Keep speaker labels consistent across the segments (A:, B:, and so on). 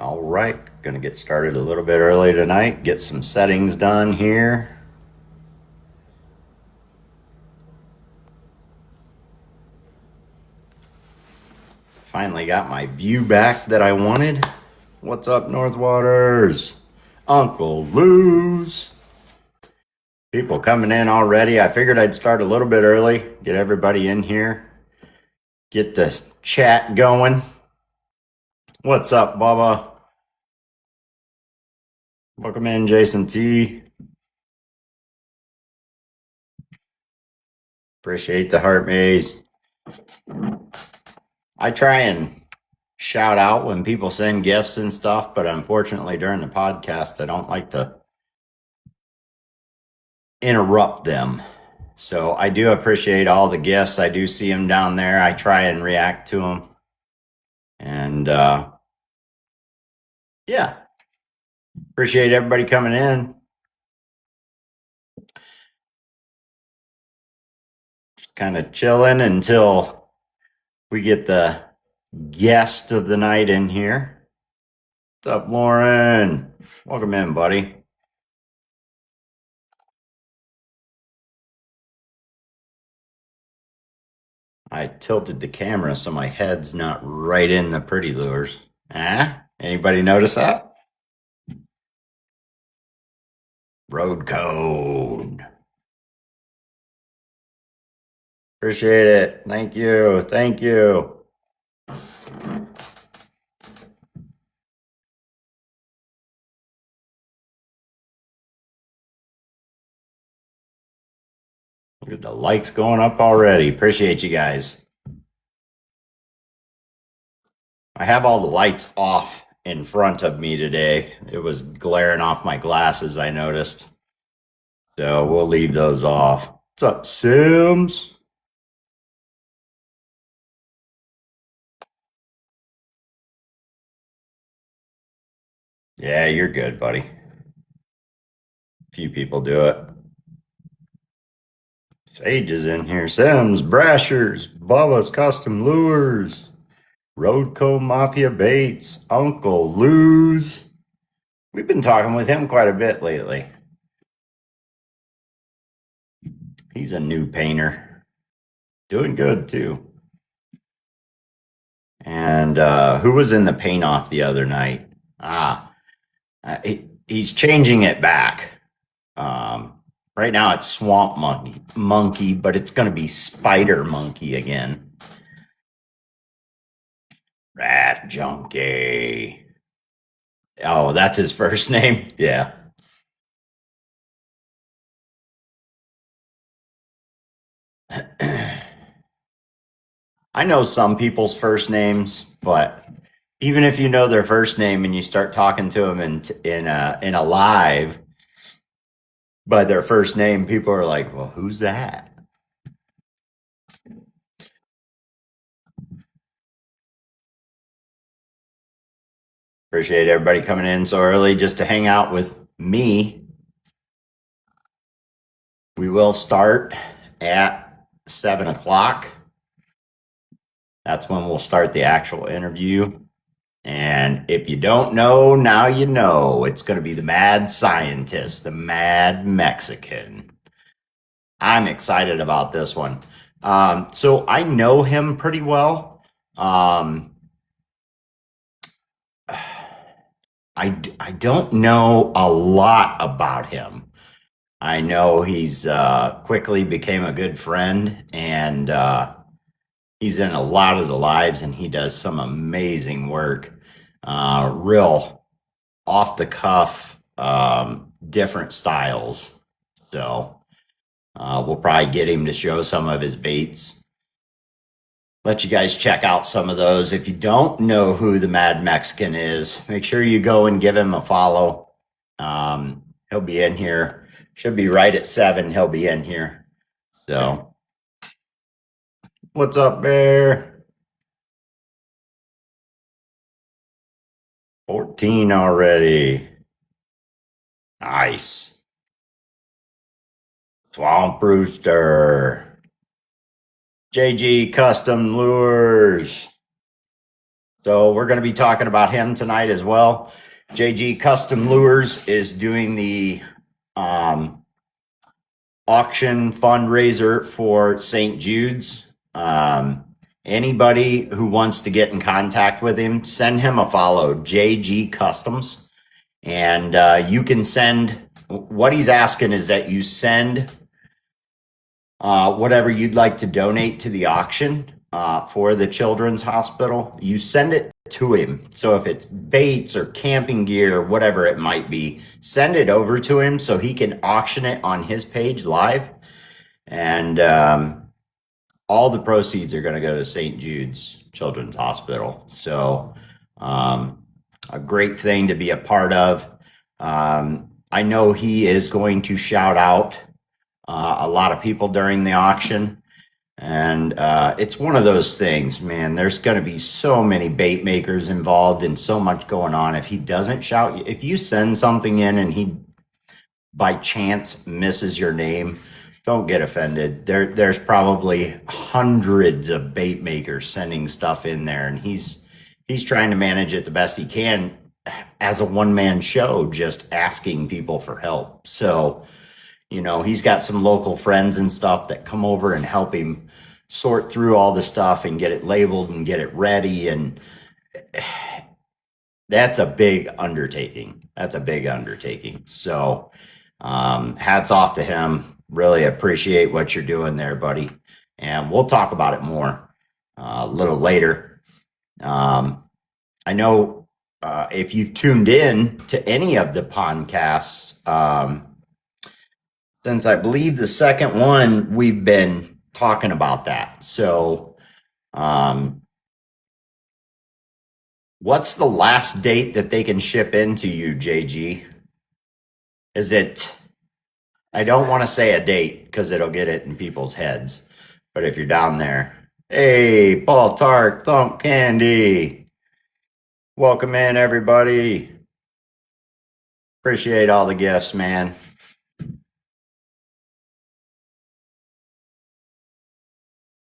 A: All right, gonna get started a little bit early tonight, get some settings done here. Finally got my view back that I wanted. What's up, Northwaters? Uncle Lou's. People coming in already. I figured I'd start a little bit early, get everybody in here, get the chat going. What's up, Bubba? Welcome in, Jason T. Appreciate the heart maze. I try and shout out when people send gifts and stuff, but unfortunately during the podcast, I don't like to interrupt them. So I do appreciate all the gifts. I do see them down there. I try and react to them. And yeah, appreciate everybody coming in. Just kind of chilling until we get the guest of the night in here. What's up, Lauren? Welcome in, buddy. I tilted the camera so my head's not right in the pretty lures. Anybody notice that? Road code. Appreciate it. Thank you. Thank you. Look at the likes going up already. Appreciate you guys. I have all the lights off in front of me today. It was glaring off my glasses, I noticed. So we'll leave those off. What's up, Sims? Yeah, you're good, buddy. Few people do it. Sage is in here. Sims, Brashers, Bubba's Custom Lures, Roadco Mafia Baits, Uncle Lou's. We've been talking with him quite a bit lately. He's a new painter. Doing good, too. And who was in the paint off the other night? He's changing it back. Right now it's Swamp Monkey, but it's going to be Spider Monkey again. Rat Junkie. Oh, that's his first name? Yeah. I know some people's first names, but even if you know their first name and you start talking to them in a live by their first name, people are like, "Well, who's that?" Appreciate everybody coming in so early just to hang out with me. We will start at 7:00. That's when we'll start the actual interview. And if you don't know, now you know. It's going to be the mad scientist, the mad Mexican. I'm excited about this one. So I know him pretty well. I don't know a lot about him. I know he's quickly became a good friend, and he's in a lot of the lives, and he does some amazing work. Real off the cuff, different styles. So we'll probably get him to show some of his baits. Let you guys check out some of those. If you don't know who the Mad Mexican is, make sure you go and give him a follow. He'll be in here. Should be right at 7. He'll be in here. So, what's up, Bear? 14 already. Nice. Swamp Rooster. JG Custom Lures. So we're going to be talking about him tonight as well. JG Custom Lures is doing the auction fundraiser for St. Jude's. Anybody who wants to get in contact with him, send him a follow, JG Customs. And you can send, what he's asking is that you send whatever you'd like to donate to the auction for the Children's Hospital. You send it to him. So if it's baits or camping gear, whatever it might be, send it over to him so he can auction it on his page live. And all the proceeds are going to go to St. Jude's Children's Hospital. So a great thing to be a part of. I know he is going to shout out a lot of people during the auction. And it's one of those things, man. There's going to be so many bait makers involved and so much going on. If he doesn't shout, if you send something in and he by chance misses your name, don't get offended. There's probably hundreds of bait makers sending stuff in there, and he's trying to manage it the best he can as a one-man show, just asking people for help. So, you know, he's got some local friends and stuff that come over and help him sort through all the stuff and get it labeled and get it ready. And that's a big undertaking. So hats off to him. Really appreciate what you're doing there, buddy. And we'll talk about it more a little later. I know if you've tuned in to any of the podcasts, since I believe the second one, we've been talking about that. So what's the last date that they can ship into you, JG? Is it... I don't want to say a date because it'll get it in people's heads. But if you're down there, hey, Paul Tart, Thump Candy. Welcome in, everybody. Appreciate all the gifts, man. If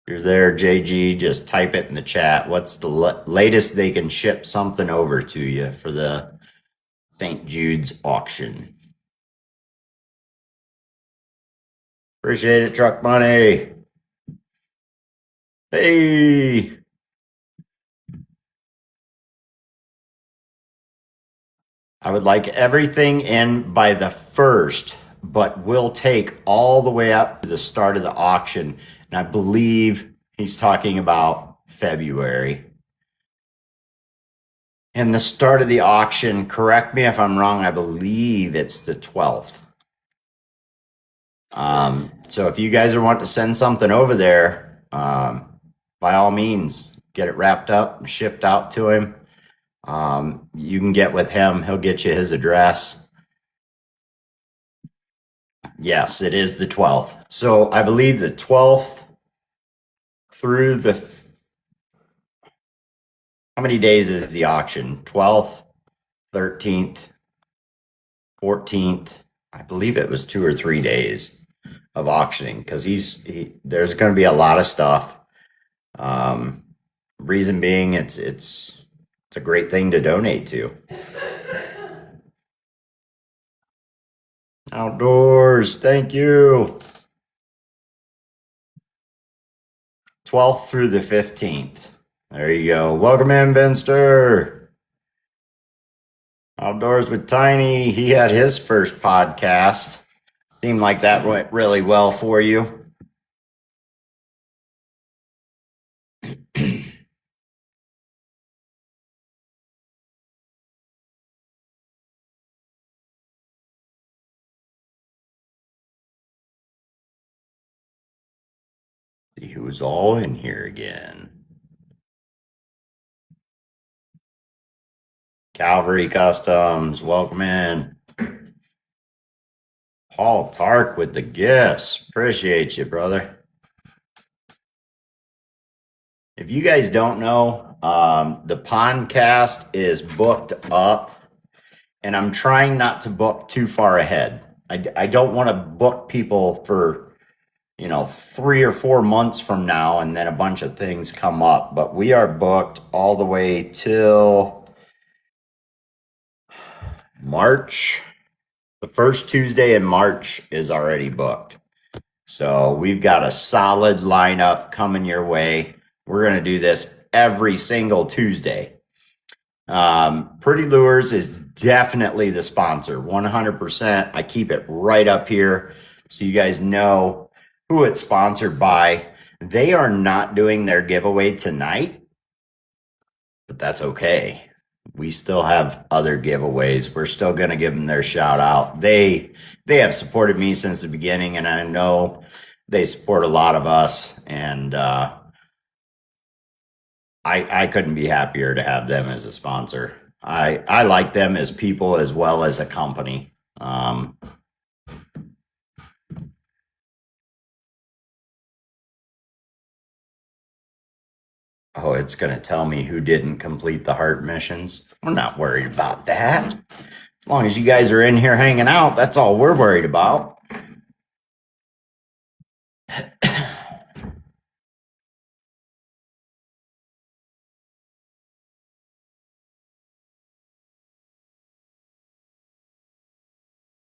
A: you're there, JG, just type it in the chat. What's the latest they can ship something over to you for the St. Jude's auction? Appreciate it, Truck Money. Hey. I would like everything in by the 1st, but we'll take all the way up to the start of the auction. And I believe he's talking about February. And the start of the auction, correct me if I'm wrong, I believe it's the 12th. So if you guys are wanting to send something over there, by all means, get it wrapped up and shipped out to him. You can get with him. He'll get you his address. Yes, it is the 12th. So I believe the 12th through the... How many days is the auction? 12th, 13th, 14th. I believe it was 2 or 3 days of auctioning because there's going to be a lot of stuff. Reason being, it's a great thing to donate to. Outdoors, thank you. 12th through the 15th. There you go. Welcome in, Benster. Outdoors with Tiny. He had his first podcast. Seemed like that went really well for you. See who's all in here again. Calvary Customs, welcome in. Paul Tark with the gifts. Appreciate you, brother. If you guys don't know, the podcast is booked up, and I'm trying not to book too far ahead. I don't want to book people for 3 or 4 months from now, and then a bunch of things come up. But we are booked all the way till March. The first Tuesday in March is already booked. So we've got a solid lineup coming your way. We're going to do this every single Tuesday. Pretty Lures is definitely the sponsor, 100%. I keep it right up here so you guys know who it's sponsored by. They are not doing their giveaway tonight, but that's okay. We still have other giveaways. We're still going to give them their shout out. They have supported me since the beginning, and I know they support a lot of us, and I couldn't be happier to have them as a sponsor. I like them as people as well as a company. Oh, it's going to tell me who didn't complete the heart missions. We're not worried about that. As long as you guys are in here hanging out, that's all we're worried about.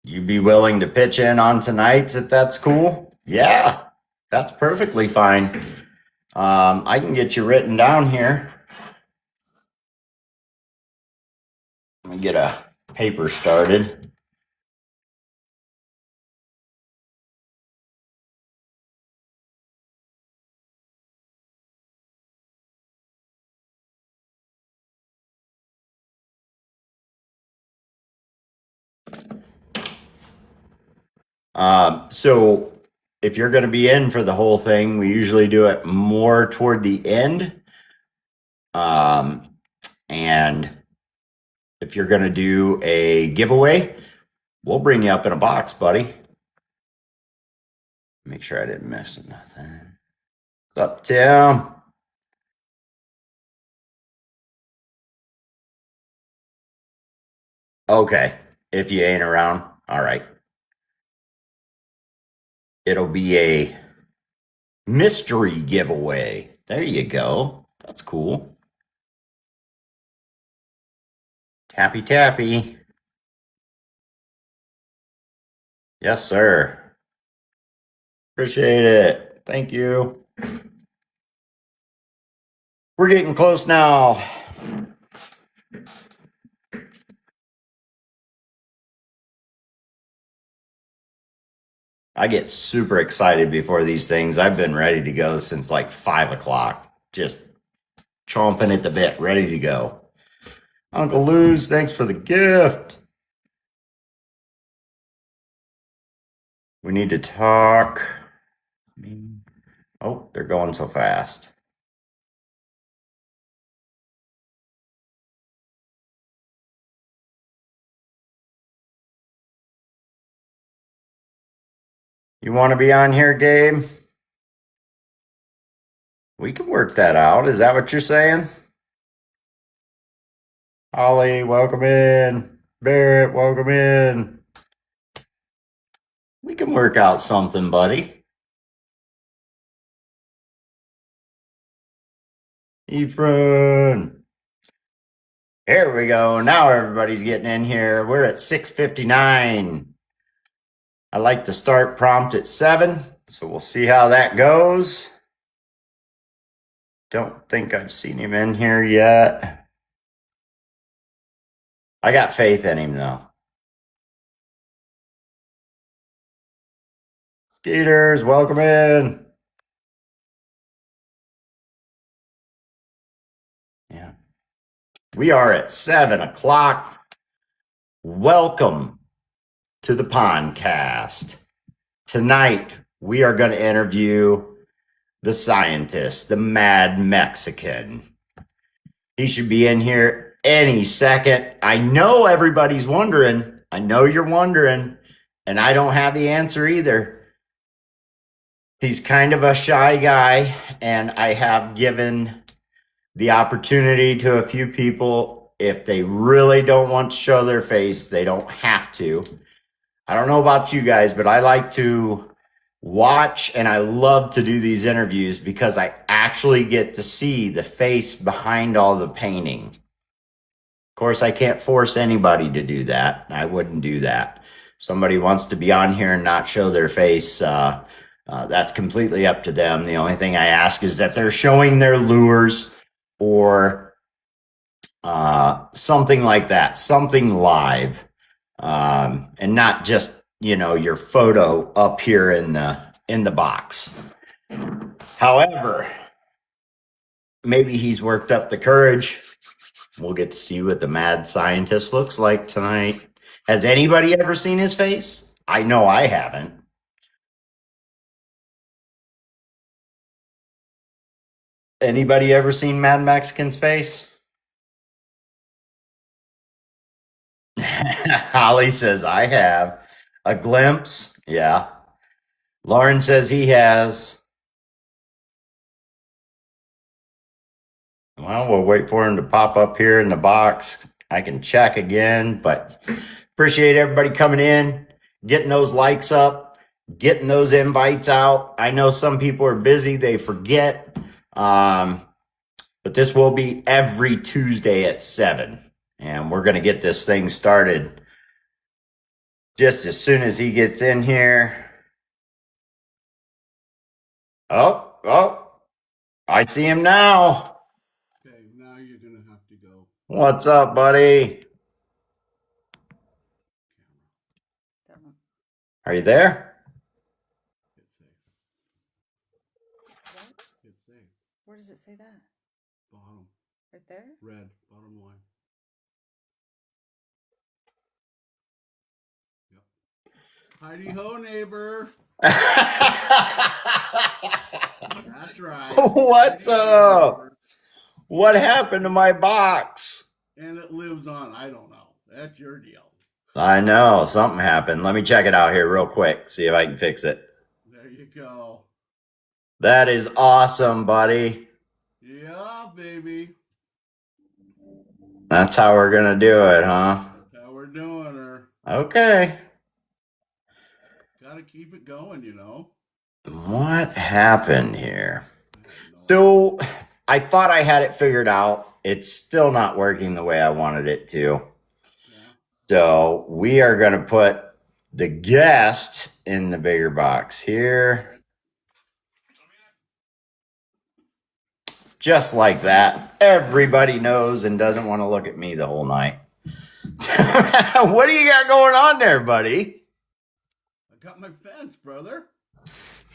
A: You be willing to pitch in on tonight's if that's cool? Yeah, that's perfectly fine. I can get you written down here. Let me get a paper started. So if you're going to be in for the whole thing, we usually do it more toward the end. And if you're going to do a giveaway, we'll bring you up in a box, buddy. Make sure I didn't miss nothing. What's up, Tim? Okay. If you ain't around, all right. It'll be a mystery giveaway. There you go. That's cool. Tappy tappy. Yes, sir. Appreciate it. Thank you. We're getting close now. I get super excited before these things. I've been ready to go since like 5 o'clock. Just chomping at the bit, ready to go. Uncle Luz, thanks for the gift. We need to talk. Oh, they're going so fast. You want to be on here, Gabe? We can work that out. Is that what you're saying? Holly, welcome in. Barrett, welcome in. We can work out something, buddy. Ephraim. Here we go. Now everybody's getting in here. We're at 6:59. I like to start prompt at 7, so we'll see how that goes. Don't think I've seen him in here yet. I got faith in him, though. Skeeters, welcome in. Yeah. We are at 7 o'clock. Welcome to the podcast. Tonight, we are going to interview the scientist, the Mad Mexican. He should be in here any second. I know everybody's wondering. I know you're wondering, and I don't have the answer either. He's kind of a shy guy, and I have given the opportunity to a few people. If they really don't want to show their face, they don't have to. I don't know about you guys, but I like to watch, and I love to do these interviews because I actually get to see the face behind all the painting. Of course, I can't force anybody to do that. I wouldn't do that. Somebody wants to be on here and not show their face. That's completely up to them. The only thing I ask is that they're showing their lures or something like that, something live, and not just your photo up here in the box. However, maybe he's worked up the courage. We'll get to see what the mad scientist looks like tonight. Has anybody ever seen his face? I know I haven't. Anybody ever seen Mad Mexican's face? Holly says, I have. A glimpse? Yeah. Lauren says he has. Well, we'll wait for him to pop up here in the box. I can check again, but appreciate everybody coming in, getting those likes up, getting those invites out. I know some people are busy, they forget. But this will be every Tuesday at 7. And we're going to get this thing started just as soon as he gets in here. Oh, I see him now.
B: Okay, now you're going to have to go.
A: What's up, buddy? Are you there?
B: Hit save.
C: What?
B: Hit save.
C: Where does it say that?
B: Bottom.
C: Right there?
B: Red. Bottom line. Yep. Heidi ho, neighbor. That's right.
A: What's
B: Heidi
A: up?
B: neighbor.
A: What happened to my box?
B: And it lives on. I don't know. That's your deal.
A: I know. Something happened. Let me check it out here real quick. See if I can fix it.
B: There you go.
A: That is awesome, buddy.
B: Yeah, baby.
A: That's how we're going to do it, huh?
B: That's how we're doing her.
A: Okay.
B: Gotta keep it going, you know.
A: What happened here?
B: No.
A: So I thought I had it figured out. It's still not working the way I wanted it to.
B: Yeah.
A: So we are going to put the guest in the bigger box here. Just like that. Everybody knows and doesn't want to look at me the whole night. What do you got going on there, buddy?
B: I got my fence, brother.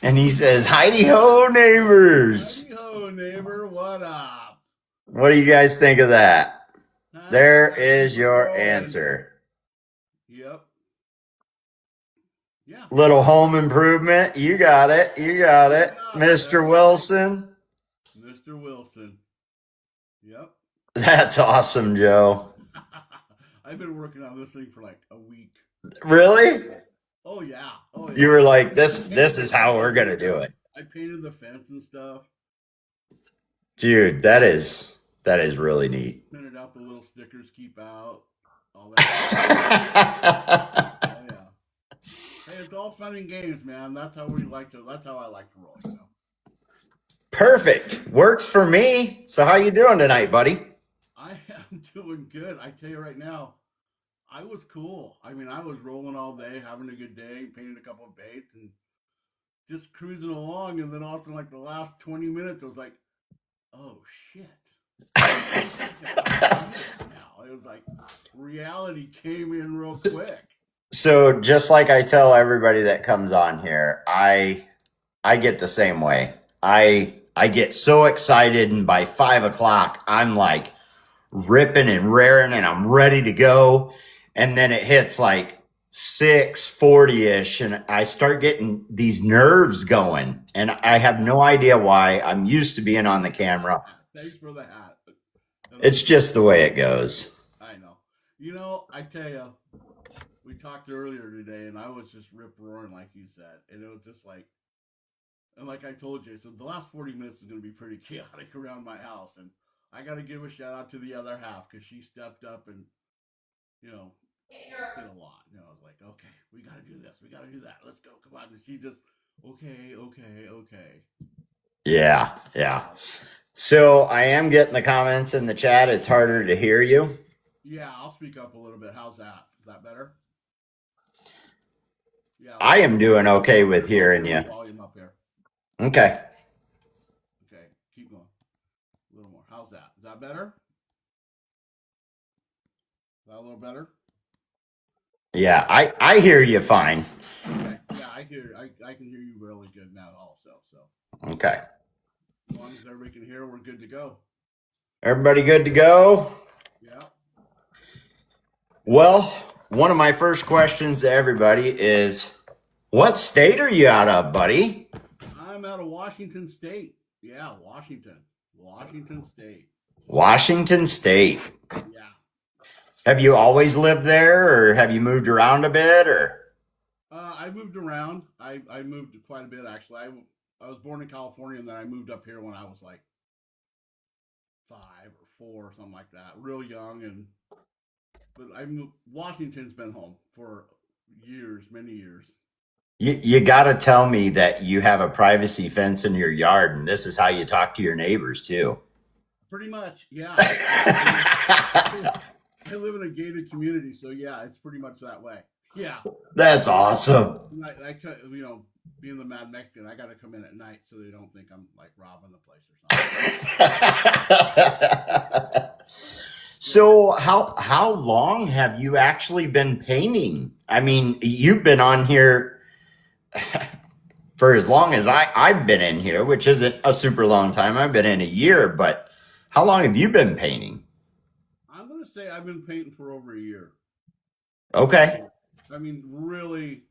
A: And he says, Heidi ho, neighbors.
B: Heidi ho, neighbor. What up?
A: What do you guys think of that? There
B: Happy
A: is your
B: growing.
A: answer.
B: Yep. Yeah.
A: Little home improvement. You got it. You got it. Mr. Wilson.
B: Mr. Wilson. Yep.
A: That's awesome, Joe.
B: I've been working on this thing for like a week.
A: Really?
B: Oh yeah. Oh yeah.
A: You were like, this is how we're gonna do it.
B: I painted the fence and stuff.
A: Dude, that is really neat.
B: Printed out the little stickers, keep out, all that. Oh yeah. Hey, it's all fun and games, man. That's how I like to roll, you know.
A: Perfect. Works for me. So how you doing tonight, buddy?
B: I am doing good. I tell you right now, I was cool. I mean, I was rolling all day, having a good day, painting a couple of baits, and just cruising along. And then also, like the last 20 minutes, I was like, "Oh shit!" Now it was like reality came in real quick.
A: So just like I tell everybody that comes on here, I get the same way. I get so excited, and by 5 o'clock, I'm like ripping and raring, and I'm ready to go. And then it hits like 6:40ish, and I start getting these nerves going, and I have no idea why. I'm used to being on the camera.
B: Thanks for the hat.
A: It's just the way it goes.
B: I know. You know, I tell you, we talked earlier today, and I was just rip roaring, like you said, and it was just like, and like I told you, so the last 40 minutes is going to be pretty chaotic around my house, and I got to give a shout out to the other half because she stepped up and, you know, did a lot. You know, I was like, okay, we got to do this, we got to do that, let's go, come on. And she just Okay, okay, okay.
A: Yeah, yeah. So I am getting the comments in the chat. It's harder to hear you.
B: Yeah, I'll speak up a little bit. How's that? Is that better? Yeah, a
A: I
B: little
A: am
B: more.
A: doing okay
B: I'll
A: with
B: I'll
A: hearing
B: turn the
A: you.
B: volume up here.
A: Okay.
B: Okay, keep going. A little more. How's that? Is that better? Is that a little better?
A: Yeah, I hear you fine.
B: Okay. Yeah, I can hear you really good now also. So
A: Okay.
B: as long as everybody can hear, we're good to go.
A: Everybody good to go?
B: Yeah.
A: Well, one of my first questions to everybody is what state are you out of, buddy?
B: I'm out of Washington State. Yeah, Washington. Washington State.
A: Washington State.
B: Yeah.
A: Have you always lived there or have you moved around a bit or?
B: I moved around. I moved quite a bit actually. I was born in California and then I moved up here when I was like 5 or 4 or something like that, real young. And but I moved. Washington's been home for years, many years.
A: You got to tell me that you have a privacy fence in your yard and this is how you talk to your neighbors too.
B: Pretty much, yeah. I live in a gated community, so yeah, it's pretty much that way. Yeah,
A: That's awesome.
B: you know, being the Mad Mexican, I got to come in at night so they don't think I'm like robbing the place or something. Yeah,
A: So how long have you actually been painting? I mean, you've been on here for as long as I've been in here, which isn't a super long time. I've been in a year, but how long have you been painting?
B: I'm gonna say I've been painting for over a year. Over a
A: Okay.
B: year. I mean, really,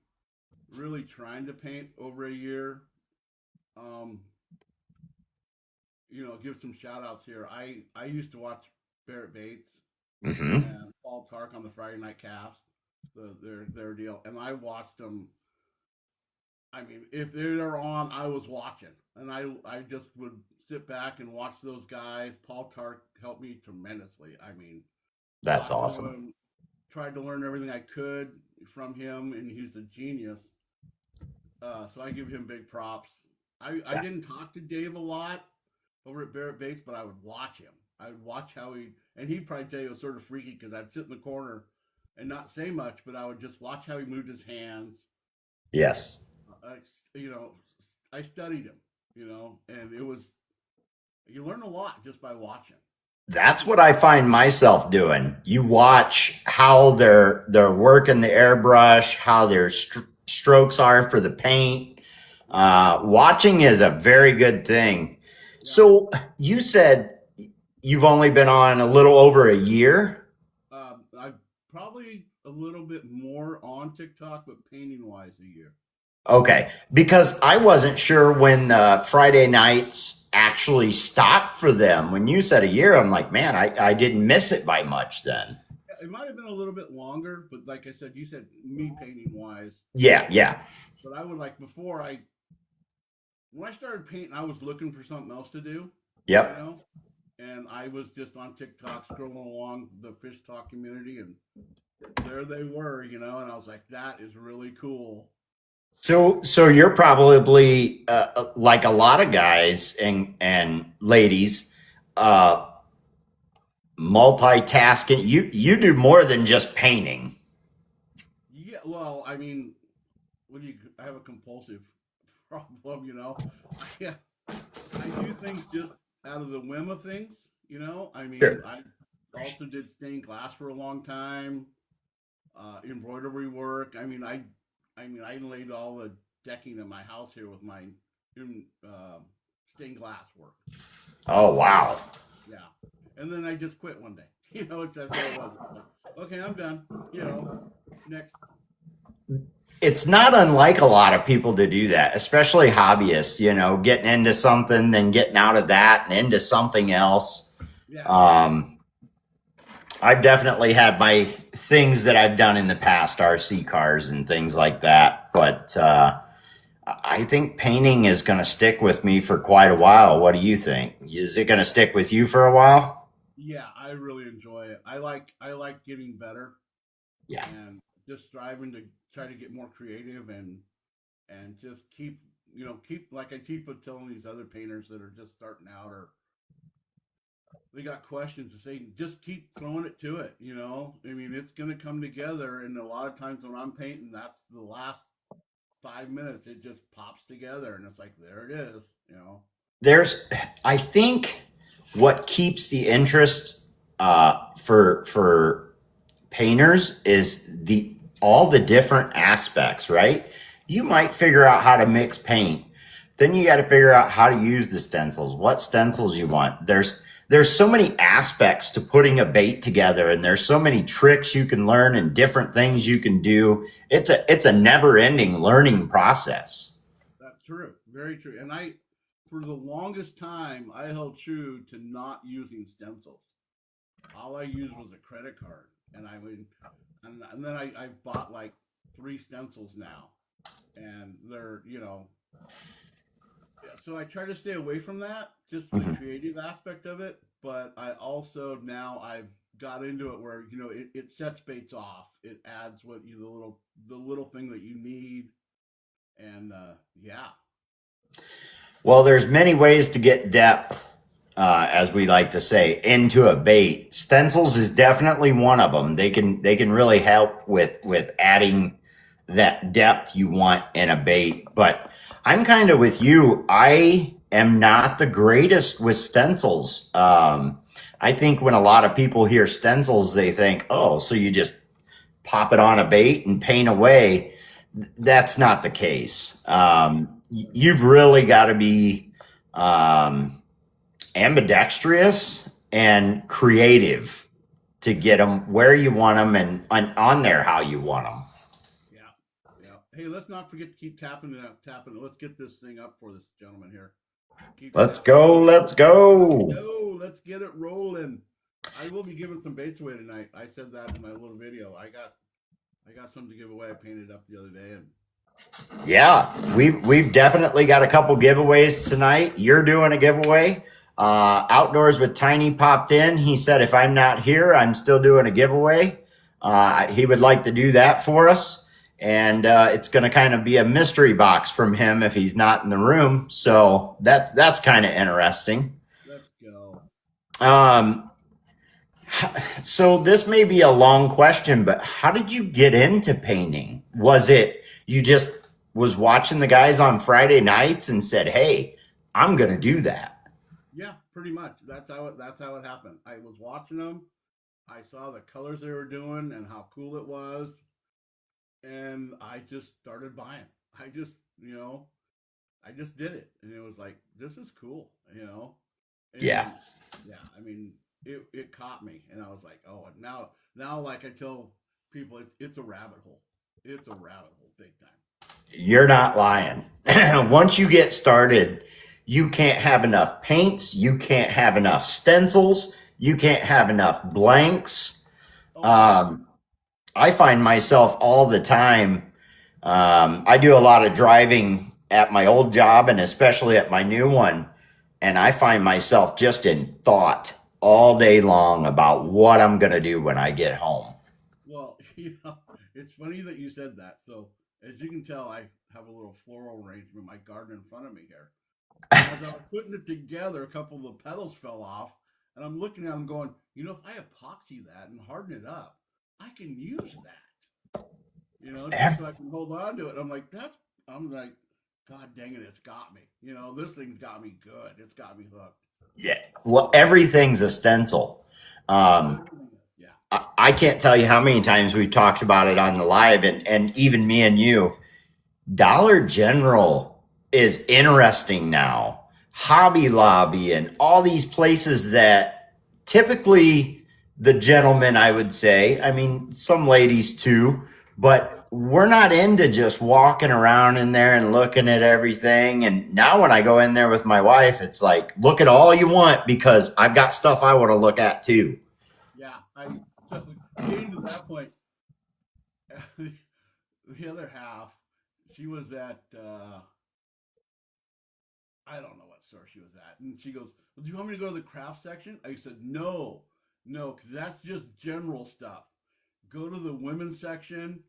B: really trying to paint over a year. Um, give some shout outs here. I used to watch Barrett Bates
A: Hmm.
B: and Paul Tark on the Friday Night Cast, their deal, and I watched them. I mean, if they're on, I was watching, and I just would sit back and watch those guys. Paul Tark helped me tremendously. I mean,
A: That's
B: talked to
A: awesome.
B: him, tried to learn everything I could from him, and he's a genius. So I give him big props. I
A: Yeah.
B: didn't talk to Dave a lot over at Barrett Bates, but I would watch him. I would watch how and he'd probably tell you it was sort of freaky because I'd sit in the corner and not say much, but I would just watch how he moved his hands.
A: Yes.
B: I, you know, I studied him, and you learn a lot just by watching.
A: That's what I find myself doing. You watch how they're working the airbrush, how their strokes are for the paint.
B: Yeah,
A: Watching is a very good thing.
B: yeah.
A: So you said you've only been on a little over a year.
B: I probably a little bit more on TikTok, but painting wise, a year.
A: Okay, because I wasn't sure when the Friday nights actually stopped for them. When you said a year, I'm like, man, I didn't miss it by much then.
B: It might have been a little bit longer, but like I said, you said me painting wise,
A: Yeah, yeah.
B: but I would like when I started painting, I was looking for something else to do, you
A: Yep.
B: know, and I was just on TikTok scrolling along the fish talk community, and there they were, and I was like, that is really cool.
A: So you're probably like a lot of guys and ladies, uh, multitasking. You do more than just painting.
B: Yeah, well, I mean, I have a compulsive problem, I I do things just out of the whim of things, I mean,
A: Sure.
B: I also did stained glass for a long time, embroidery work. I laid all the decking in my house here with my stained glass work.
A: Oh wow.
B: Yeah, and then I just quit one day. It's that's how it was. Like, okay, I'm done. Next.
A: It's not unlike a lot of people to do that, especially hobbyists. Getting into something, then getting out of that and into something else.
B: Yeah,
A: Um, I've definitely had my things that I've done in the past, RC cars and things like that. But I think painting is going to stick with me for quite a while. What do you think? Is it going to stick with you for a while?
B: yeah, I really enjoy it. I like getting better
A: Yeah.
B: and just striving to try to get more creative and just keep keep like I keep telling these other painters that are just starting out or they got questions to say, just keep throwing it to it. I mean, it's going to come together. And a lot of times when I'm painting, that's the last 5 minutes. It just pops together, and it's like there it is.
A: There's, I think, what keeps the interest for painters is the all the different aspects, right? You might figure out how to mix paint. Then you got to figure out how to use the stencils, what stencils you want. There's so many aspects to putting a bait together, and there's so many tricks you can learn and different things you can do. It's a never-ending learning process.
B: That's true, very true. And for the longest time, I held true to not using stencils. All I used was a credit card, and I would, and then I bought like 3 stencils now, and they're yeah, so I try to stay away from that, just the
A: Mhm.
B: creative aspect of it. But I also now I've got into it where it sets baits off. It adds what you the little thing that you need, and yeah,
A: Well, there's many ways to get depth, as we like to say, into a bait. Stencils is definitely one of them. They can really help with adding that depth you want in a bait. But I'm kind of with you. I am not the greatest with stencils. I think when a lot of people hear stencils, they think, oh, so you just pop it on a bait and paint away. That's not the case. You've really got to be um, ambidextrous and creative to get them where you want them and on there how you want them.
B: yeah, yeah. Hey, let's not forget to keep tapping it up, tapping. Let's get this thing up for this gentleman here. Keep
A: Let's
B: tapping.
A: go. Let's
B: Let's
A: go.
B: go. Let's get it rolling. I will be giving some baits away tonight. I said that in my little video. I got something to give away. I painted up the other day, and
A: Yeah, we've definitely got a couple giveaways tonight. You're doing a giveaway. Outdoors with Tiny popped in. He said, if I'm not here, I'm still doing a giveaway. He would like to do that for us. And it's going to kind of be a mystery box from him if he's not in the room. So that's kind of interesting.
B: let's go.
A: Um, so this may be a long question, but how did you get into painting? Was it you just was watching the guys on Friday nights and said, "Hey, I'm going to do that."
B: Yeah, pretty much. That's how it happened. I was watching them. I saw the colors they were doing and how cool it was, and I just started buying. I just, I just did it, and it was like, this is cool.
A: Yeah.
B: And yeah, I mean, it caught me, and I was like, oh, now, like I tell people, it's a rabbit hole. It's a rabbit hole, big time.
A: You're not lying. Once you get started, you can't have enough paints, you can't have enough stencils, you can't have enough blanks.
B: Oh yeah,
A: Um, I find myself all the time. I do a lot of driving at my old job and especially at my new one. And I find myself just in thought all day long about what I'm going to do when I get home.
B: well, it's funny that you said that. So as you can tell, I have a little floral arrangement in my garden in front of me here. And as I was putting it together, a couple of the petals fell off, and I'm looking at them going, if I epoxy that and harden it up, I can use that. Just so I can hold on to it. I'm like, God dang it, it's got me. This thing's got me good. It's got me hooked.
A: Yeah. Well, everything's a stencil. Um,
B: Yeah.
A: I can't tell you how many times we talked about it on the live and even me and you. Dollar General is interesting now. Hobby Lobby and all these places that typically the gentlemen, I would say, I mean, some ladies too,
B: Yeah.
A: but we're not into just walking around in there and looking at everything. And now when I go in there with my wife, it's like, look at all you want because I've got stuff I want to look at too.
B: Yeah. So getting to that point, the other half, she was at I don't know what store she was at. And she goes, well, do you want me to go to the craft section? I said, no, no, because that's just general stuff. Go to the women's section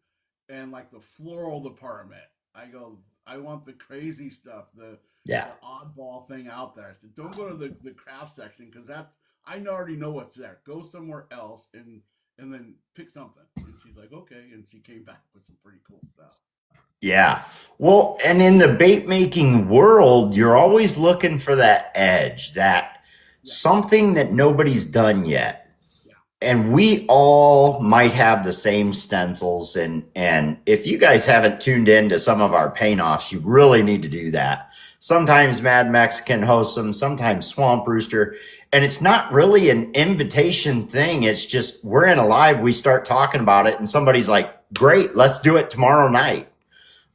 B: and like the floral department. I want the crazy stuff,
A: Yeah.
B: the oddball thing out there. I said, don't go to the craft section because that's I already know what's there. Go somewhere else and then pick something. And she's like, okay, and she came back with some pretty cool stuff.
A: Yeah. Well, and in the bait making world, you're always looking for that edge, that
B: Yeah,
A: something that nobody's done yet.
B: yeah,
A: And we all might have the same stencils, and if you guys haven't tuned in to some of our paint offs, you really need to do that. Sometimes Mad Mexican hosts them, sometimes Swamp Rooster, and it's not really an invitation thing. It's just we're in a live, we start talking about it, and somebody's like, great, let's do it tomorrow night.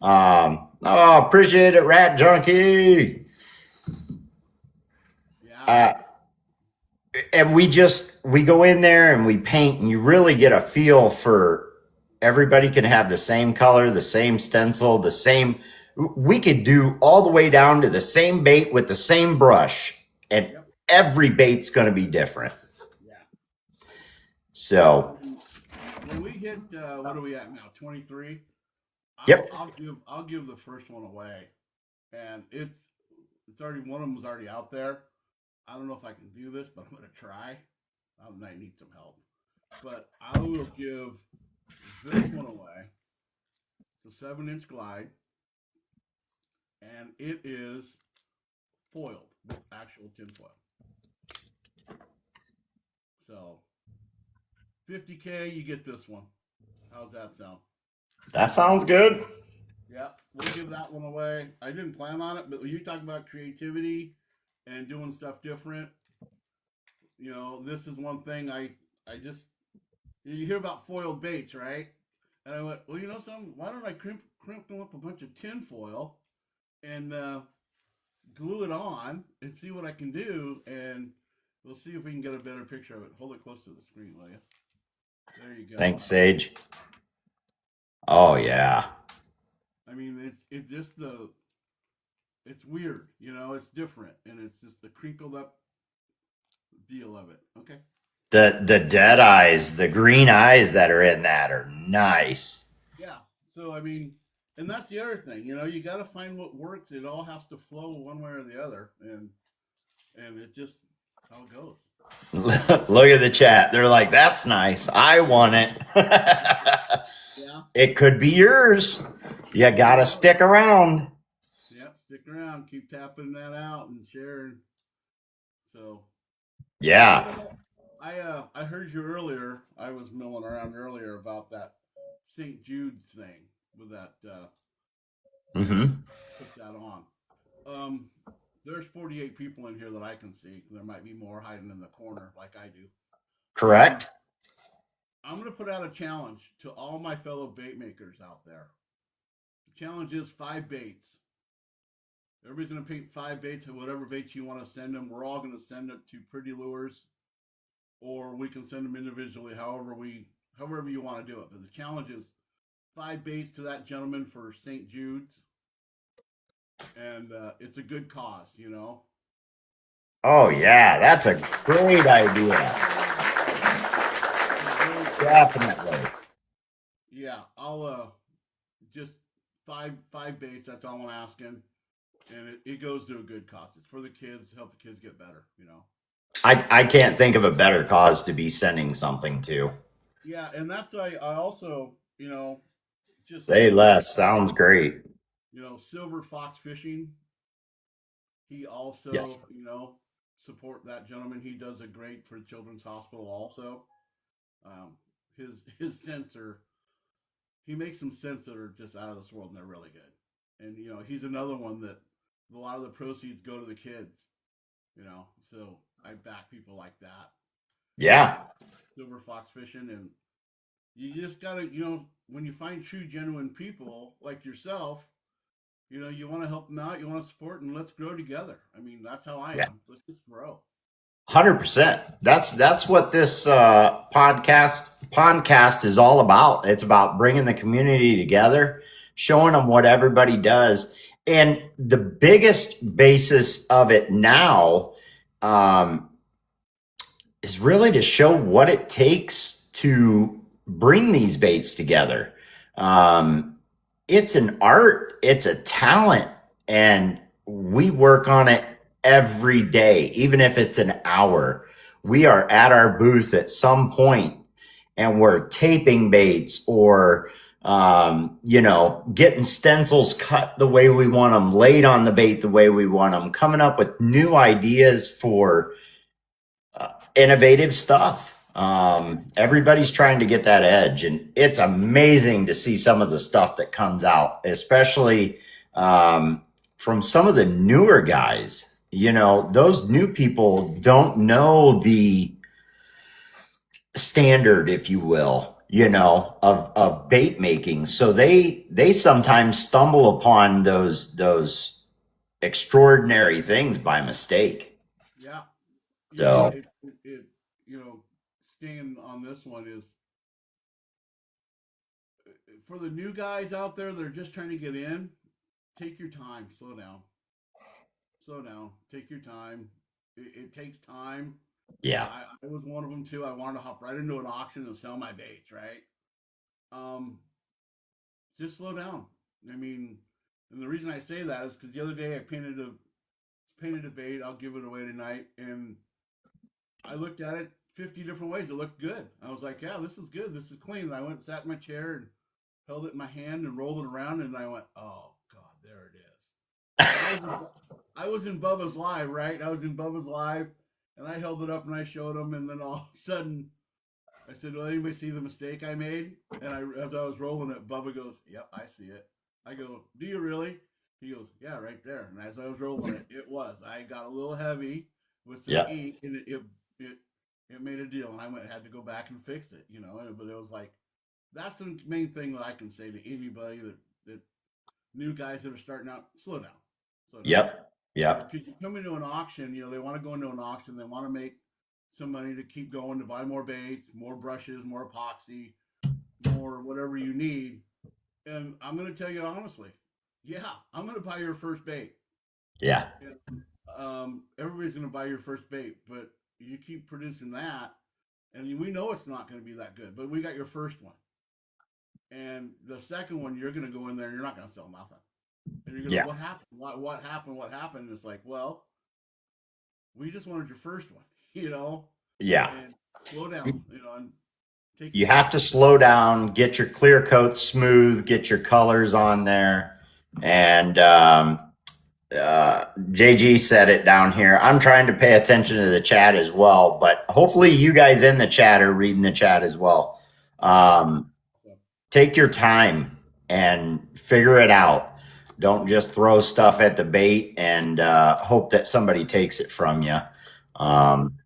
A: Oh, appreciate it, Rat Junkie.
B: yeah.
A: uh, and we go in there and we paint, and you really get a feel for everybody can have the same color, the same stencil, the same. We could do all the way down to the same bait with the same brush, and
B: Yep,
A: every bait's going to be different.
B: yeah.
A: So,
B: When we hit what are we at now? 23.
A: yep.
B: I'll give the first one away, and it's already one of them was already out there. I don't know if I can do this, but I'm gonna try. I might need some help, but I will give this one away. It's a 7-inch glide, and it is foiled with actual tinfoil. So 50K, you get this one. How's that sound?
A: That sounds good.
B: Yeah, we'll give that one away. I didn't plan on it, but when you talk about creativity and doing stuff different, this is one thing I just you hear about foiled baits, right? And I went, well, something. Why don't I crimp them up a bunch of tin foil and glue it on and see what I can do, and we'll see if we can get a better picture of it. Hold it close to the screen, will you? There you go.
A: Thanks, Sage. Oh yeah.
B: I mean, it's just it's weird, it's different, and it's just the crinkled up deal of it. Okay.
A: The dead eyes, the green eyes that are in that are nice.
B: Yeah. So I mean, and that's the other thing. You got to find what works. It all has to flow one way or the other, and it just how it goes.
A: Look at the chat. They're like, that's nice. I want it.
B: Yeah.
A: It could be yours. You got to stick around.
B: Yep. Stick around. Keep tapping that out and sharing. So.
A: Yeah.
B: I heard you earlier. I was milling around earlier about that St. Jude's thing with that.
A: Mm-hmm.
B: Put that on. There's 48 people in here that I can see. There might be more hiding in the corner like I do.
A: Correct.
B: I'm going to put out a challenge to all my fellow bait makers out there. The challenge is 5 baits. Everybody's going to paint 5 baits of whatever baits you want to send them. We're all going to send it to Pretty Lures, or we can send them individually, however you want to do it. But the challenge is 5 baits to that gentleman for St. Jude's, and it's a good cause,
A: Oh, yeah. That's a great idea. Definitely.
B: Yeah, I'll just five baits. That's all I'm asking, and it goes to a good cause. It's for the kids, to help the kids get better.
A: I can't think of a better cause to be sending something to.
B: Yeah, and that's why I also just
A: Say less. Sounds great.
B: Silver Fox Fishing. He
A: Yes.
B: also support that gentleman. He does a great for Children's Hospital also. His scents are he makes some scents that are just out of this world, and they're really good. And he's another one that a lot of the proceeds go to the kids. So I back people like that.
A: Yeah.
B: Silver Fox Fishing, and you just gotta when you find true genuine people like yourself, you want to help them out, you want to support, and let's grow together. I mean, that's how I
A: Yeah.
B: am. Let's just grow.
A: 100%. That's what this podcast is all about. It's about bringing the community together, showing them what everybody does, and the biggest basis of it now is really to show what it takes to bring these baits together. it's an art, it's a talent, and we work on it every day, even if it's an hour. We are at our booth at some point and we're taping baits or getting stencils cut the way we want them, laid on the bait the way we want them, coming up with new ideas for innovative stuff. Everybody's trying to get that edge, and it's amazing to see some of the stuff that comes out, especially from some of the newer guys. Those new people don't know the standard, if you will, of bait making. So they sometimes stumble upon those extraordinary things by mistake.
B: Yeah,
A: So
B: it staying on this one is for the new guys out there that are just trying to get in. Take your time, slow down, take your time. It takes time.
A: yeah,
B: I was one of them too. I wanted to hop right into an auction and sell my baits, right? Um, just slow down. I mean, and the reason I say that is because the other day I painted a bait. I'll give it away tonight, and I looked at it 50 different ways. It looked good. I was like, yeah, this is good. This is clean. And I went and sat in my chair and held it in my hand and rolled it around, and I went, oh God, there it is. And I was in Bubba's live, right? I was in Bubba's live, and I held it up and I showed him, and then all of a sudden I said, "Will anybody see the mistake I made?" And as I was rolling it, Bubba goes, "Yep, I see it." I go, "Do you really?" He goes, "Yeah, right there." And as I was rolling it, it was. I got a little heavy with some
A: yeah,
B: ink, and it it made a deal. And I had to go back and fix it, But it was like that's the main thing that I can say to anybody that new guys that are starting out, slow down, slow down.
A: yep, yep,
B: Because you come into an auction, they want to go into an auction, they want to make some money to keep going to buy more baits, more brushes, more epoxy, more whatever you need. And I'm going to tell you honestly, yeah, I'm going to buy your first bait.
A: yeah,
B: And, everybody's going to buy your first bait, but you keep producing that, and we know it's not going to be that good. But we got your first one, and the second one, you're going to go in there and you're not going to sell nothing. And you're going to,
A: yeah,
B: what happened? What happened? What happened? It's like, well, we just wanted your first one,
A: yeah.
B: and slow down, and take
A: You
B: your
A: have
B: time.
A: to slow down, get your clear coat smooth, get your colors on there. And JG said it down here. I'm trying to pay attention to the chat as well, but hopefully you guys in the chat are reading the chat as well.
B: Yeah.
A: Um,
B: So,
A: take your time and figure it out. Don't just throw stuff at the bait and hope that somebody takes it from you.
B: yeah.
A: Um,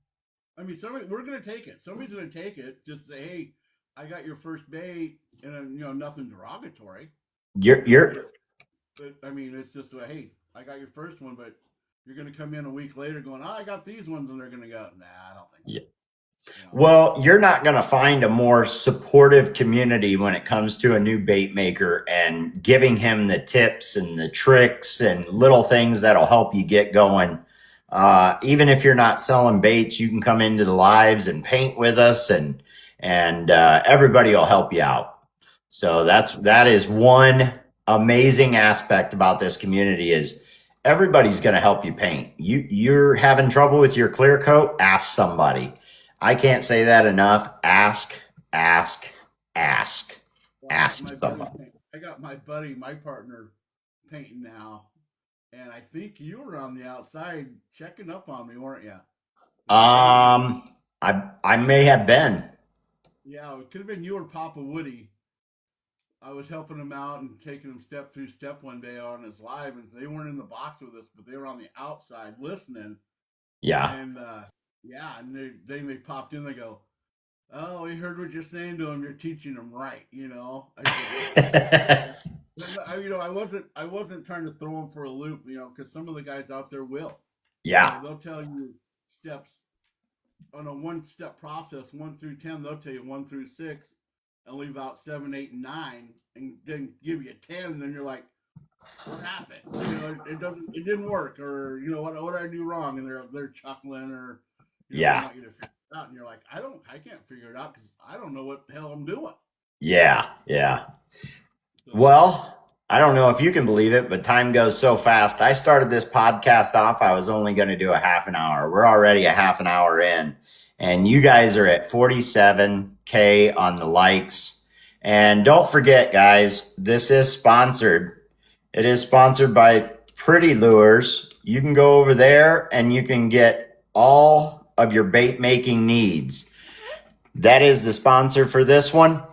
B: We're gonna take it. Somebody's gonna take it. Just say, hey, I got your first bait, and then, nothing derogatory,
A: you're
B: but it's just hey, I got your first one, but you're gonna come in a week later going, oh, I got these ones, and they're gonna go, nah, I don't think so.
A: Well, you're not going to find a more supportive community when it comes to a new bait maker and giving him the tips and the tricks and little things that'll help you get going. Even if you're not selling baits, you can come into the lives and paint with us, and everybody will help you out. So that is one amazing aspect about this community is everybody's going to help you paint. You're having trouble with your clear coat, ask somebody. I can't say that enough. Ask, ask, ask,
B: Well,
A: ask somebody.
B: I got my buddy, my partner, painting now, and I think you were on the outside checking up on me, weren't you? Is that you?
A: I may have been.
B: Yeah, it could have been you or Papa Woody. I was helping him out and taking him step through step one day on his live, and they weren't in the box with us, but they were on the outside listening.
A: Yeah.
B: And yeah, and they popped in. They go, "Oh, we heard what you're saying to him. You're teaching him right." I said, I wasn't trying to throw him for a loop, because some of the guys out there will,
A: Yeah.
B: they'll tell you steps on a one step process, 1 through 10. They'll tell you 1 through 6, and leave out 7, 8, and 9, and then give you 10. And then you're like, what happened? It didn't work, or what did I do wrong? And they're chuckling, or they
A: Yeah.
B: want you to figure it out, and you're like, I can't figure it out because I don't know what the hell I'm doing.
A: Yeah. Yeah.
B: So
A: Well, I don't know if you can believe it, but time goes so fast. I started this podcast off, I was only going to do a half an hour. We're already a half an hour in, and you guys are at 47K on the likes. And don't forget, guys, this is sponsored. It is sponsored by Pretty Lures. You can go over there and you can get all of your bait making needs. That is the sponsor for this one.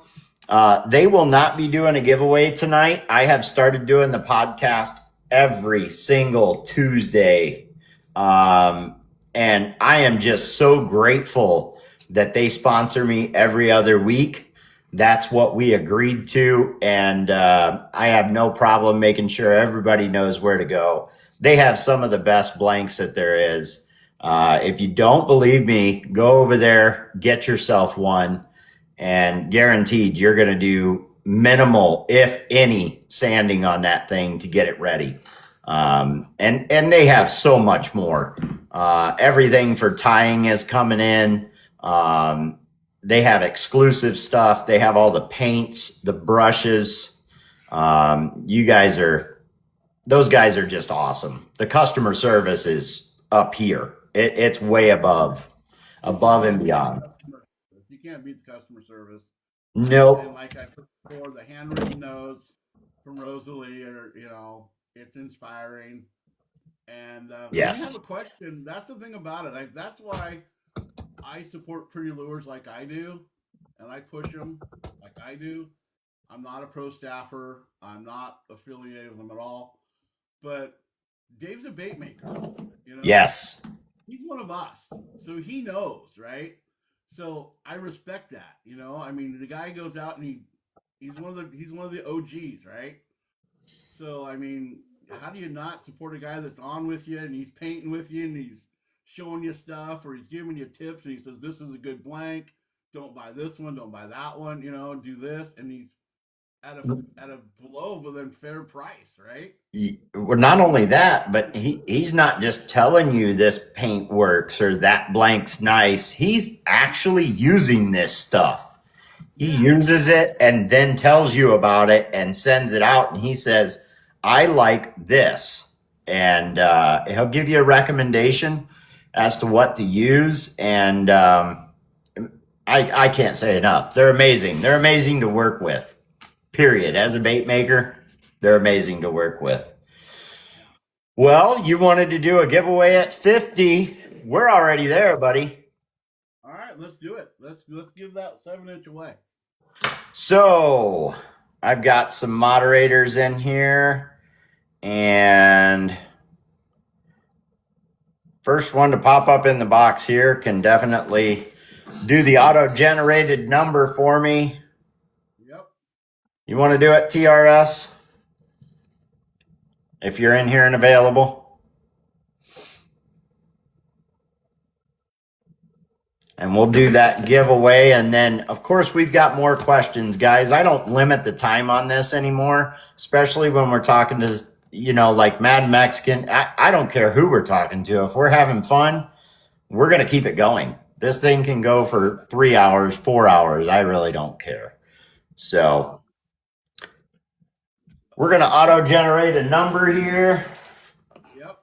A: They will not be doing a giveaway tonight. I have started doing the podcast every single Tuesday. And I am just so grateful that they sponsor me every other week. That's what we agreed to. And I have no problem making sure everybody knows where to go. They have some of the best blanks that there is. If you don't believe me, go over there, get yourself one. And guaranteed you're going to do minimal, if any, sanding on that thing to get it ready. And they have so much more. Everything for tying is coming in. They have exclusive stuff. They have all the paints, the brushes. Those guys are just awesome. The customer service is up here. It's way above and beyond.
B: You can't beat the customer service.
A: Nope.
B: And like I said before, the handwritten notes from Rosalie are, it's inspiring. And
A: yes.
B: When you have a question, that's the thing about it. That's why I support Pretty Lures like I do, and I push them like I do. I'm not a pro staffer. I'm not affiliated with them at all. But Dave's a bait maker.
A: Yes.
B: He's one of us, so he knows, right? So I respect that. I mean, the guy goes out and he's one of the OGs, right? So I mean, how do you not support a guy that's on with you and he's painting with you and he's showing you stuff or he's giving you tips and he says this is a good blank, don't buy this one, don't buy that one, do this, and he's at a below but then fair price, right?
A: Well, not only that, but he's not just telling you this paint works or that blank's nice. He's actually using this stuff. He uses it and then tells you about it and sends it out. And he says, I like this. And he'll give you a recommendation as to what to use. And I can't say enough. They're amazing. They're amazing to work with. Period. As a bait maker, they're amazing to work with. Well, you wanted to do a giveaway at 50. We're already there, buddy.
B: All right, let's do it. Let's give that 7-inch away.
A: So I've got some moderators in here, and first one to pop up in the box here can definitely do the auto-generated number for me.
B: Yep.
A: You want to do it, TRS? If you're in here and available. And we'll do that giveaway. And then, of course, we've got more questions, guys. I don't limit the time on this anymore, especially when we're talking to, like Madmexican. I don't care who we're talking to. If we're having fun, we're going to keep it going. This thing can go for 3 hours, 4 hours. I really don't care. So we're going to auto-generate a number here.
B: Yep.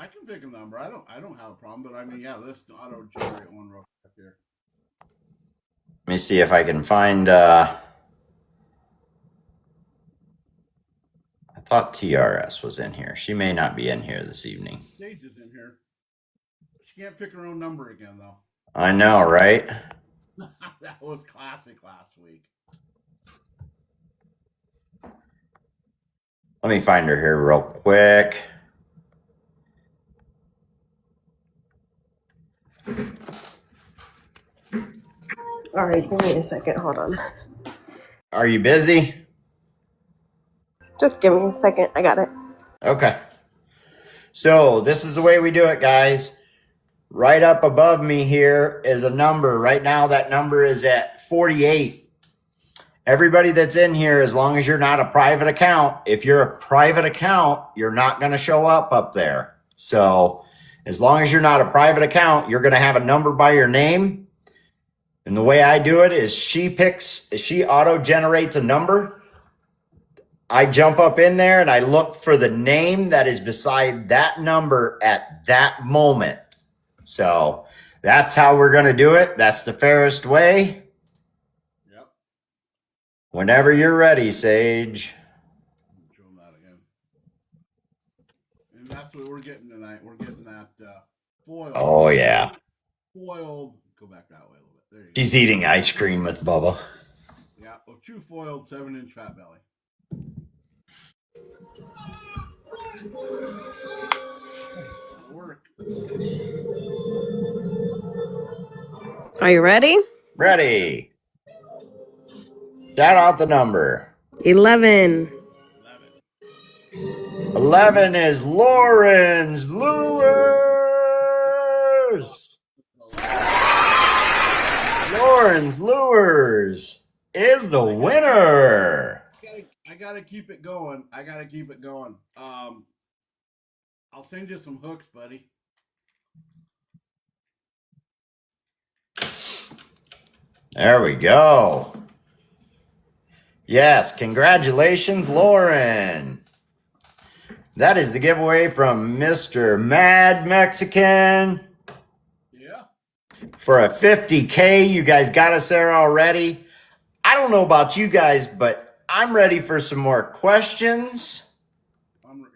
B: I can pick a number. I don't have a problem, but I mean, let's auto-generate one real quick here.
A: Let me see if I can find, I thought TRS was in here. She may not be in here this evening.
B: Sage is in here. She can't pick her own number again, though.
A: I know, right?
B: That was classic last week.
A: Let me find her here real quick.
C: All right, give me a second. Hold on.
A: Are you busy?
C: Just give me a second. I got it.
A: Okay. So this is the way we do it, guys. Right up above me here is a number. Right now, that number is at 48. Everybody that's in here, as long as you're not a private account, if you're a private account, you're not going to show up there. So as long as you're not a private account, you're going to have a number by your name. And the way I do it is she auto generates a number. I jump up in there and I look for the name that is beside that number at that moment. So that's how we're going to do it. That's the fairest way.
B: Yep.
A: Whenever you're ready, Sage.
B: Show them that again. And that's what we're getting tonight. We're getting that foiled.
A: Oh, yeah.
B: Foiled. Go back that way a little bit. There you go.
A: She's eating ice cream with Bubba.
B: Yeah, a true foiled 7-inch fat belly. That'll work.
C: Are you ready?
A: Ready. Shout out the number.
C: 11.
A: 11 is Lawrence Lures. Lawrence Lures is the winner.
B: I gotta keep it going. I'll send you some hooks, buddy.
A: There we go. Yes, congratulations, Lauren. That is the giveaway from Mr. Madmexican.
B: Yeah.
A: For a 50K. You guys got us there already. I don't know about you guys, but I'm ready for some more questions.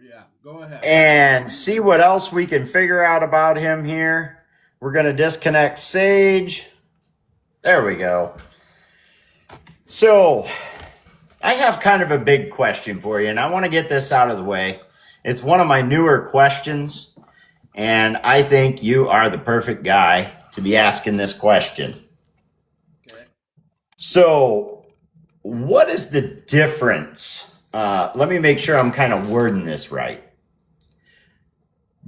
B: Yeah, go ahead.
A: And see what else we can figure out about him here. We're going to disconnect Sage. There we go. So I have kind of a big question for you, and I want to get this out of the way. It's one of my newer questions, and I think you are the perfect guy to be asking this question.
B: Okay.
A: So what is the difference? Let me make sure I'm kind of wording this right.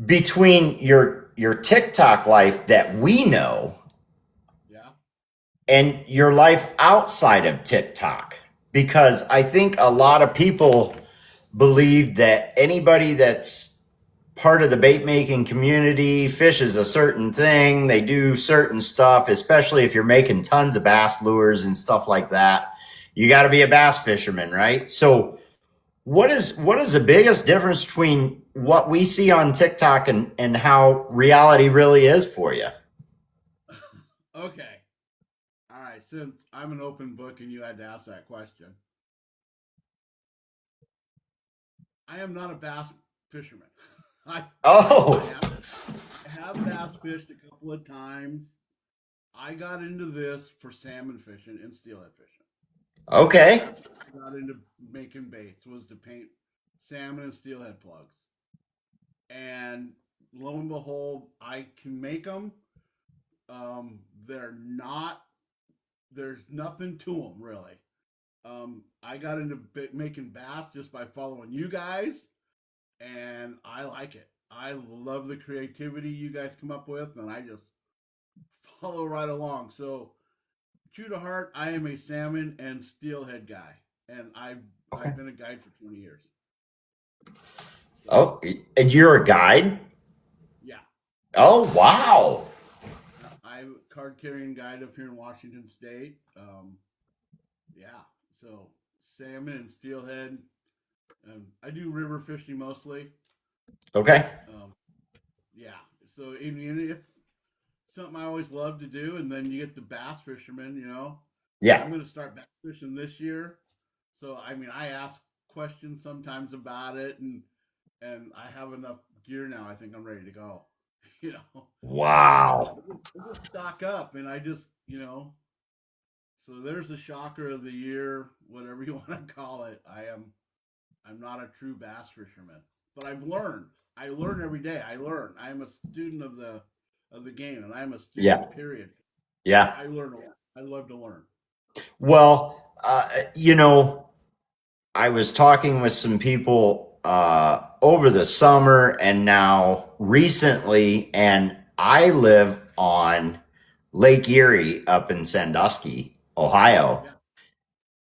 A: Between your TikTok life that we know and your life outside of TikTok. Because I think a lot of people believe that anybody that's part of the bait making community fishes a certain thing, they do certain stuff, especially if you're making tons of bass lures and stuff like that. You got to be a bass fisherman, right? So what is the biggest difference between what we see on TikTok and how reality really is for you?
B: Okay. All right. Since I'm an open book and you had to ask that question, I am not a bass fisherman. I have bass fished a couple of times. I got into this for salmon fishing and steelhead fishing.
A: Okay.
B: I got into making baits, was to paint salmon and steelhead plugs. And lo and behold, I can make them. There's nothing to them really. I got into making bass just by following you guys, and I like it. I love the creativity you guys come up with, and I just follow right along. So, true to heart, I am a salmon and steelhead guy, and I've been a guide for 20 years.
A: Oh, and you're a guide?
B: Yeah.
A: Oh, wow.
B: I'm a card-carrying guide up here in Washington State. Yeah, so salmon and steelhead. I do river fishing mostly.
A: Okay.
B: Yeah, so even if something I always love to do, and then you get the bass fishermen, you know.
A: Yeah.
B: I'm going to start bass fishing this year. So, I mean, I ask questions sometimes about it, and I have enough gear now. I think I'm ready to go. You know.
A: Wow.
B: I just stock up, and I just, you know. So there's a shocker of the year, whatever you want to call it. I'm not a true bass fisherman, but I've learned. I learn every day. I learn. I am a student of the game, and I'm a student. Period.
A: Yeah.
B: I learn a lot. I love to learn.
A: Well, you know, I was talking with some people over the summer and now recently, and I live on Lake Erie up in Sandusky, Ohio. Yeah.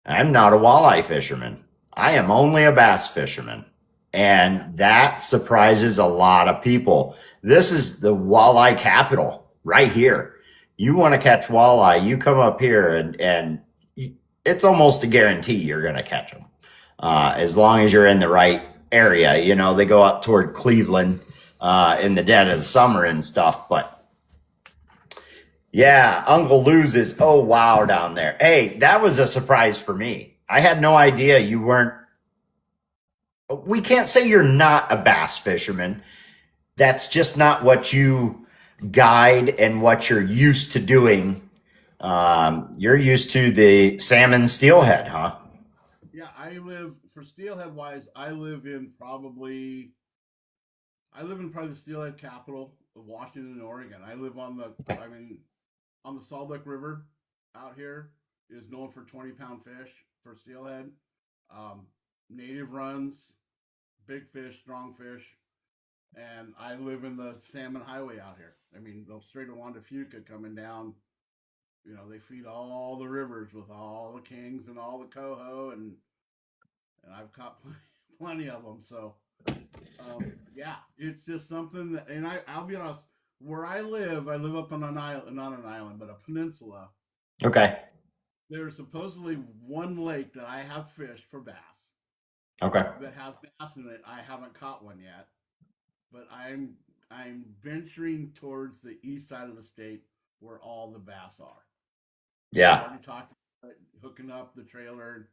A: I'm not a walleye fisherman. I am only a bass fisherman. And that surprises a lot of people. This is the walleye capital right here. you want to catch walleye, you come up here and it's almost a guarantee you're going to catch them. As long as you're in the right area, you know, they go up toward Cleveland, in the dead of the summer and stuff. But yeah, Uncle Lou's is, oh, wow, down there. Hey, that was a surprise for me. I had no idea you weren't, we can't say you're not a bass fisherman. That's just not what you guide and what you're used to doing. You're used to the salmon steelhead, huh?
B: Yeah, I live for steelhead wise. I live in probably the steelhead capital of Washington and Oregon. I live on the Salt Lake River out here is known for 20-pound fish for steelhead. Native runs, big fish, strong fish, and I live in the Salmon Highway out here. I mean, the Strait of Juan de Fuca coming down. You know, they feed all the rivers with all the kings and all the coho, and I've caught plenty of them. So, yeah, it's just something that, and I'll be honest, where I live up on an island, not an island, but a peninsula.
A: Okay.
B: There's supposedly one lake that I have fished for bass.
A: Okay.
B: That has bass in it. I haven't caught one yet, but I'm venturing towards the east side of the state where all the bass are.
A: Yeah.
B: I already talked about hooking up the trailer,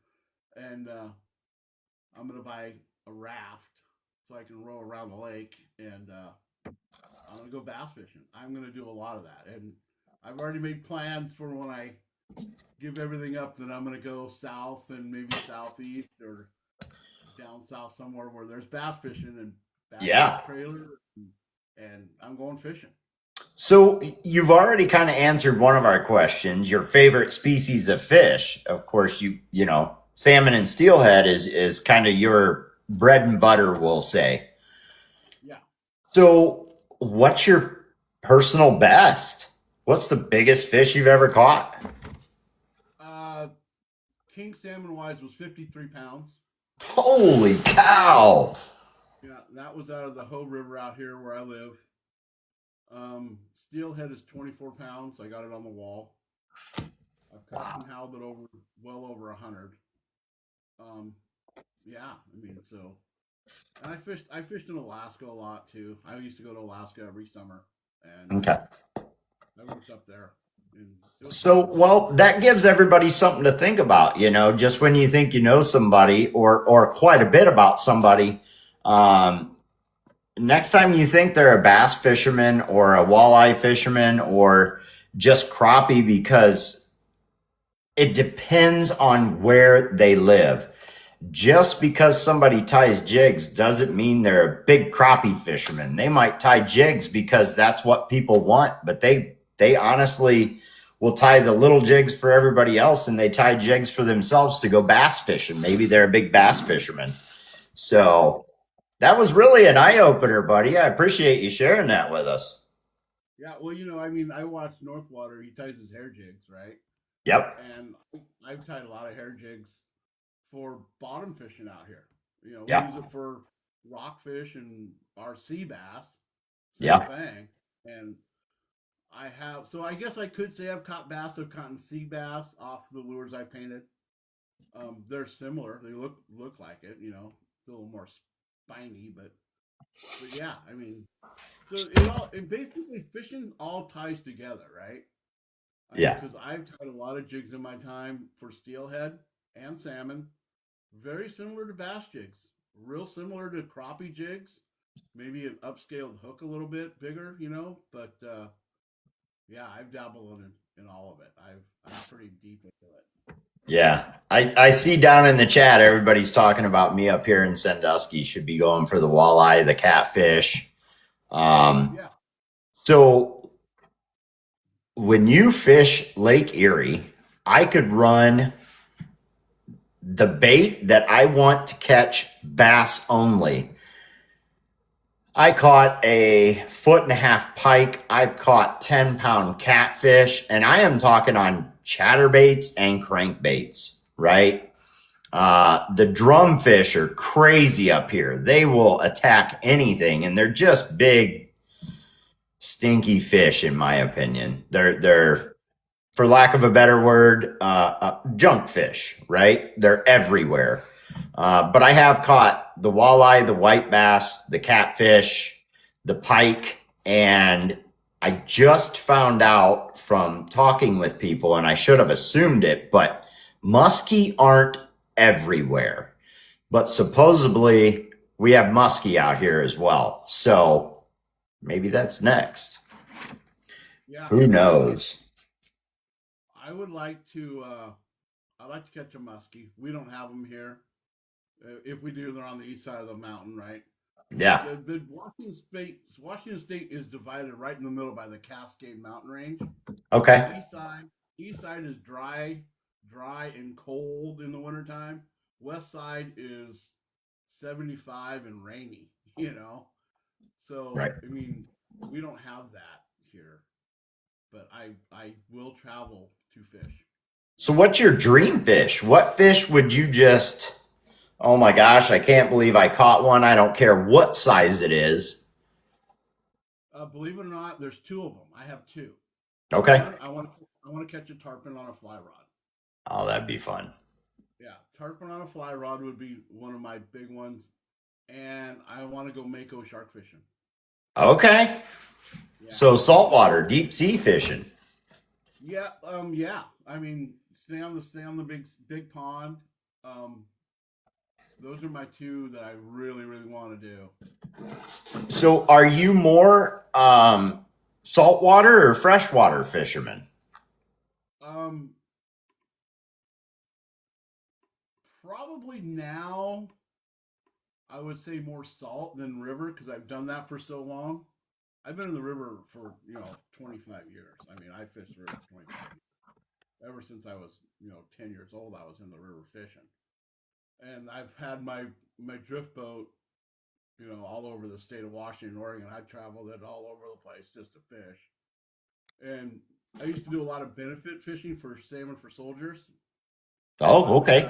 B: and I'm gonna buy a raft so I can row around the lake, and I'm gonna go bass fishing. I'm gonna do a lot of that, and I've already made plans for when I give everything up. That I'm gonna go south and maybe southeast or down south somewhere where there's bass fishing and bass trailer, and I'm going fishing.
A: So you've already kind of answered one of our questions. Your favorite species of fish, of course, you know, salmon and steelhead is kind of your bread and butter, we'll say.
B: Yeah.
A: So what's your personal best? What's the biggest fish you've ever caught?
B: King salmon wise was 53 pounds.
A: Holy cow!
B: Yeah, that was out of the Hoh River out here where I live. Steelhead is 24 pounds. I got it on the wall. I've caught some halibut well over 100. Yeah, I mean, so, and I fished in Alaska a lot too. I used to go to Alaska every summer, and
A: okay,
B: I worked up there.
A: So, well, that gives everybody something to think about, you know, just when you think you know somebody or quite a bit about somebody, next time you think they're a bass fisherman or a walleye fisherman or just crappie, because it depends on where they live. Just because somebody ties jigs doesn't mean they're a big crappie fisherman. They might tie jigs because that's what people want, but they honestly will tie the little jigs for everybody else, and they tie jigs for themselves to go bass fishing. Maybe they're a big bass fisherman. So that was really an eye-opener, buddy. I appreciate you sharing that with us.
B: Yeah, well, you know, I mean, I watched Northwater. He ties his hair jigs, right?
A: Yep.
B: And I've tied a lot of hair jigs for bottom fishing out here. You know, we use it for rockfish and our sea bass. Same thing. And I guess I could say I've caught bass. I've caught sea bass off the lures I painted. They're similar. They look like it, you know, a little more spiny, but yeah, I mean, so it basically fishing all ties together, right? Because I've tied a lot of jigs in my time for steelhead and salmon, very similar to bass jigs, real similar to crappie jigs, maybe an upscaled hook a little bit bigger, you know, but yeah, I've dabbled in all of it. I'm pretty deep into it.
A: Yeah. I see down in the chat, everybody's talking about me up here in Sandusky should be going for the walleye, the catfish. So when you fish Lake Erie, I could run the bait that I want to catch bass only. I caught a 1.5 pike. I've caught 10-pound catfish, and I am talking on chatterbaits and crankbaits, right? The drumfish are crazy up here. They will attack anything, and they're just big, stinky fish, in my opinion. They're for lack of a better word, junk fish, right? They're everywhere. But I have caught the walleye, the white bass, the catfish, the pike, and I just found out from talking with people, and I should have assumed it, but muskie aren't everywhere. But supposedly we have muskie out here as well. So maybe that's next.
B: Yeah,
A: Who knows?
B: I would like to. I'd like to catch a muskie. We don't have them here. If we do, they're on the east side of the mountain, right?
A: Yeah.
B: The Washington State is divided right in the middle by the Cascade Mountain Range.
A: Okay.
B: East side is dry and cold in the wintertime. West side is 75 and rainy, you know. So
A: Right.
B: I mean, we don't have that here, but I will travel to fish.
A: So what's your dream fish? What fish would you just, oh my gosh, I can't believe I caught one. I don't care what size it is.
B: Believe it or not, there's two of them. I have two.
A: Okay.
B: One, I want to catch a tarpon on a fly rod.
A: Oh, that'd be fun.
B: Yeah, tarpon on a fly rod would be one of my big ones, and I want to go mako shark fishing.
A: Okay.
B: Yeah.
A: So saltwater, deep sea fishing.
B: Yeah, yeah. I mean, stay on the big pond. Those are my two that I really want to do.
A: So are you more saltwater or freshwater fisherman?
B: Probably now I would say more salt than river because I've done that for so long. I've been in the river for 25 years. I mean, I fished the river for 25 years. Ever since I was 10 years old, I was in the river fishing, and I've had my drift boat all over the state of Washington, Oregon. I traveled it all over the place just to fish, and I used to do a lot of benefit fishing for Salmon for Soldiers.
A: Oh, okay.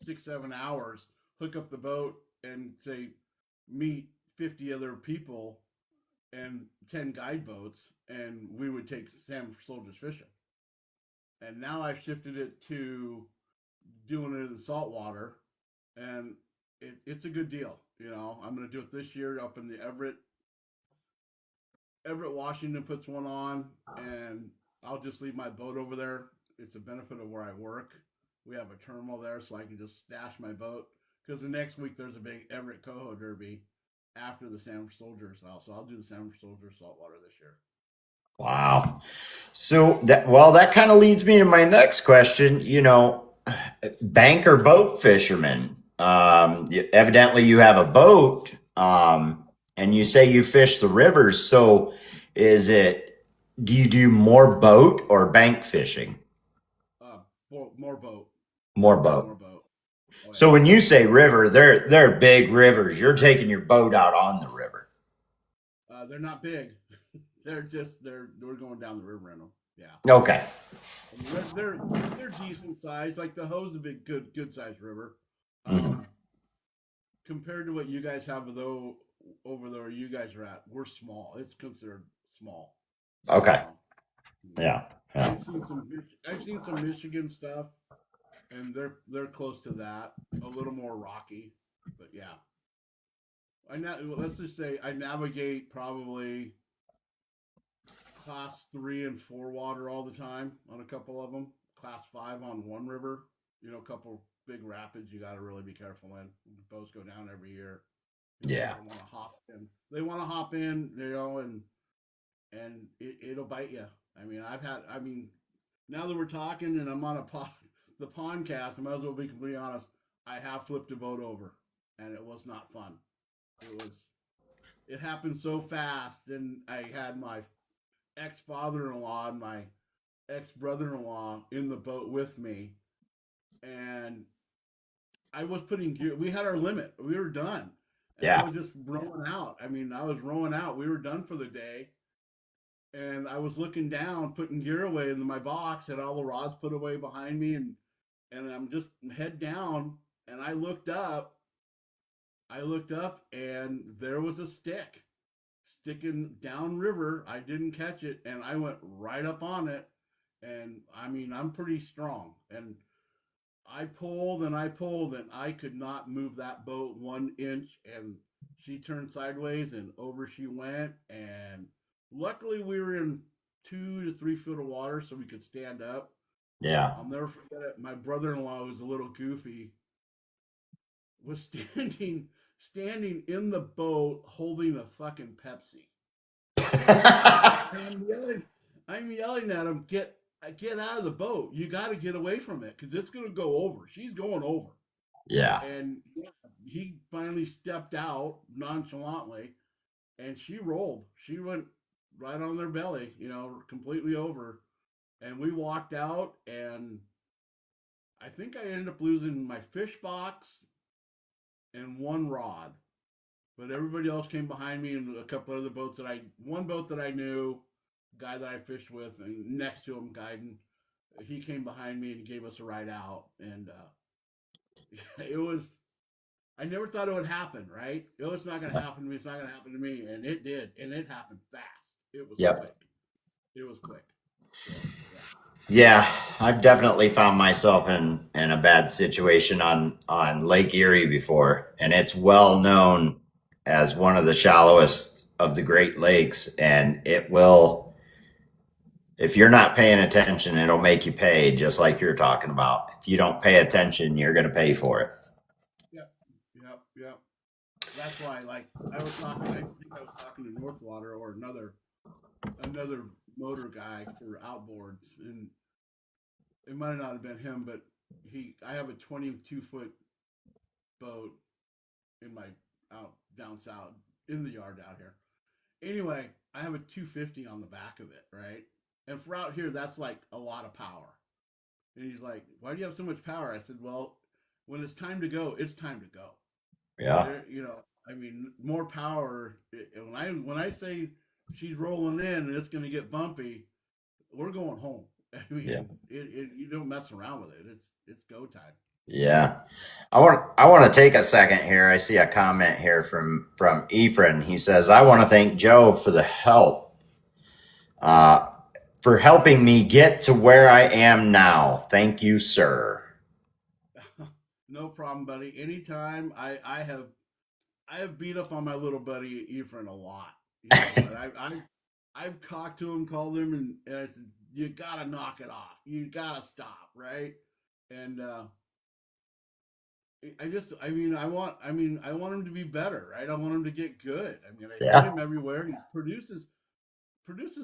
B: 6-7 hours, hook up the boat, and say meet 50 other people and 10 guide boats, and we would take Salmon for Soldiers fishing. And now I've shifted it to doing it in the saltwater, and it's a good deal. I'm going to do it this year up in the Everett, Washington puts one on, and I'll just leave my boat over there. It's a benefit of where I work. We have a terminal there, so I can just stash my boat. Because the next week there's a big Everett Coho Derby after the Salmon for Soldiers. So I'll do the Salmon for Soldiers saltwater this year.
A: Wow. So that kind of leads me to my next question. Bank or boat fishermen. Evidently you have a boat, and you say you fish the rivers. So do you do more boat or bank fishing?
B: More boat.
A: More boat.
B: More boat. Oh, yeah.
A: So when you say river, they're big rivers. You're taking your boat out on the river.
B: They're not big. We're going down the river in them. Yeah.
A: Okay.
B: They're decent size. Like the Ho's a big good sized river. Compared to what you guys have though over there, you guys are at, we're small. It's considered small.
A: Okay. Yeah.
B: I've seen some Michigan stuff, and they're close to that. A little more rocky, but yeah. Let's just say I navigate probably class 3 and 4 water all the time on a couple of them. Class 5 on one river. A couple big rapids you got to really be careful in. Boats go down every year.
A: Yeah.
B: They want to hop in. And it'll bite you. I mean, now that we're talking and I'm on the podcast, I might as well be completely honest. I have flipped a boat over, and it was not fun. It happened so fast, and I had my ex-father-in-law and my ex-brother-in-law in the boat with me, and I was putting gear. We had our limit. We were done. And
A: yeah.
B: I was just rowing out. I was rowing out. We were done for the day. And I was looking down, putting gear away in my box, had all the rods put away behind me, and I'm just head down, and I looked up, and there was a stick sticking downriver. I didn't catch it, and I went right up on it. And I mean, I'm pretty strong, and I pulled, and I could not move that boat 1 inch. And she turned sideways, and over she went. And luckily, we were in 2 to 3 foot of water, so we could stand up.
A: Yeah.
B: I'll never forget it. My brother-in-law, who's a little goofy, was standing in the boat holding a fucking Pepsi. And I'm yelling at him, get out of the boat. You got to get away from it because it's going to go over. She's going over.
A: Yeah.
B: And yeah, he finally stepped out nonchalantly, and she rolled. She went right on their belly, completely over. And we walked out, and I think I ended up losing my fish box and one rod. But everybody else came behind me, and a couple other boats one boat that I knew, guy that I fished with, and next to him guiding, he came behind me and gave us a ride out. And it was, I never thought it would happen, right? It was not going to happen to me. It's not going to happen to me. And it did. And it happened fast. It was
A: Yep.
B: quick. It was quick. So, yeah.
A: Yeah, I've definitely found myself in a bad situation on Lake Erie before, and it's well known as one of the shallowest of the Great Lakes, and it will, if you're not paying attention, it'll make you pay, just like you're talking about. If you don't pay attention, you're going to pay for it.
B: Yep. Yep. Yep. That's why, like, I think I was talking to Northwater or another motor guy for outboards, and it might not have been him, but I have a 22-foot boat in my out down south in the yard out here. Anyway, I have a 250 on the back of it, right? And for out here, that's like a lot of power. And he's like, "Why do you have so much power?" I said, "Well, when it's time to go, it's time to go.
A: Yeah.
B: I mean, more power. When I say she's rolling in and it's going to get bumpy, we're going home. I mean,
A: Yeah.
B: you don't mess around with it. It's go time."
A: Yeah. I want to take a second here. I see a comment here from Ephraim. He says, "I want to thank Joe for the help. For helping me get to where I am now. Thank you, sir."
B: No problem, buddy. Anytime. I have beat up on my little buddy Ephraim a lot, and I've talked to him, called him, and I said, "You gotta knock it off. You gotta stop, right?" And I want him to be better, right? I want him to get good. I mean, I send
A: Yeah.
B: him everywhere, and he produces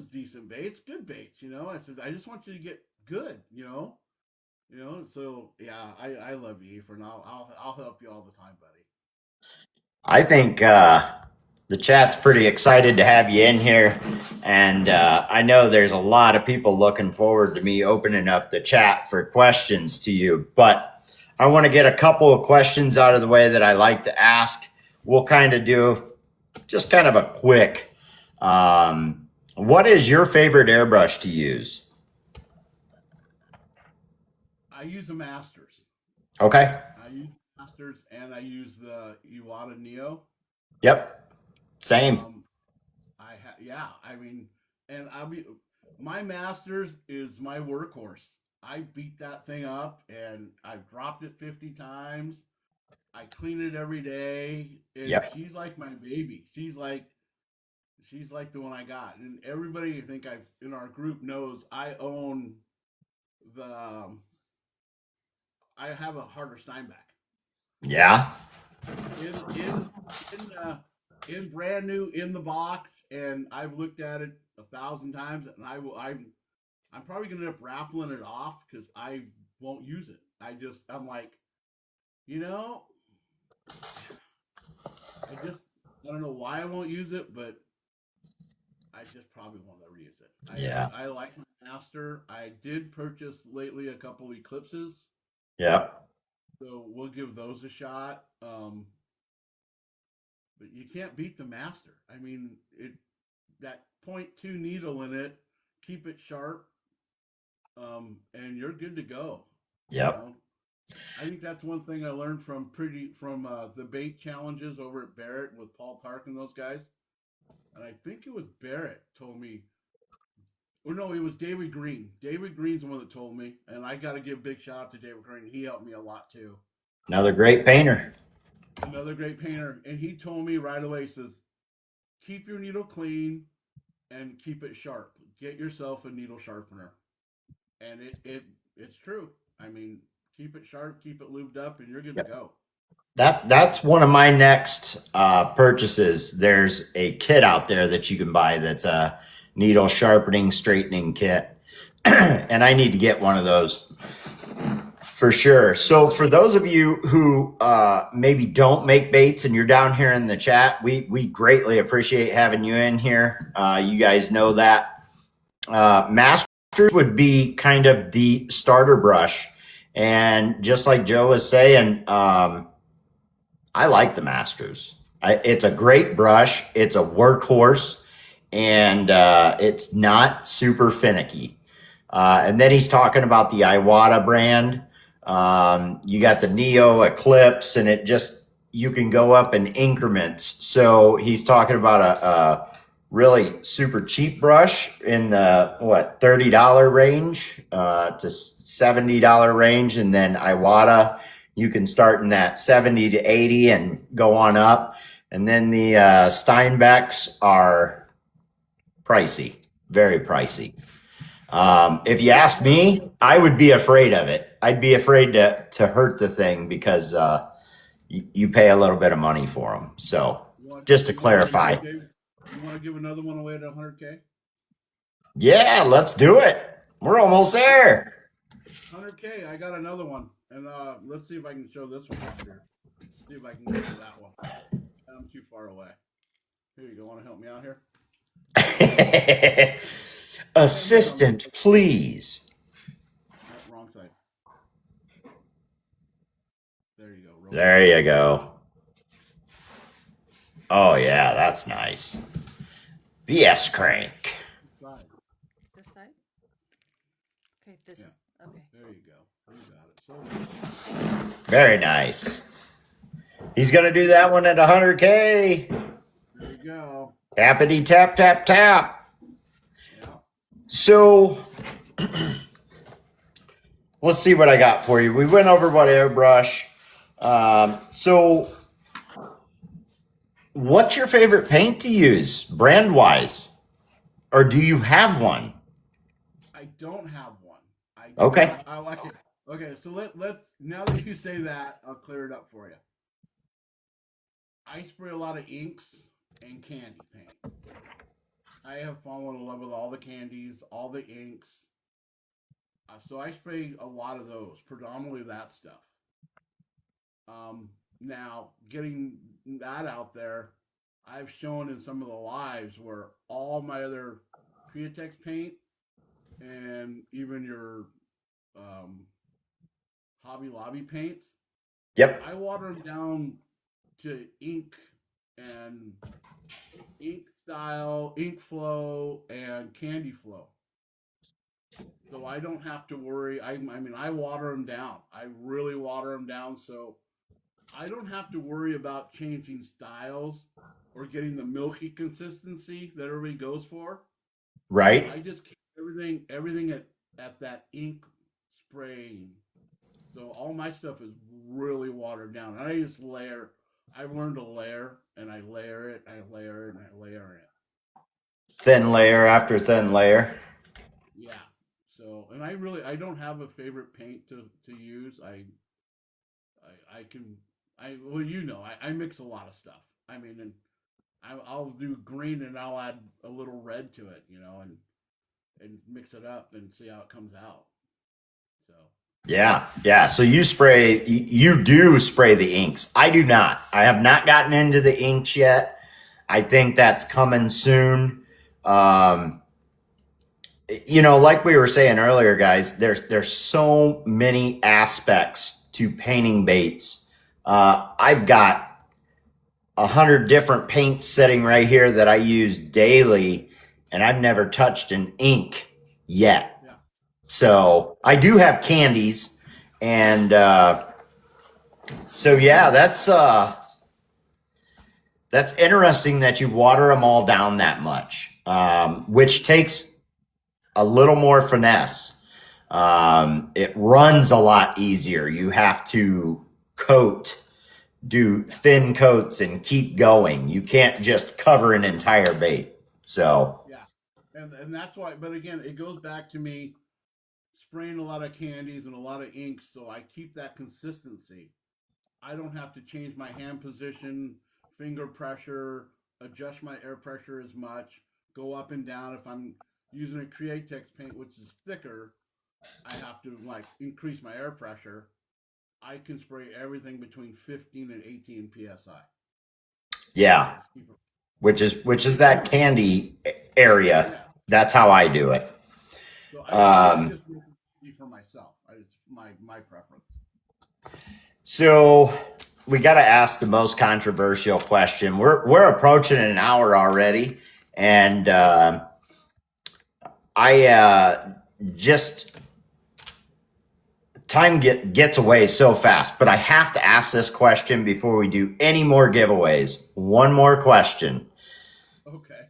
B: decent baits, good baits. I said, I just want you to get good. So yeah, I love you, Ephraim. I'll help you all the time, buddy.
A: I think the chat's pretty excited to have you in here. And I know there's a lot of people looking forward to me opening up the chat for questions to you. But I want to get a couple of questions out of the way that I like to ask. We'll kind of do just kind of a quick. What is your favorite airbrush to use?
B: I use the Masters.
A: Okay.
B: I use Masters, and I use the Iwata Neo.
A: Yep. Same.
B: Yeah. I mean, and my Masters is my workhorse. I beat that thing up, and I've dropped it 50 times. I clean it every day, and
A: Yep.
B: she's like my baby. She's like the one I got, and everybody I think I've in our group knows I own the. I have a Harder Steinbeck
A: Yeah.
B: in brand new in the box, and I've looked at it 1,000 times, and I'm probably gonna end up raffling it off because I won't use it. I'm like, you know, I don't know why I won't use it, but I just probably won't ever use it.
A: Yeah.
B: I like my Master. I did purchase lately a couple Eclipses,
A: Yep.
B: so we'll give those a shot. But you can't beat the Master. I mean, that .2 needle in it, keep it sharp, and you're good to go.
A: Yep.
B: I think that's one thing I learned from the bait challenges over at Barrett with Paul Tark and those guys. and I think it was Barrett told me, or no, it was David Green. David Green's the one that told me, and I got to give a big shout out to David Green. He helped me a lot too.
A: Another great painter.
B: Another great painter, and he told me right away. He says, "Keep your needle clean and keep it sharp. Get yourself a needle sharpener." And it's true. I mean, keep it sharp, keep it lubed up, and you're good to go.
A: That's one of my next purchases. There's a kit out there that you can buy that's a needle sharpening, straightening kit. And I need to get one of those for sure. So for those of you who maybe don't make baits and you're down here in the chat, we greatly appreciate having you in here. You guys know that. Masters would be kind of the starter brush. And just like Joe was saying, I like the Masters. It's a great brush. It's a workhorse, and it's not super finicky. And then he's talking about the Iwata brand. You got the Neo Eclipse, and you can go up in increments. So he's talking about a really super cheap brush in the $30 range to $70 range, and then Iwata, you can start in that 70 to 80 and go on up. And then the Steinbecks are pricey, very pricey. If you ask me, I would be afraid of it. I'd be afraid to hurt the thing because you pay a little bit of money for them. So just to clarify.
B: You want to give another one away at 100K?
A: Yeah, let's do it. We're almost there.
B: 100K, I got another one. And let's see if I can show this one up here. Let's see if I can get to that one. I'm too far away. Here you go. Want to help me out here?
A: Assistant, please.
B: Oh, wrong side. There you go.
A: There you go. Oh, yeah, that's nice. The S-crank.
D: This side? Okay, this is okay.
B: There you go. You got it.
A: Very nice. He's going to do that one at 100K.
B: There you go.
A: Tappity tap, tap, tap.
B: Yeah.
A: So let's see what I got for you. We went over what airbrush. So what's your favorite paint to use brand-wise? Or do you have one?
B: I don't have one.
A: Okay.
B: I like it. Okay, so let's now that you say that, I'll clear it up for you. I spray a lot of inks and candy paint. I have fallen in love with all the candies, all the inks. So I spray a lot of those, predominantly that stuff. Now, getting that out there, I've shown in some of the lives where all my other Createx paint and even your Hobby Lobby paints,
A: Yep.
B: I water them down to ink and ink style, ink flow, and candy flow. So I don't have to worry. I mean, I water them down. I really water them down, so I don't have to worry about changing styles or getting the milky consistency that everybody goes for.
A: Right.
B: I just keep everything at that ink spraying. So all my stuff is really watered down. And I just layer. I've learned to layer, and I layer it, and I layer it, and I layer it.
A: Thin layer after thin layer.
B: Yeah. So, and I don't have a favorite paint to use. Well, you know, I mix a lot of stuff. I mean, and I'll do green and I'll add a little red to it, you know, and mix it up and see how it comes out. So.
A: Yeah. So you do spray the inks. I do not. I have not gotten into the inks yet. I think that's coming soon. You know, like we were saying earlier, guys, there's so many aspects to painting baits. I've got 100 different paints sitting right here that I use daily, and I've never touched an ink yet. So I do have candies, and so yeah, that's That's interesting that you water them all down that much, which takes a little more finesse. It runs a lot easier. You have to do thin coats and keep going. You can't just cover an entire bait. So
B: Yeah, and that's why. But again, it goes back to me spraying a lot of candies and a lot of inks, so I keep that consistency. I don't have to change my hand position, finger pressure, adjust my air pressure as much, go up and down. If I'm using a Createx paint, which is thicker, I have to like increase my air pressure. I can spray everything between 15 and 18 psi.
A: yeah, which is that candy area.
B: Yeah.
A: That's how I do it.
B: So I just make it for myself. It's my preference.
A: So we got to ask the most controversial question. We're approaching an hour already, and I just time gets away so fast. But I have to ask this question before we do any more giveaways. One more question.
B: Okay.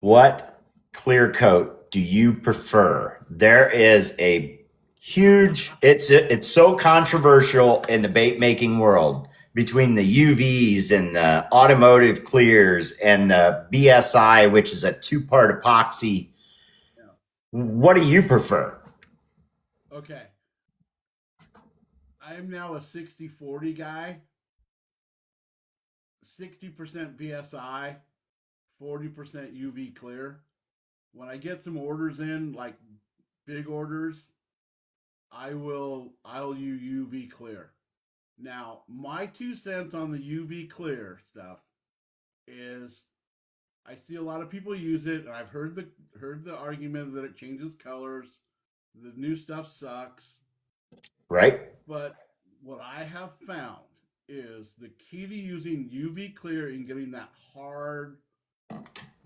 A: What clear coat do you prefer? There is a huge, it's so controversial in the bait making world between the UVs and the automotive clears and the BSI, which is a 2-part epoxy.
B: Yeah.
A: What do you prefer?
B: Okay. I am now a 60-40 guy. 60% BSI, 40% UV clear. When I get some orders in, like big orders, I'll use UV clear. Now, my 2 cents on the UV clear stuff is I see a lot of people use it, and I've heard the argument that it changes colors. The new stuff sucks.
A: Right?
B: But what I have found is the key to using UV clear and getting that hard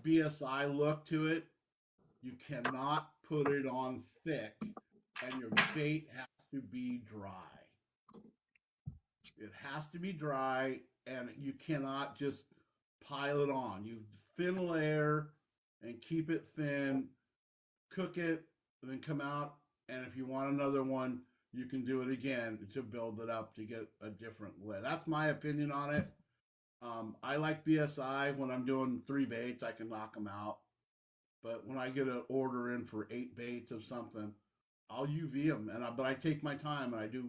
B: BSI look to it, you cannot put it on thick, and your bait has to be dry. It has to be dry, and you cannot just pile it on. You thin layer and keep it thin, cook it, and then come out. And if you want another one, you can do it again to build it up to get a different layer. That's my opinion on it. I like BSI. When I'm doing 3 baits, I can knock them out. But when I get an order in for 8 baits of something, I'll UV them, but I take my time and I do,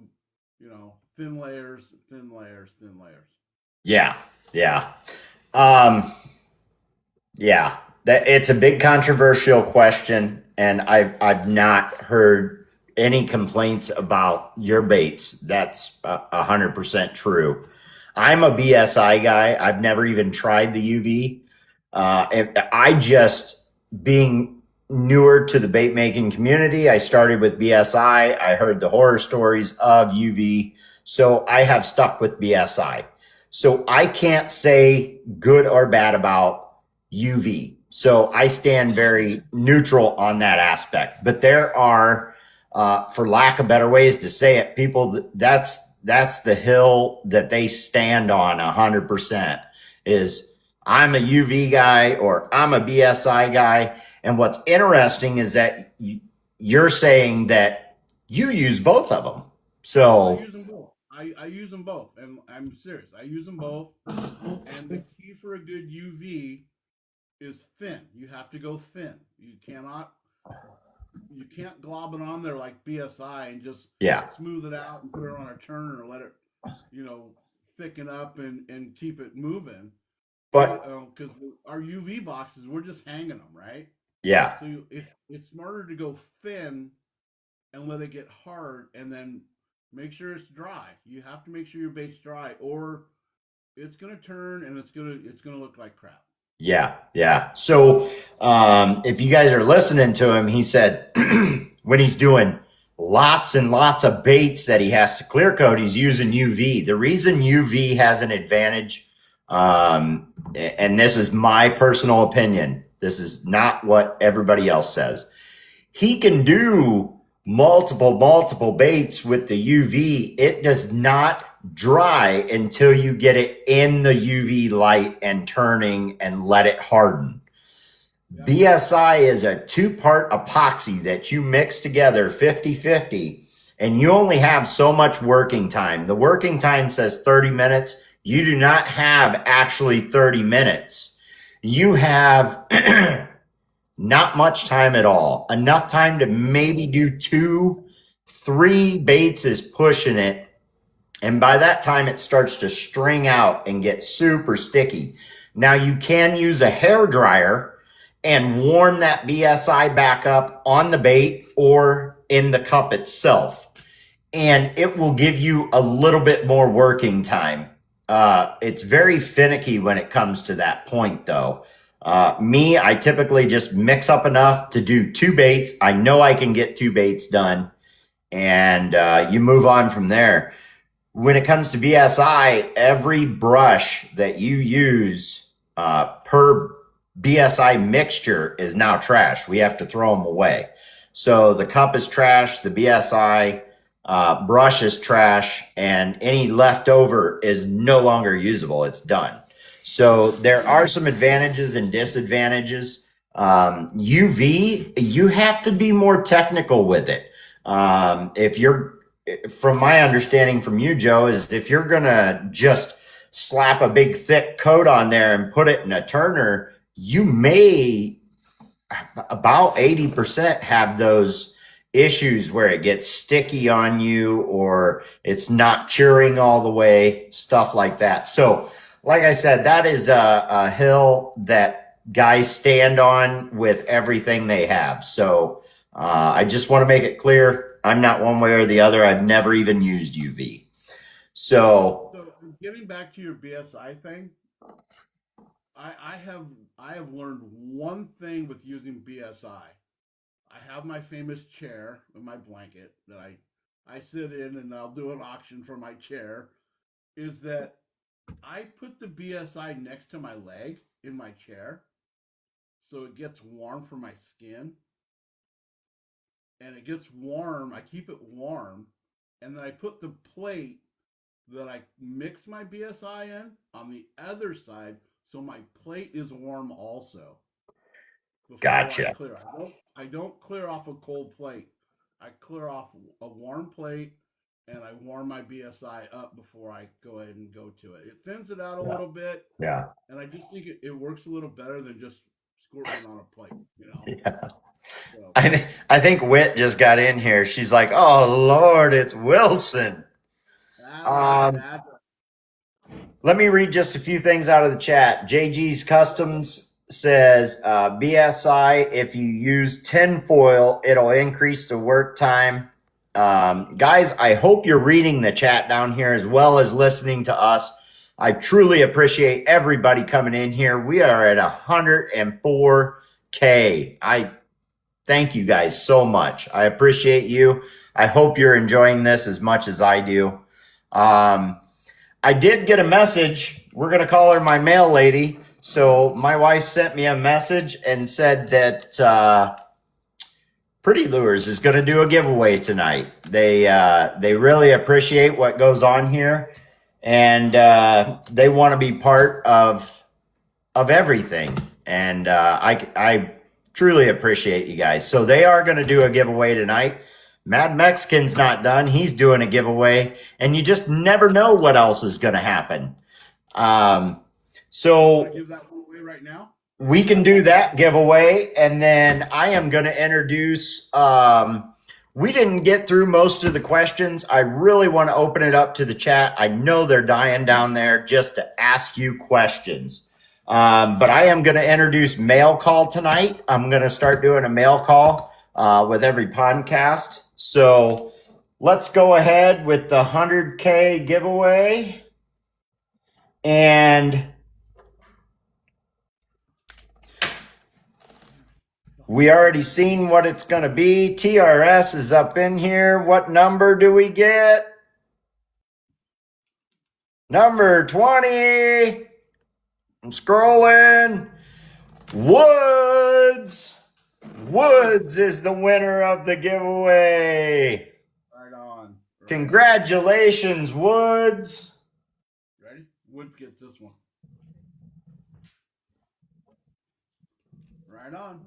B: thin layers, thin layers, thin layers.
A: Yeah. Yeah. It's a big controversial question, and I've not heard any complaints about your baits. That's 100% true. I'm a BSI guy. I've never even tried the UV. And being newer to the bait making community, I started with BSI. I heard the horror stories of UV, so I have stuck with BSI. So I can't say good or bad about UV. So I stand very neutral on that aspect. But there are, for lack of better ways to say it, people, that's the hill that they stand on 100% is I'm a UV guy or I'm a BSI guy. And what's interesting is that you're saying that you use both of them. So
B: I use them both. I use them both, and I'm serious. I use them both. And the key for a good UV is thin. You have to go thin. You can't glob it on there like BSI and just smooth it out and put it on a turner or let it, thicken up and keep it moving. But because our UV boxes, we're just hanging them, right?
A: Yeah.
B: So it's smarter to go thin and let it get hard, and then make sure it's dry. You have to make sure your bait's dry, or it's gonna turn and it's gonna look like crap.
A: Yeah. So if you guys are listening to him, he said when he's doing lots and lots of baits that he has to clear coat, he's using UV. The reason UV has an advantage, and this is my personal opinion, this is not what everybody else says. He can do multiple baits with the UV. It does not dry until you get it in the UV light and turning and let it harden.
B: Yep.
A: BSI is a 2-part epoxy that you mix together 50-50, and you only have so much working time. The working time says 30 minutes. You do not have actually 30 minutes. You have not much time at all. Enough time to maybe do 2-3 baits is pushing it. And by that time, it starts to string out and get super sticky. Now, you can use a hair dryer and warm that BSI back up on the bait or in the cup itself. And it will give you a little bit more working time. It's very finicky when it comes to that point, though. I typically just mix up enough to do 2 baits. I know I can get 2 baits done, and you move on from there. When it comes to BSI, every brush that you use per BSI mixture is now trash. We have to throw them away. So the cup is trash, the BSI brush is trash, and any leftover is no longer usable. It's done. So there are some advantages and disadvantages. UV, you have to be more technical with it. From my understanding from you, Joe, is if you're going to just slap a big thick coat on there and put it in a turner, you may about 80% have those issues where it gets sticky on you or it's not curing all the way, stuff like that. So, like I said, that is a hill that guys stand on with everything they have. So I just want to make it clear, I'm not one way or the other. I've never even used UV. So
B: getting back to your BSI thing, I have learned one thing with using BSI. I have my famous chair with my blanket that I sit in, and I'll do an auction for my chair. Is that I put the BSI next to my leg in my chair so it gets warm for my skin. And it gets warm. I keep it warm. And then I put the plate that I mix my BSI in on the other side so my plate is warm also.
A: Gotcha.
B: I clear. I don't clear off a cold plate. I clear off a warm plate and I warm my BSI up before I go ahead and go to it. It thins it out a little bit.
A: Yeah.
B: And I just think it works a little better than just squirting on a plate, you know?
A: Yeah.
B: So,
A: I think Whit just got in here. She's like, "Oh Lord, it's Wilson." Let me read just a few things out of the chat. JG's Customs says, BSI, if you use tinfoil, it'll increase the work time. Guys, I hope you're reading the chat down here as well as listening to us. I truly appreciate everybody coming in here. We are at 104K. I thank you guys so much. I appreciate you. I hope you're enjoying this as much as I do. I did get a message. We're going to call her my mail lady. So my wife sent me a message and said that Pretty Lures is going to do a giveaway tonight. They really appreciate what goes on here, and they want to be part of everything. And I truly appreciate you guys. So they are going to do a giveaway tonight. Madmexican's not done. He's doing a giveaway, and you just never know what else is going to happen. So
B: give that one away right now.
A: We can do that giveaway, and then I am going to introduce. We didn't get through most of the questions. I really want to open it up to the chat. I know they're dying down there just to ask you questions. But I am going to introduce mail call tonight. I'm going to start doing a mail call with every podcast. So let's go ahead with the 100K giveaway. And we already seen what it's going to be. TRS is up in here. What number do we get? Number 20. I'm scrolling. Woods. Woods is the winner of the giveaway.
B: Right on.
A: Congratulations, Woods.
B: Ready? Wood gets this one. Right on.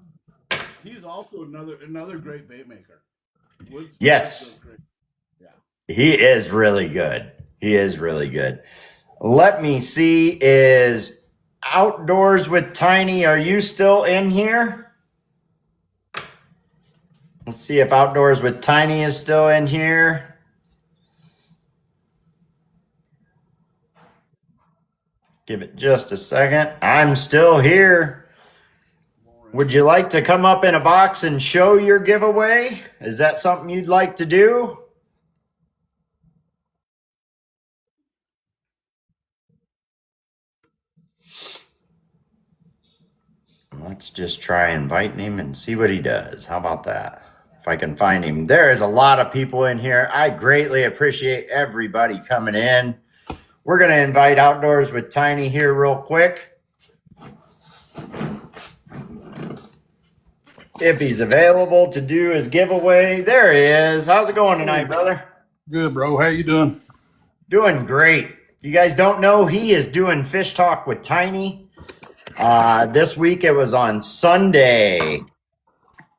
B: He's also another great bait maker. Woods
A: Yes,
B: great. Yeah.
A: he is really good. He is really good. Let me see. Is Outdoors with Tiny, are you still in here? Let's see if Outdoors with Tiny is still in here. Give it just a second. I'm still here. Would you like to come up in a box and show your giveaway? Is that something you'd like to do? Let's just try inviting him and see what he does. How about that? If I can find him. There is a lot of people in here. I greatly appreciate everybody coming in. We're going to invite Outdoors with Tiny here real quick. If he's available to do his giveaway. There he is. How's it going tonight, brother?
E: Good, bro. How you doing?
A: Doing great. You guys don't know, he is doing Fish Talk with Tiny. This week it was on Sunday.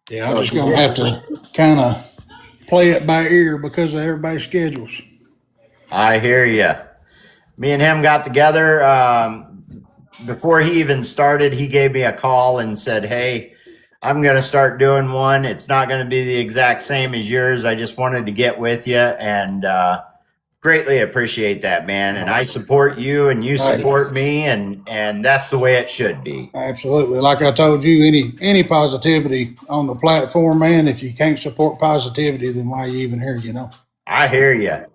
E: Yeah, I'm just gonna have to kind of play it by ear because of everybody's schedules.
A: I hear you. Me and him got together. Before he even started, he gave me a call and said, hey, I'm going to start doing one. It's not going to be the exact same as yours. I just wanted to get with you and greatly appreciate that, man. And I support you and you support me, and that's the way it should be.
E: Absolutely. Like I told you, any positivity on the platform, man. If you can't support positivity, then why are you even here? You know.
A: I hear you.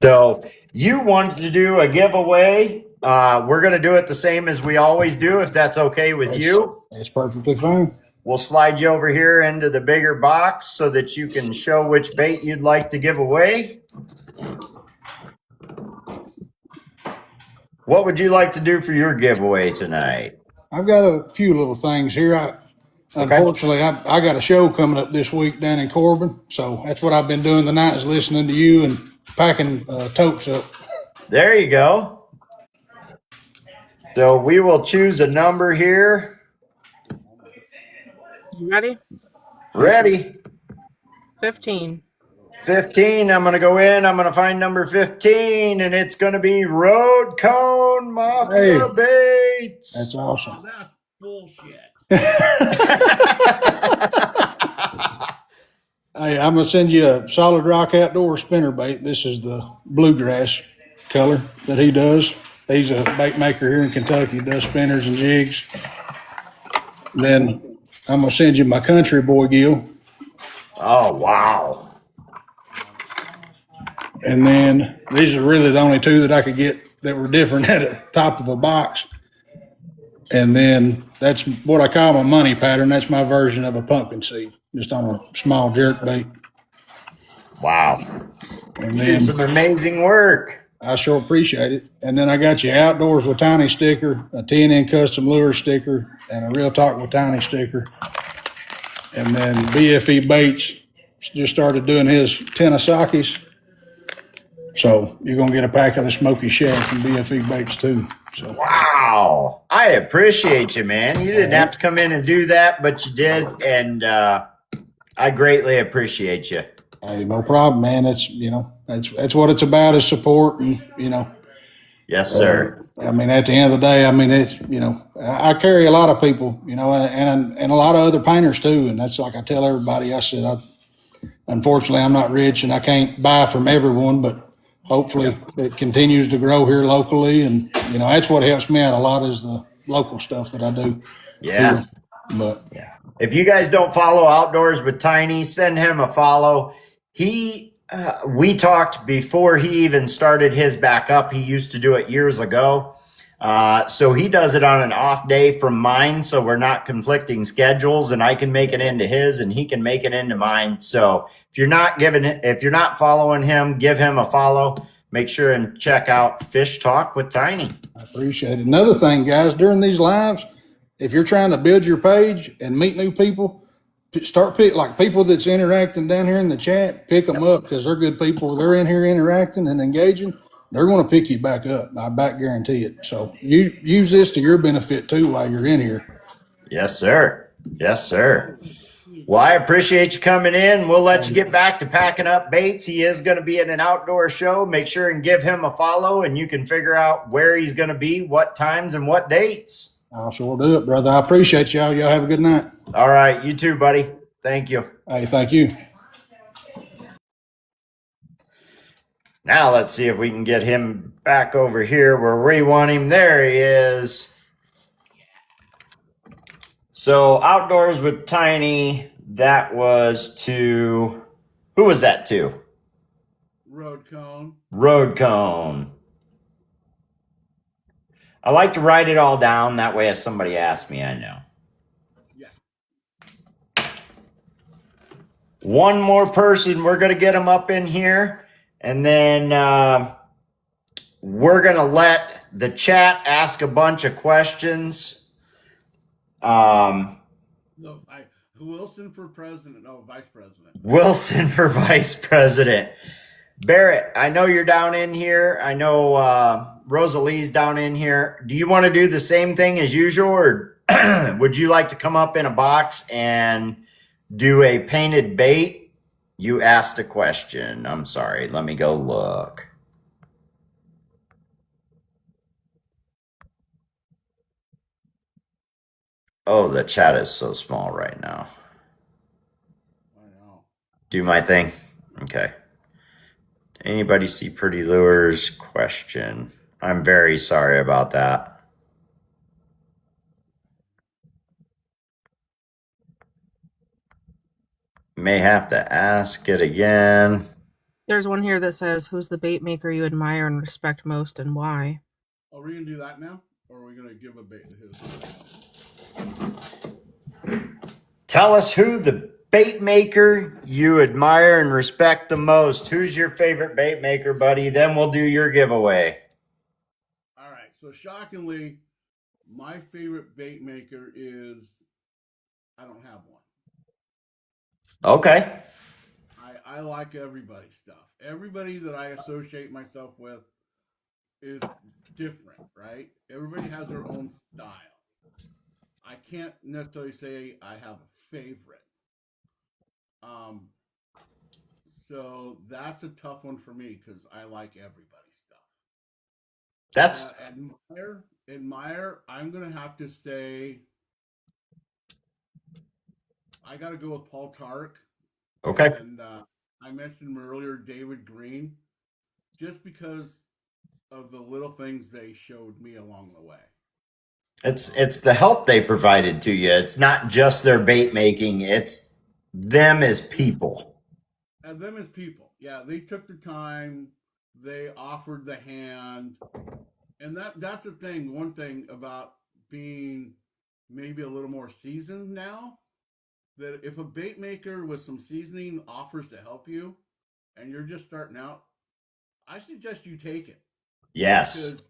A: So you wanted to do a giveaway. We're going to do it the same as we always do, if that's okay with you.
E: That's perfectly fine.
A: We'll slide you over here into the bigger box so that you can show which bait you'd like to give away. What would you like to do for your giveaway tonight?
E: I've got a few little things here. Unfortunately, I got a show coming up this week down in Corbin, so that's what I've been doing tonight is listening to you and packing totes up.
A: There you go. So we will choose a number here.
C: You ready?
A: Ready.
C: 15.
A: 15. I'm going to go in. I'm going to find number 15, and it's going to be Road Cone Mafia Baits.
E: That's awesome.
B: Oh, that's bullshit.
E: Hey, I'm gonna send you a Solid Rock Outdoor spinner bait. This is the bluegrass color that he does. He's a bait maker here in Kentucky. He does spinners and jigs. Then I'm gonna send you my Country Boy gill.
A: Oh, wow.
E: And then these are really the only two that I could get that were different at the top of a box. And then that's what I call my money pattern. That's my version of a pumpkin seed, just on a small jerk bait.
A: Wow.
E: And
A: You
E: then
A: did some amazing work.
E: I sure appreciate it. And then I got you Outdoors with Tiny sticker, a TNN custom lure sticker, and a Real Talk with Tiny sticker. And then BFE Baits just started doing his Tenasaki's. So you're going to get a pack of the Smoky Shack from BFE Baits too. So
A: Wow. I appreciate you, man. You didn't have to come in and do that, but you did. And I greatly appreciate you.
E: hey, no problem, man. It's, that's what it's about is support and,
A: Yes, sir.
E: I mean, at the end of the day, I mean, it's, I carry a lot of people, and a lot of other painters too. And that's like I tell everybody, I said, unfortunately, I'm not rich and I can't buy from everyone, but hopefully it continues to grow here locally. And, that's what helps me out a lot is the local stuff that I do.
A: Yeah.
E: Here. But
A: If you guys don't follow Outdoors with Tiny, send him a follow. We talked before he even started his back up. He used to do it years ago. So he does it on an off day from mine. So we're not conflicting schedules, and I can make it into his and he can make it into mine. So if you're not following him, give him a follow. Make sure and check out Fish Talk with Tiny.
E: I appreciate it. Another thing, guys, during these lives, if you're trying to build your page and meet new people, start pick like people that's interacting down here in the chat, pick them up because they're good people. They're in here interacting and engaging. They're going to pick you back up. I back guarantee it. So you use this to your benefit too while you're in here.
A: Yes, sir. Yes, sir. Well, I appreciate you coming in. We'll let you get back to packing up baits. He is going to be at an outdoor show. Make sure and give him a follow, and you can figure out where he's going to be, what times, and what dates.
E: I'll sure do it, brother. I appreciate y'all. Y'all have a good night.
A: All right. You too, buddy. Thank you.
E: Hey, thank you.
A: Now let's see if we can get him back over here where we want him. There he is. So outdoors with Tiny, that was to, who was that to?
B: Road cone.
A: Road Cone. I like to write it all down. That way if somebody asks me, I know.
B: Yeah.
A: One more person. We're going to get them up in here. And then we're going to let the chat ask a bunch of questions.
B: No, Wilson for president. No, vice president.
A: Wilson for vice president. Barrett, I know you're down in here. I know Rosalie's down in here. Do you want to do the same thing as usual, or would you like to come up in a box and do a painted bait? You asked a question. I'm sorry. Let me go look. Oh, the chat is so small right now.
B: I know.
A: Do my thing. Okay. Anybody see Pretty Lures? Question. I'm very sorry about that. May have to ask it again.
C: There's one here that says, who's the bait maker you admire and respect most and why?
B: Are we going to do that now? Or are we going to give a bait to his?
A: Tell us who the bait maker you admire and respect the most. Who's your favorite bait maker, buddy? Then we'll do your giveaway.
B: All right. So shockingly, my favorite bait maker is, I don't have one.
A: Okay.
B: I like everybody's stuff. Everybody that I associate myself with is different, right? Everybody has their own style. I can't necessarily say I have a favorite. So that's a tough one for me because I like everybody's stuff.
A: That's
B: admire. I'm gonna have to say I got to go with Paul Tark.
A: okay.
B: And I mentioned earlier David Green, just because of the little things they showed me along the way.
A: It's the help they provided to you. It's not just their bait making. It's them as people.
B: And them as people. Yeah, they took the time. They offered the hand. And that's the thing. One thing about being maybe a little more seasoned now, that if a bait maker with some seasoning offers to help you and you're just starting out, I suggest you take it.
A: Yes.
B: Because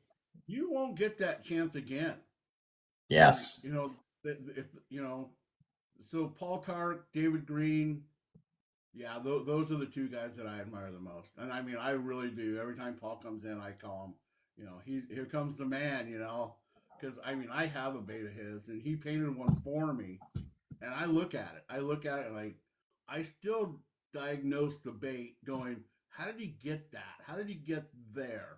B: you won't get that chance again.
A: Yes.
B: You know, if so Paul Tark, David Green, yeah, those are the two guys that I admire the most. And I mean, I really do. Every time Paul comes in, I call him, here comes the man, because I mean, I have a bait of his and he painted one for me. And I look at it and I still diagnose the bait going, how did he get that? How did he get there?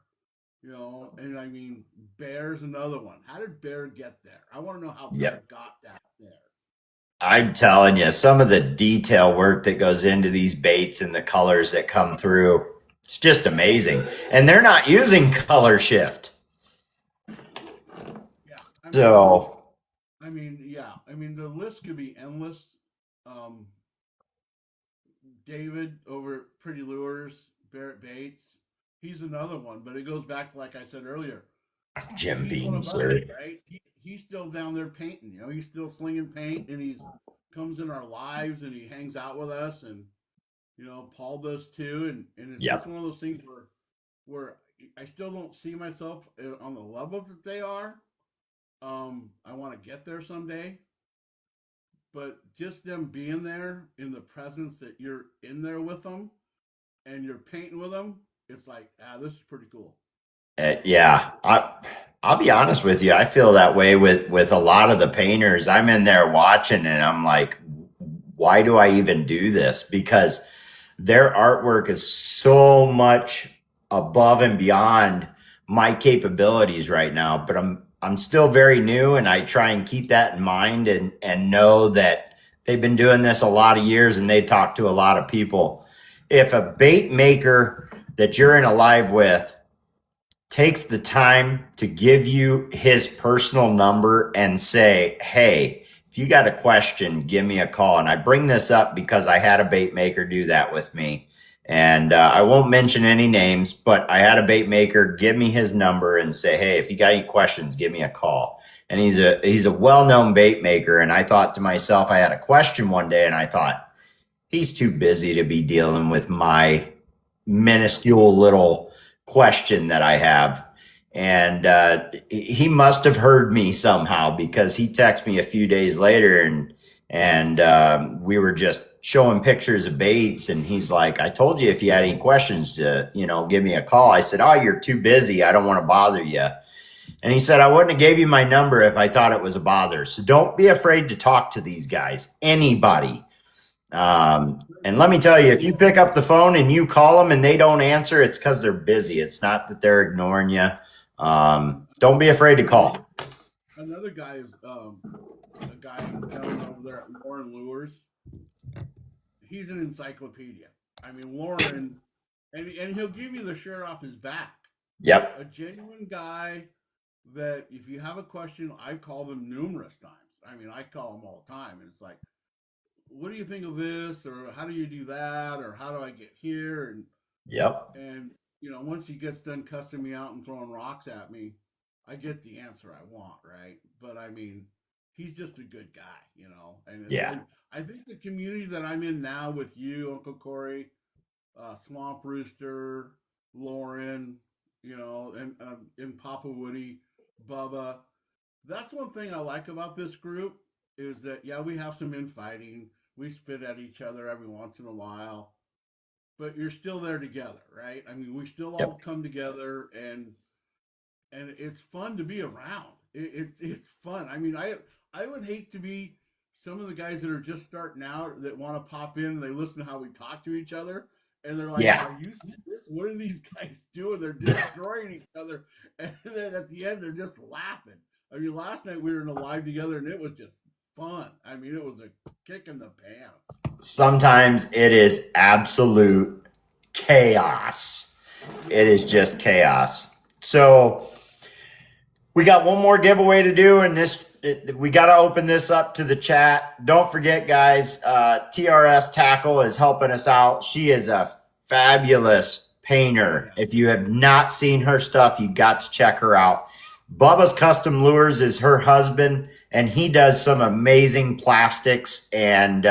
B: And I mean, Bear's another one. How did Bear get there? I want to know how Bear got that there.
A: I'm telling you, some of the detail work that goes into these baits and the colors that come through, it's just amazing. And they're not using color shift.
B: Yeah.
A: So,
B: the list could be endless. David over at Pretty Lures, Barrett Bates, he's another one, but it goes back to, like I said earlier,
A: Jim Beams,
B: right? He's still down there painting, he's still slinging paint, and he's comes in our lives and he hangs out with us, and Paul does too, and it's just one of those things where I still don't see myself on the level that they are. I want to get there someday, but just them being there in the presence that you're in there with them and you're painting with them, it's like, this is pretty cool.
A: Yeah, I'll be honest with you. I feel that way with a lot of the painters. I'm in there watching, and I'm like, why do I even do this? Because their artwork is so much above and beyond my capabilities right now. But I'm still very new, and I try and keep that in mind and know that they've been doing this a lot of years, and they talk to a lot of people. If a bait maker that you're in a live with takes the time to give you his personal number and say, hey, if you got a question, give me a call. And I bring this up because I had a bait maker do that with me. And I won't mention any names, but I had a bait maker give me his number and say, hey, if you got any questions, give me a call. And he's a well-known bait maker. And I thought to myself, I had a question one day, and I thought, he's too busy to be dealing with my minuscule little question that I have. And he must have heard me somehow, because he texted me a few days later, and we were just showing pictures of baits, and he's like, I told you if you had any questions to, give me a call. I said, oh, you're too busy. I don't want to bother you. And he said, I wouldn't have gave you my number if I thought it was a bother. So don't be afraid to talk to these guys, anybody. And let me tell you, if you pick up the phone and you call them and they don't answer, it's because they're busy. It's not that they're ignoring you. Don't be afraid to call.
B: Another guy is a guy in town over there at Lauren Lures. He's an encyclopedia. I mean, Lauren, and he'll give you the shirt off his back.
A: Yep.
B: A genuine guy that if you have a question, I call them numerous times. I mean, I call them all the time, and it's like, what do you think of this, or how do you do that, or how do I get here? And
A: yep.
B: And once he gets done cussing me out and throwing rocks at me, I get the answer I want, right? But I mean, he's just a good guy, And
A: yeah,
B: and I think the community that I'm in now with you, Uncle Corey, Swamp Rooster, Lauren, and Papa Woody, Bubba. That's one thing I like about this group is that, yeah, we have some infighting. We spit at each other every once in a while, but you're still there together, right? I mean, we still all come together, and it's fun to be around. It's fun. I mean, I would hate to be some of the guys that are just starting out that want to pop in and they listen to how we talk to each other, and they're like,
A: yeah.
B: Are you serious? What are these guys doing? They're destroying each other, and then at the end they're just laughing. I mean, last night we were in a live together, and it was just fun. I mean, it was a kick in the pants.
A: Sometimes it is absolute chaos. It is just chaos. So we got one more giveaway to do, and we got to open this up to the chat. Don't forget, guys, TRS Tackle is helping us out. She is a fabulous painter. If you have not seen her stuff, you got to check her out. Bubba's Custom Lures is her husband, and he does some amazing plastics, and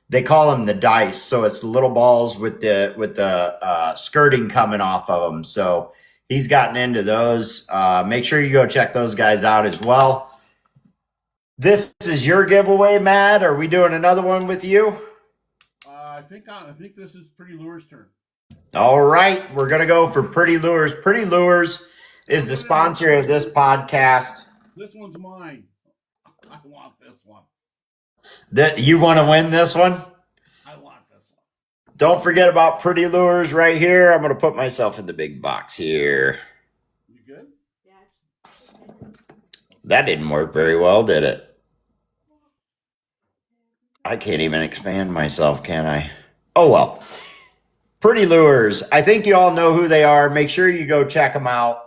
A: they call them the dice. So it's the little balls with the skirting coming off of them. So he's gotten into those. Make sure you go check those guys out as well. This is your giveaway, Matt. Are we doing another one with you?
B: I think this is Pretty Lures' turn.
A: All right, we're gonna go for Pretty Lures. Pretty Lures is the sponsor of this podcast.
B: This one's mine. I want this one.
A: You want to win this one?
B: I want this one.
A: Don't forget about Pretty Lures right here. I'm going to put myself in the big box here.
B: You good?
D: Yeah.
A: That didn't work very well, did it? I can't even expand myself, can I? Oh, well. Pretty Lures. I think you all know who they are. Make sure you go check them out.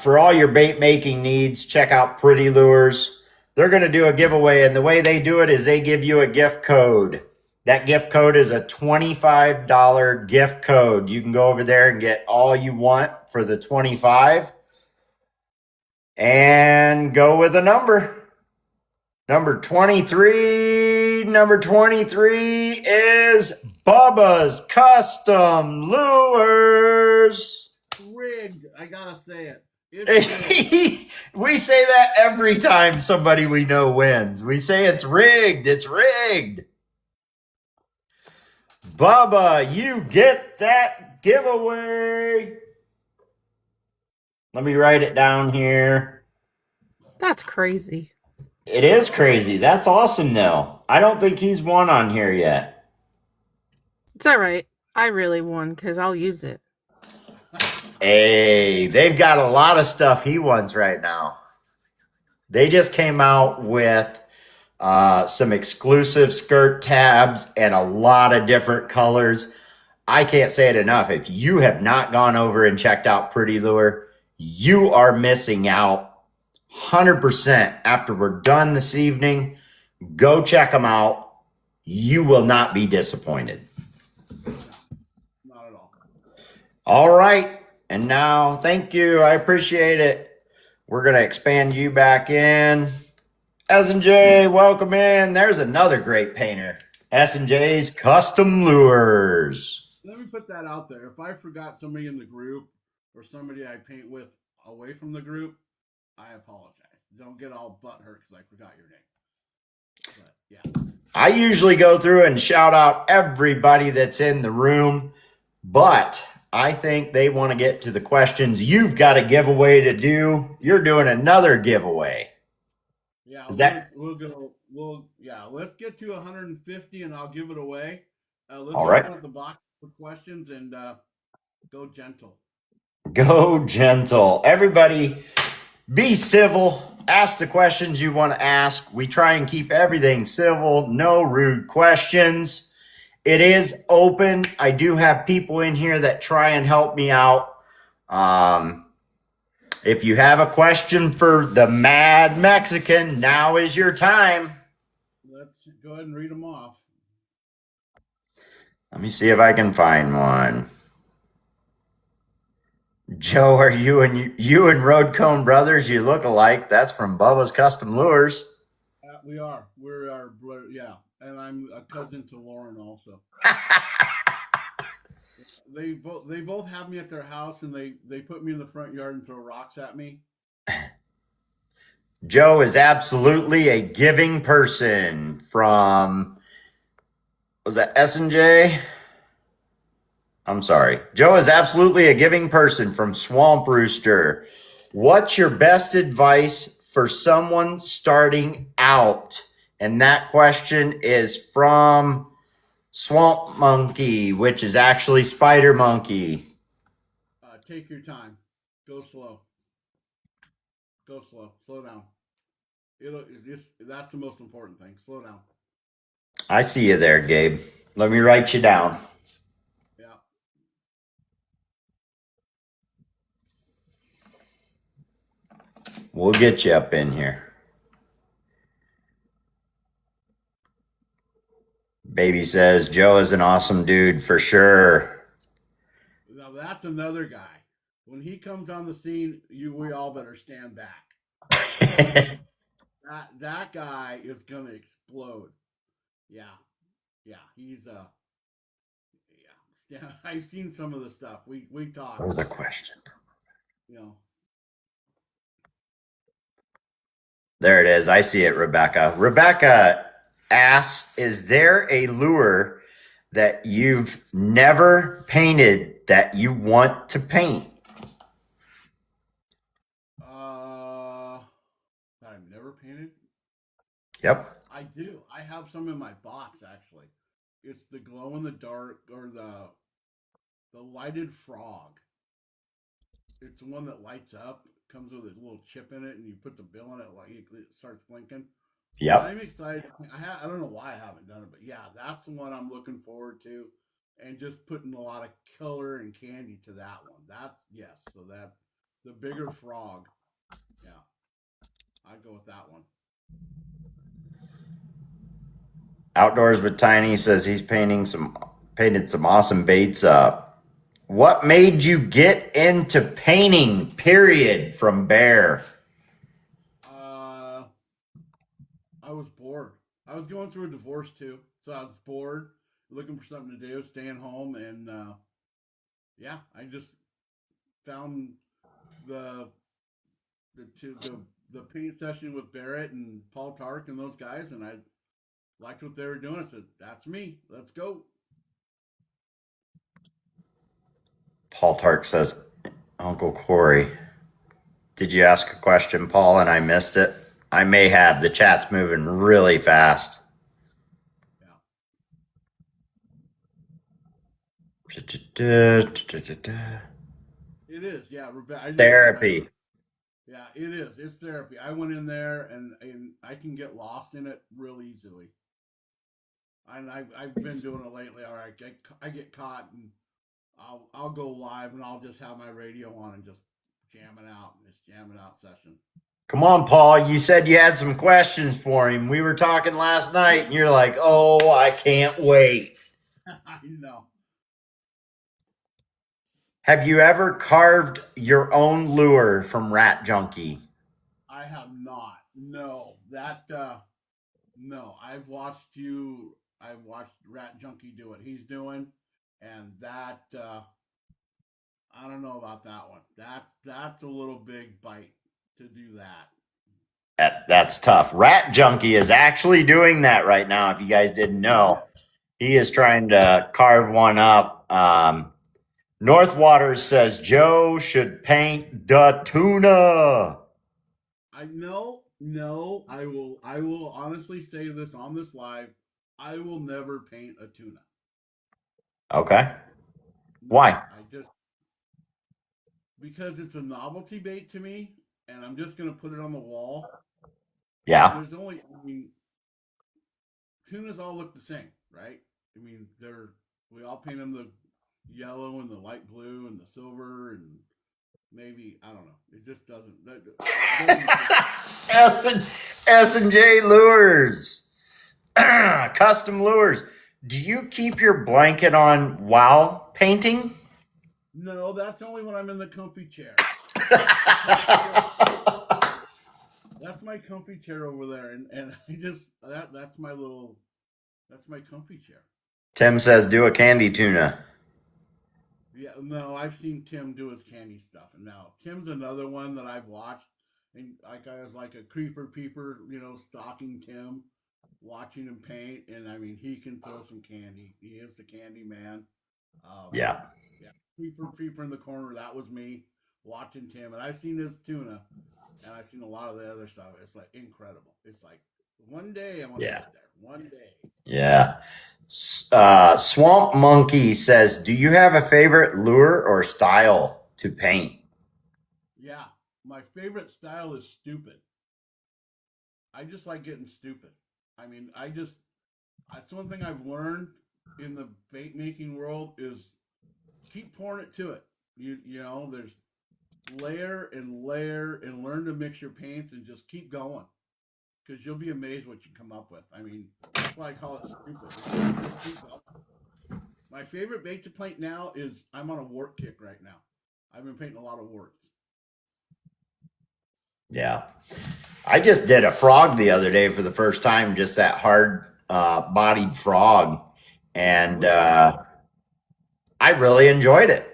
A: For all your bait making needs, check out Pretty Lures. They're going to do a giveaway, and the way they do it is they give you a gift code. That gift code is a $25 gift code. You can go over there and get all you want for the $25 and go with a number. Number 23. Number 23 is Bubba's Custom Lures.
B: Rigged. I gotta say it. It's rigged.
A: We say that every time somebody we know wins. We say it's rigged. It's rigged. Bubba, you get that giveaway. Let me write it down here.
C: That's crazy.
A: It is crazy. That's awesome, though. I don't think he's won on here yet.
C: It's all right. I really won because I'll use it.
A: Hey, they've got a lot of stuff he wants right now. They just came out with some exclusive skirt tabs and a lot of different colors. I can't say it enough. If you have not gone over and checked out Pretty Lure, you are missing out 100%. After we're done this evening, go check them out. You will not be disappointed.
B: Not at all.
A: All right. And now, thank you. I appreciate it. We're going to expand you back in. S&J, welcome in. There's another great painter. S&J's Custom Lures.
B: Let me put that out there. If I forgot somebody in the group or somebody I paint with away from the group, I apologize. Don't get all butthurt because I forgot your name. But yeah.
A: I usually go through and shout out everybody that's in the room, but I think they want to get to the questions. You've got a giveaway to do. You're doing another giveaway.
B: Yeah,
A: Is that
B: let's get to 150 and I'll give it away. Let's
A: all right?
B: open up the box for questions and go gentle.
A: Go gentle. Everybody, be civil. Ask the questions you want to ask. We try and keep everything civil, no rude questions. It is open. I do have people in here that try and help me out. If you have a question for the Mad Mexican, now is your time.
B: Let's go ahead and read them off.
A: Let me see if I can find one. Joe, are you and Road Cone Brothers? You look alike. That's from Bubba's Custom Lures.
B: We are. We are. Yeah, and I'm a cousin to Lauren also. They both have me at their house, and they put me in the front yard and throw rocks at me.
A: Joe is absolutely a giving person from, was that S&J? I'm sorry. Joe is absolutely a giving person from Swamp Rooster. What's your best advice for someone starting out? And that question is from Swamp Monkey, which is actually Spider Monkey.
B: Take your time. Go slow. Go slow. Slow down. That's the most important thing. Slow down.
A: I see you there, Gabe. Let me write you down.
B: Yeah.
A: We'll get you up in here. Baby says Joe is an awesome dude for sure.
B: Now that's another guy. When he comes on the scene, we all better stand back. That guy is gonna explode. Yeah, he's yeah. I've seen some of the stuff. We talked.
A: What was a question?
B: You know.
A: There it is. I see it, Rebecca. Rebecca asks, is there a lure that you've never painted that you want to paint?
B: That I've never painted.
A: Yep.
B: I do. I have some in my box actually. It's the glow in the dark or the lighted frog. It's the one that lights up, comes with a little chip in it, and you put the bill in it, like it starts blinking.
A: Yep.
B: I'm excited. I don't know why I haven't done it, but yeah, that's the one I'm looking forward to, and just putting a lot of color and candy to that one. So that the bigger frog, yeah, I'd go with that one.
A: Outdoors with Tiny says he's painted some awesome baits up. What made you get into painting? Period. From Bear.
B: I was bored. I was going through a divorce too, so I was bored, looking for something to do, staying home, and yeah, I just found the the paint session with Barrett and Paul Tark and those guys, and I liked what they were doing. I said, "That's me. Let's go."
A: Paul Tark says, Uncle Corey, did you ask a question, Paul, and I missed it? I may have. The chat's moving really fast.
B: Yeah. It is, yeah.
A: Therapy.
B: Yeah, it is. It's therapy. I went in there and I can get lost in it real easily. And I've been doing it lately. All right, I get caught and I'll go live and I'll just have my radio on and just jamming out in this jamming out session.
A: Come on, Paul. You said you had some questions for him. We were talking last night, and you're like, oh, I can't wait.
B: I know.
A: Have you ever carved your own lure from Rat Junkie?
B: I have not. No. No. I've watched Rat Junkie do what he's doing, and that I don't know about that one. That's a little big bite to do that.
A: That's tough. Rat Junkie is actually doing that right now, if you guys didn't know. He is trying to carve one up. Northwaters says Joe should paint the tuna.
B: No, I will honestly say this on this live. I will never paint a tuna.
A: Okay. Why?
B: Because it's a novelty bait to me, and I'm just gonna put it on the wall.
A: Yeah.
B: Tunas all look the same, right? I mean, we all paint them the yellow and the light blue and the silver and maybe I don't know. It just doesn't.
A: S&J Lures. Custom lures. Do you keep your blanket on while painting?
B: No, that's only when I'm in the comfy chair. That's my comfy chair over there, and I just that's my comfy chair.
A: Tim says do a candy tuna.
B: Yeah, no, I've seen Tim do his candy stuff, and now Tim's another one that I've watched, and like I was like a creeper peeper, stalking Tim, watching him paint, and I mean he can throw some candy. He is the candy man.
A: Yeah.
B: Creeper peeper in the corner. That was me watching Tim, and I've seen his tuna, and I've seen a lot of the other stuff. It's like incredible. It's like one day I want to get there. One day.
A: Yeah. Swamp Monkey says, do you have a favorite lure or style to paint?
B: Yeah. My favorite style is stupid. I just like getting stupid. I mean, that's one thing I've learned in the bait making world is keep pouring it to it. There's layer and learn to mix your paints and just keep going. Because you'll be amazed what you come up with. I mean, that's why I call it stupid. My favorite bait to paint now is I'm on a wart kick right now. I've been painting a lot of warts.
A: Yeah. I just did a frog the other day for the first time, just that hard bodied frog. And I really enjoyed it.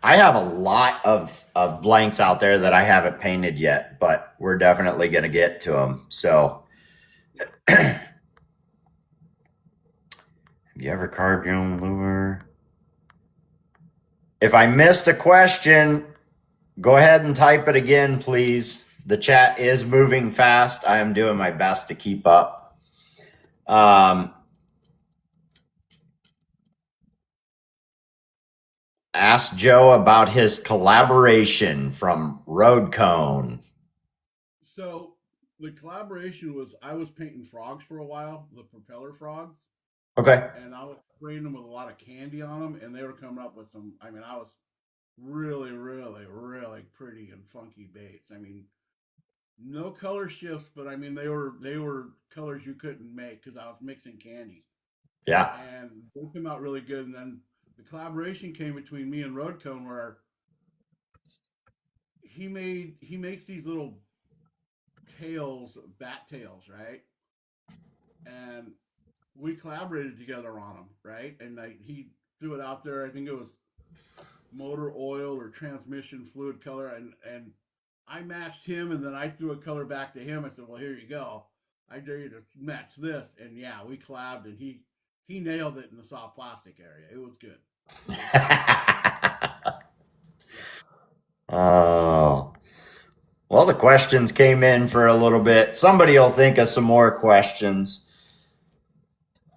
A: I have a lot of blanks out there that I haven't painted yet, but we're definitely going to get to them. So have you ever carved your own lure? If I missed a question, go ahead and type it again, please. The chat is moving fast. I am doing my best to keep up. Ask Joe about his collaboration from Road Cone.
B: So the collaboration was I was painting frogs for a while, the propeller frogs.
A: Okay.
B: And I was spraying them with a lot of candy on them, and they were coming up with some. I mean, I was really, really, really pretty and funky baits. I mean, no color shifts, but I mean they were colors you couldn't make because I was mixing candy.
A: Yeah.
B: And they came out really good. And then the collaboration came between me and Road Cone where he makes these little tails, bat tails, right? And we collaborated together on them, right? And he threw it out there. I think it was motor oil or transmission fluid color, and I matched him, and then I threw a color back to him. I said, "Well, here you go. I dare you to match this." And yeah, we collabed, and he nailed it in the soft plastic area. It was good.
A: Oh. Well, the questions came in for a little bit. Somebody will think of some more questions.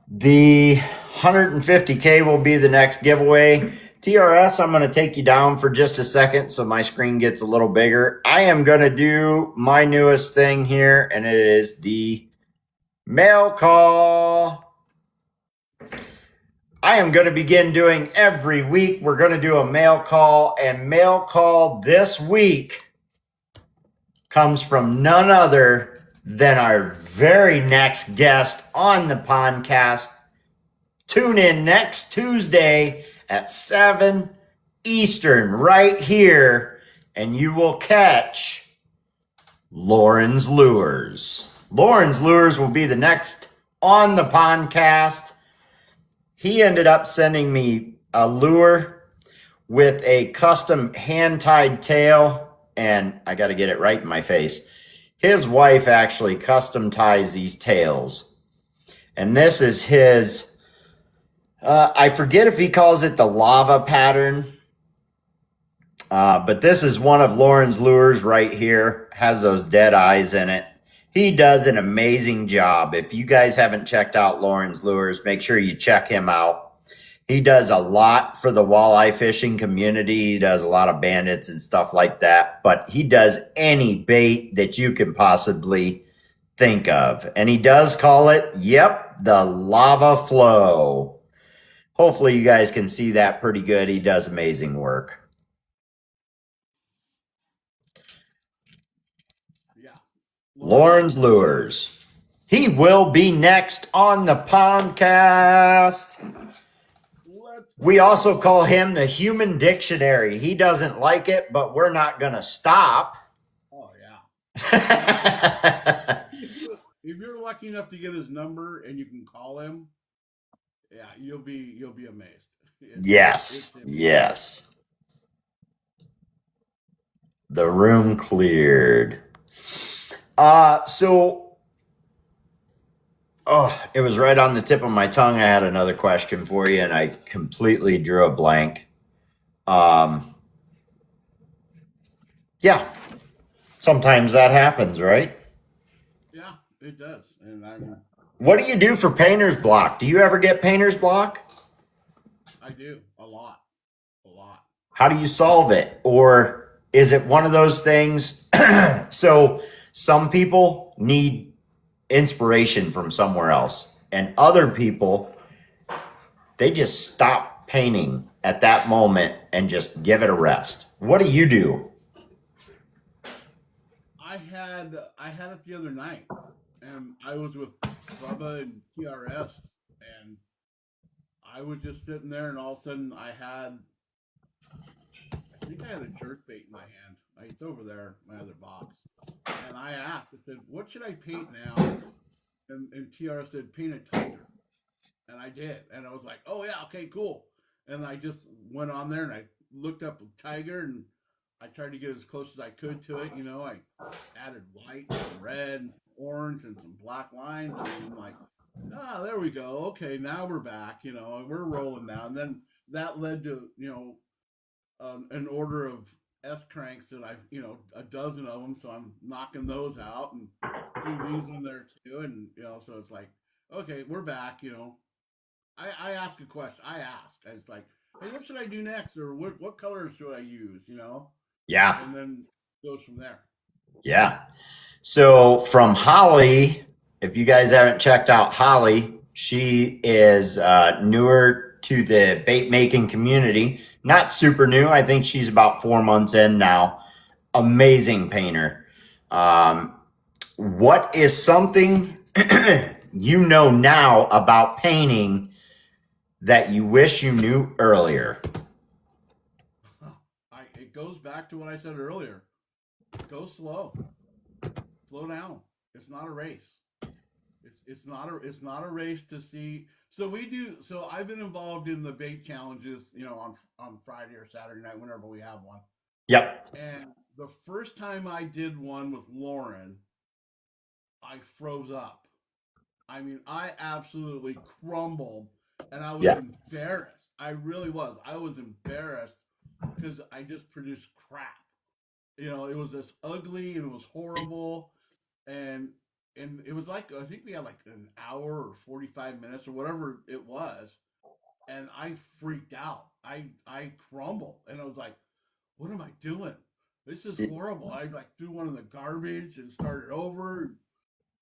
A: The 150K will be the next giveaway. TRS, I'm going to take you down for just a second so my screen gets a little bigger. I am going to do my newest thing here, and it is the mail call. I am going to begin doing every week. We're going to do a mail call, and mail call this week comes from none other than our very next guest on the podcast. Tune in next Tuesday at 7 Eastern right here, and you will catch Lauren's Lures. Lauren's Lures will be the next on the podcast. He ended up sending me a lure with a custom hand-tied tail, and I got to get it right in my face. His wife actually custom ties these tails, and this is his, I forget if he calls it the lava pattern, but this is one of Lauren's lures right here. Has those dead eyes in it. He does an amazing job. If you guys haven't checked out Lauren's Lures, make sure you check him out. He does a lot for the walleye fishing community. He does a lot of bandits and stuff like that. But he does any bait that you can possibly think of. And he does call it, yep, the lava flow. Hopefully you guys can see that pretty good. He does amazing work. Lauren's Lures. He will be next on the podcast. We also call him the human dictionary. He doesn't like it, but we're not going to stop.
B: Oh, yeah. If you're lucky enough to get his number and you can call him, yeah, you'll be amazed.
A: Yes. The room cleared. It was right on the tip of my tongue. I had another question for you, and I completely drew a blank. Yeah, sometimes that happens, right?
B: Yeah, it does. And
A: what do you do for painter's block? Do you ever get painter's block?
B: I do a lot.
A: How do you solve it? Or is it one of those things? So some people need inspiration from somewhere else, and other people, they just stop painting at that moment and just give it a rest. What do you do?
B: I had it the other night, and I was with Bubba and TRS, and I was just sitting there, and all of a sudden I think I had a jerkbait in my hand. It's over there, my other box. And I asked, I said, "What should I paint now?" And TR said, "Paint a tiger." And I did. And I was like, "Oh, yeah, okay, cool." And I just went on there and I looked up a tiger and I tried to get as close as I could to it. You know, I added white and red and orange and some black lines. And I'm like, there we go. Okay, now we're back. You know, and we're rolling now. And then that led to, an order of S-cranks that a dozen of them, so I'm knocking those out and threw these in there too, and so it's like, okay, we're back. I ask a question. I was like, hey, what should I do next, or what colors should I use?
A: Yeah,
B: and then it goes from there.
A: Yeah. So from Holly, if you guys haven't checked out Holly, she is newer to the bait making community. Not super new. I think she's about 4 months in now. Amazing painter. What is something you know now about painting that you wish you knew earlier?
B: It goes back to what I said earlier. Go slow. Slow down. It's not a race. It's not a race to see. So I've been involved in the bait challenges, on Friday or Saturday night, whenever we have one.
A: Yep.
B: And the first time I did one with Lauren, I froze up. I mean, I absolutely crumbled and I was
A: Yeah.
B: embarrassed. I really was. I was embarrassed because I just produced crap. It was just ugly and it was horrible. And it was like I think we had like an hour or 45 minutes or whatever it was. And I freaked out. I crumbled and I was like, what am I doing? This is horrible. I like threw one in the garbage and started over.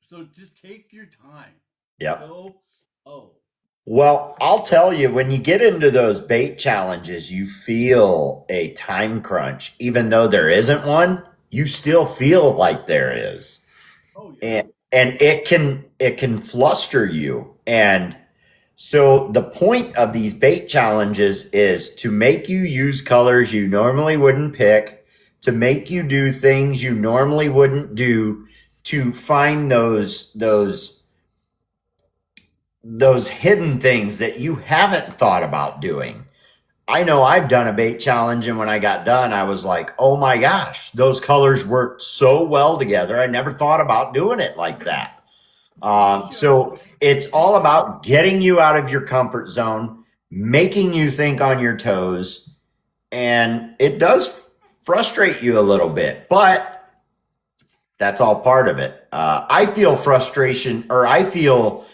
B: So just take your time.
A: Yep.
B: Go slow.
A: Well, I'll tell you, when you get into those bait challenges, you feel a time crunch. Even though there isn't one, you still feel like there is.
B: Oh yeah.
A: And it can fluster you. And so the point of these bait challenges is to make you use colors you normally wouldn't pick, to make you do things you normally wouldn't do, to find those hidden things that you haven't thought about doing. I know I've done a bait challenge, and when I got done, I was like, oh my gosh, those colors worked so well together. I never thought about doing it like that. So it's all about getting you out of your comfort zone, making you think on your toes, and it does frustrate you a little bit, but that's all part of it. I feel frustration, or I feel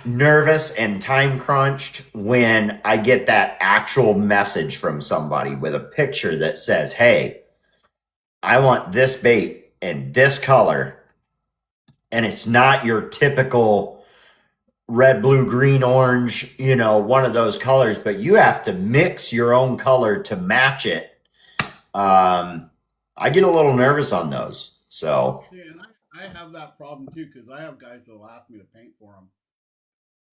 A: nervous and time crunched when I get that actual message from somebody with a picture that says, hey, I want this bait in this color. And it's not your typical red, blue, green, orange, one of those colors, but you have to mix your own color to match it. I get a little nervous on those. So,
B: See, and I have that problem too because I have guys that'll ask me to paint for them,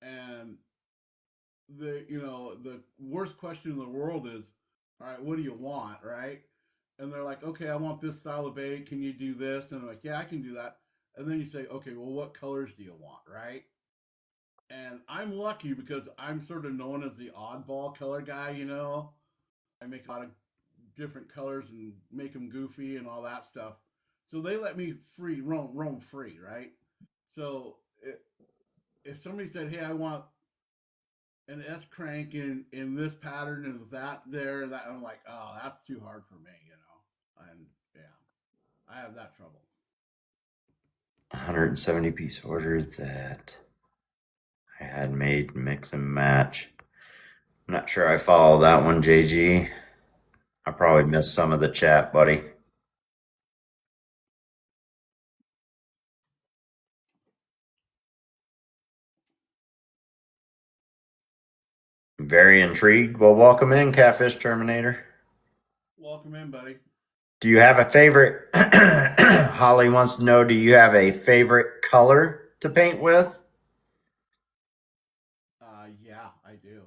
B: and the worst question in the world is, all right, what do you want, right? And they're like, okay, I want this style of bait. Can you do this? And I'm like, yeah, I can do that. And then you say, okay, well, what colors do you want, right? And I'm lucky because I'm sort of known as the oddball color guy. I make a lot of different colors and make them goofy and all that stuff. So they let me roam free, right? So if somebody said, hey, I want an S crank in this pattern and that there, that I'm like, oh, that's too hard for me. And yeah, I have that trouble.
A: 170 piece order that I had made mix and match. I'm not sure I follow that one, JG. I probably missed some of the chat, buddy. Very intrigued. Well, welcome in, Catfish Terminator.
B: Welcome in, buddy.
A: Do you have a favorite? Holly wants to know, do you have a favorite color to paint with?
B: Yeah, I do.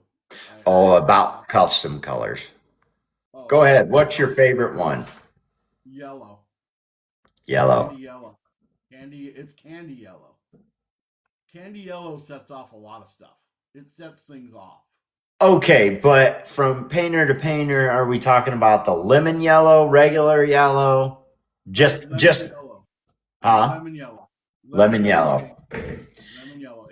A: Oh, about custom colors.
B: Oh,
A: Go ahead. What's your favorite one?
B: Yellow.
A: Yellow.
B: Candy yellow. It's candy yellow. Candy yellow sets off a lot of stuff. It sets things off.
A: Okay, but from painter to painter, are we talking about the lemon yellow, regular yellow?
B: Lemon
A: Just,
B: yellow.
A: huh?
B: Lemon yellow.
A: Lemon yellow.
B: Lemon yellow.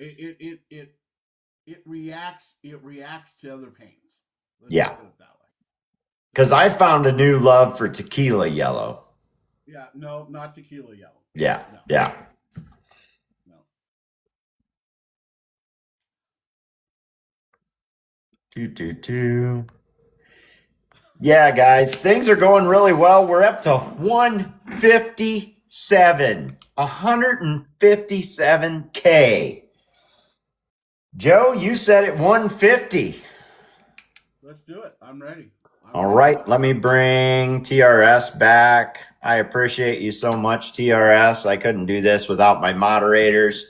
B: It reacts. It reacts to other paints. Let's
A: Yeah.
B: put it that way.
A: Because I found a new love for tequila yellow.
B: Yeah. No, not tequila yellow.
A: Yeah.
B: No.
A: Yeah.
B: No.
A: Do. Yeah, guys, things are going really well. We're up to 157. 157K. Joe, you said it 150.
B: Let's do it. I'm ready.
A: All right, let me bring TRS back. I appreciate you so much, TRS. I couldn't do this without my moderators.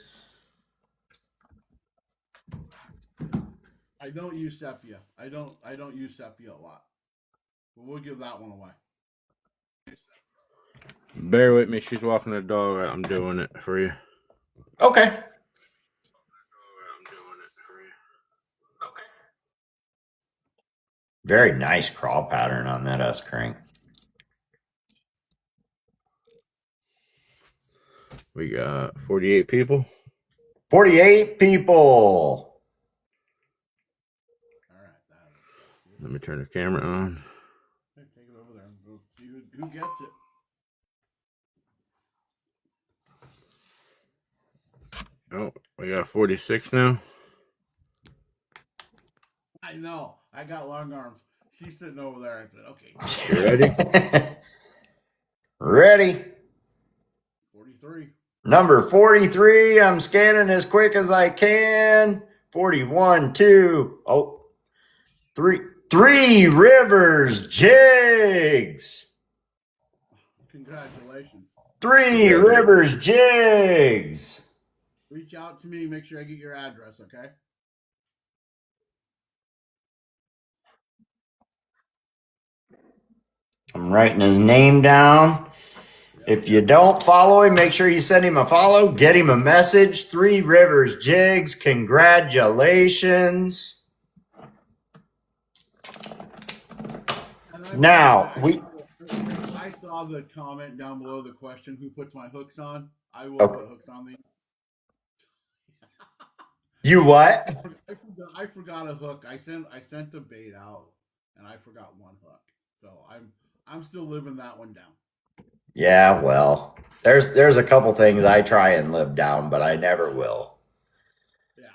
B: I don't use sepia. I don't use sepia a lot. But we'll give that one away.
F: Bear with me. She's walking the dog. I'm doing it for you.
A: Okay. Very nice crawl pattern on that S crank.
F: We got 48 people.
A: 48 people.
B: All right.
F: Let me turn the camera on.
B: Take it over there and we'll see who gets it.
F: Oh, we got 46 now.
B: I know. I got long arms. She's sitting over there. I said, okay.
F: You ready?
A: Ready.
B: 43.
A: Number 43. I'm scanning as quick as I can. 41, 2. Oh, 3. Three Rivers Jigs.
B: Congratulations.
A: Three Rivers Jigs.
B: Reach out to me. Make sure I get your address, okay?
A: I'm writing his name down. If you don't follow him, make sure you send him a follow. Get him a message. Three Rivers Jigs. Congratulations. Now,
B: I saw the comment down below the question, who puts my hooks on? I will
A: Okay.
B: put hooks on these.
A: You what?
B: I forgot a hook. I sent the bait out and I forgot one hook. So I'm still living that one down.
A: Yeah, well, there's a couple things I try and live down, but I never will.
B: Yeah.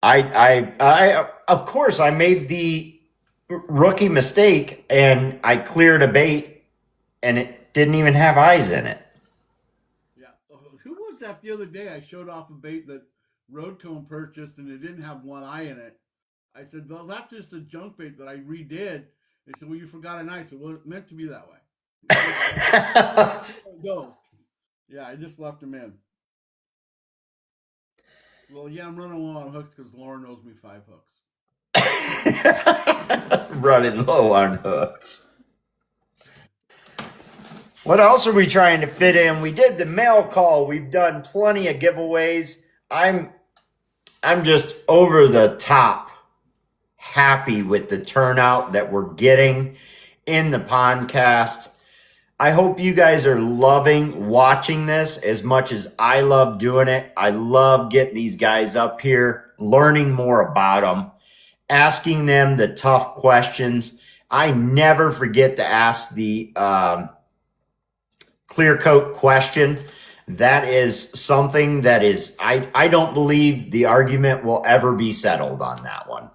A: I of course I made the rookie mistake and I cleared a bait and it didn't even have eyes in it.
B: Yeah. Who was that the other day? I showed off a bait that Roadcomb purchased and it didn't have one eye in it. I said, well, that's just a junk bait that I redid. They said, well, you forgot an eye. I said, well, it meant to be that way. Go. Yeah, I just left him in. Well, yeah, I'm running low on hooks because Lauren owes me 5 hooks.
A: Running low on hooks. What else are we trying to fit in? We did the mail call. We've done plenty of giveaways. I'm just over the top happy with the turnout that we're getting in the podcast. I hope you guys are loving watching this as much as I love doing it. I love getting these guys up here, learning more about them, asking them the tough questions. I never forget to ask the clear coat question. That is something that is, I don't believe the argument will ever be settled on that one.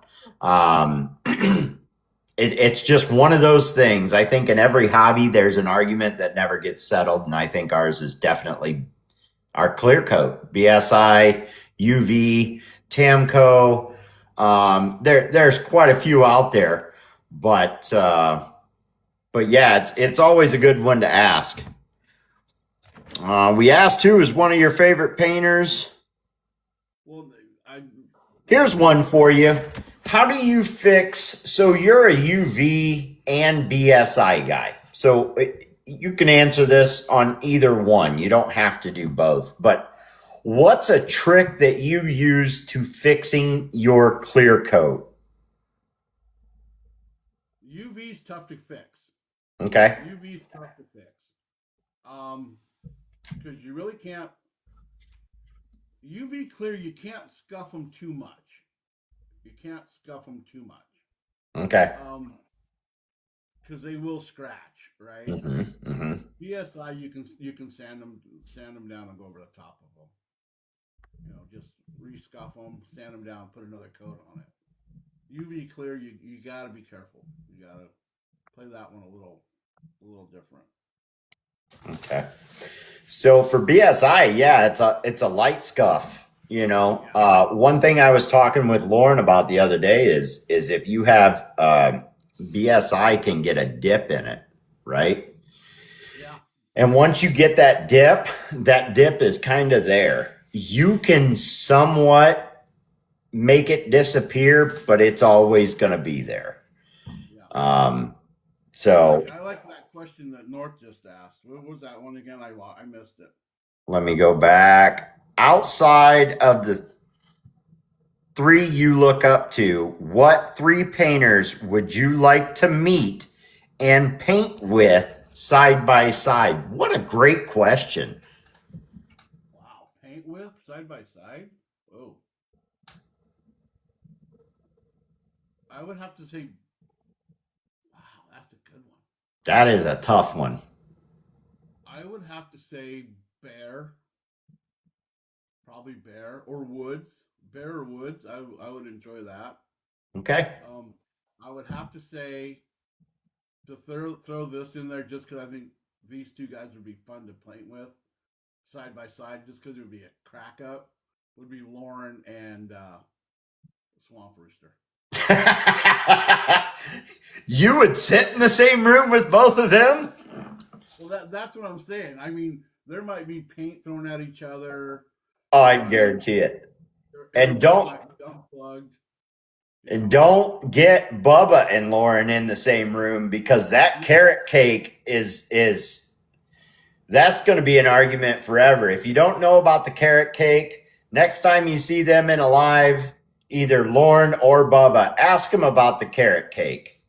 A: It's just one of those things. I think in every hobby, there's an argument that never gets settled. And I think ours is definitely our clear coat, BSI, UV, Tamco. There's quite a few out there, but yeah, it's always a good one to ask. We asked who is one of your favorite painters.
B: Well,
A: Here's one for you. How do you fix, so you're a UV and BSI guy. So you can answer this on either one. You don't have to do both. But what's a trick that you use to fixing your clear coat?
B: UV's tough to fix.
A: Okay.
B: UV's tough to fix. Because you really can't. UV clear, you can't scuff them too much. You can't scuff them too much.
A: Okay.
B: Because they will scratch, right? BSI, you can sand them down and go over the top of them. You know, just re-scuff them, sand them down, put another coat on it. UV clear, you got to be careful. You got to play that one a little different.
A: Okay. So for BSI, yeah, it's a light scuff. You know, one thing I was talking with Lauren about the other day is if you have BSI can get a dip in it, right?
B: Yeah.
A: And once you get that dip is kind of there. You can somewhat make it disappear, but it's always going to be there.
B: Yeah.
A: So
B: I like that question that North just asked. What was that one again? I missed it.
A: let me go back. Outside of the 3 you look up to, what 3 painters would you like to meet and paint with side by side? What a great question.
B: Wow. with side by side? Whoa. I would have to say, wow, that's a good one.
A: That is a tough one.
B: I would have to say Bear. Probably Bear or Woods. Bear or Woods. I would enjoy that.
A: Okay.
B: I would have to say to throw this in there just because I think these two guys would be fun to play with side by side, just because it would be a crack up. Would be Lauren and Swamp Rooster.
A: You would sit in the same room with both of them?
B: Well, that's what I'm saying. I mean, there might be paint thrown at each other.
A: Oh, I guarantee it. And don't get Bubba and Lauren in the same room, because that carrot cake is that's going to be an argument forever. If you don't know about the carrot cake, next time you see them in a live, either Lauren or Bubba, ask them about the carrot cake.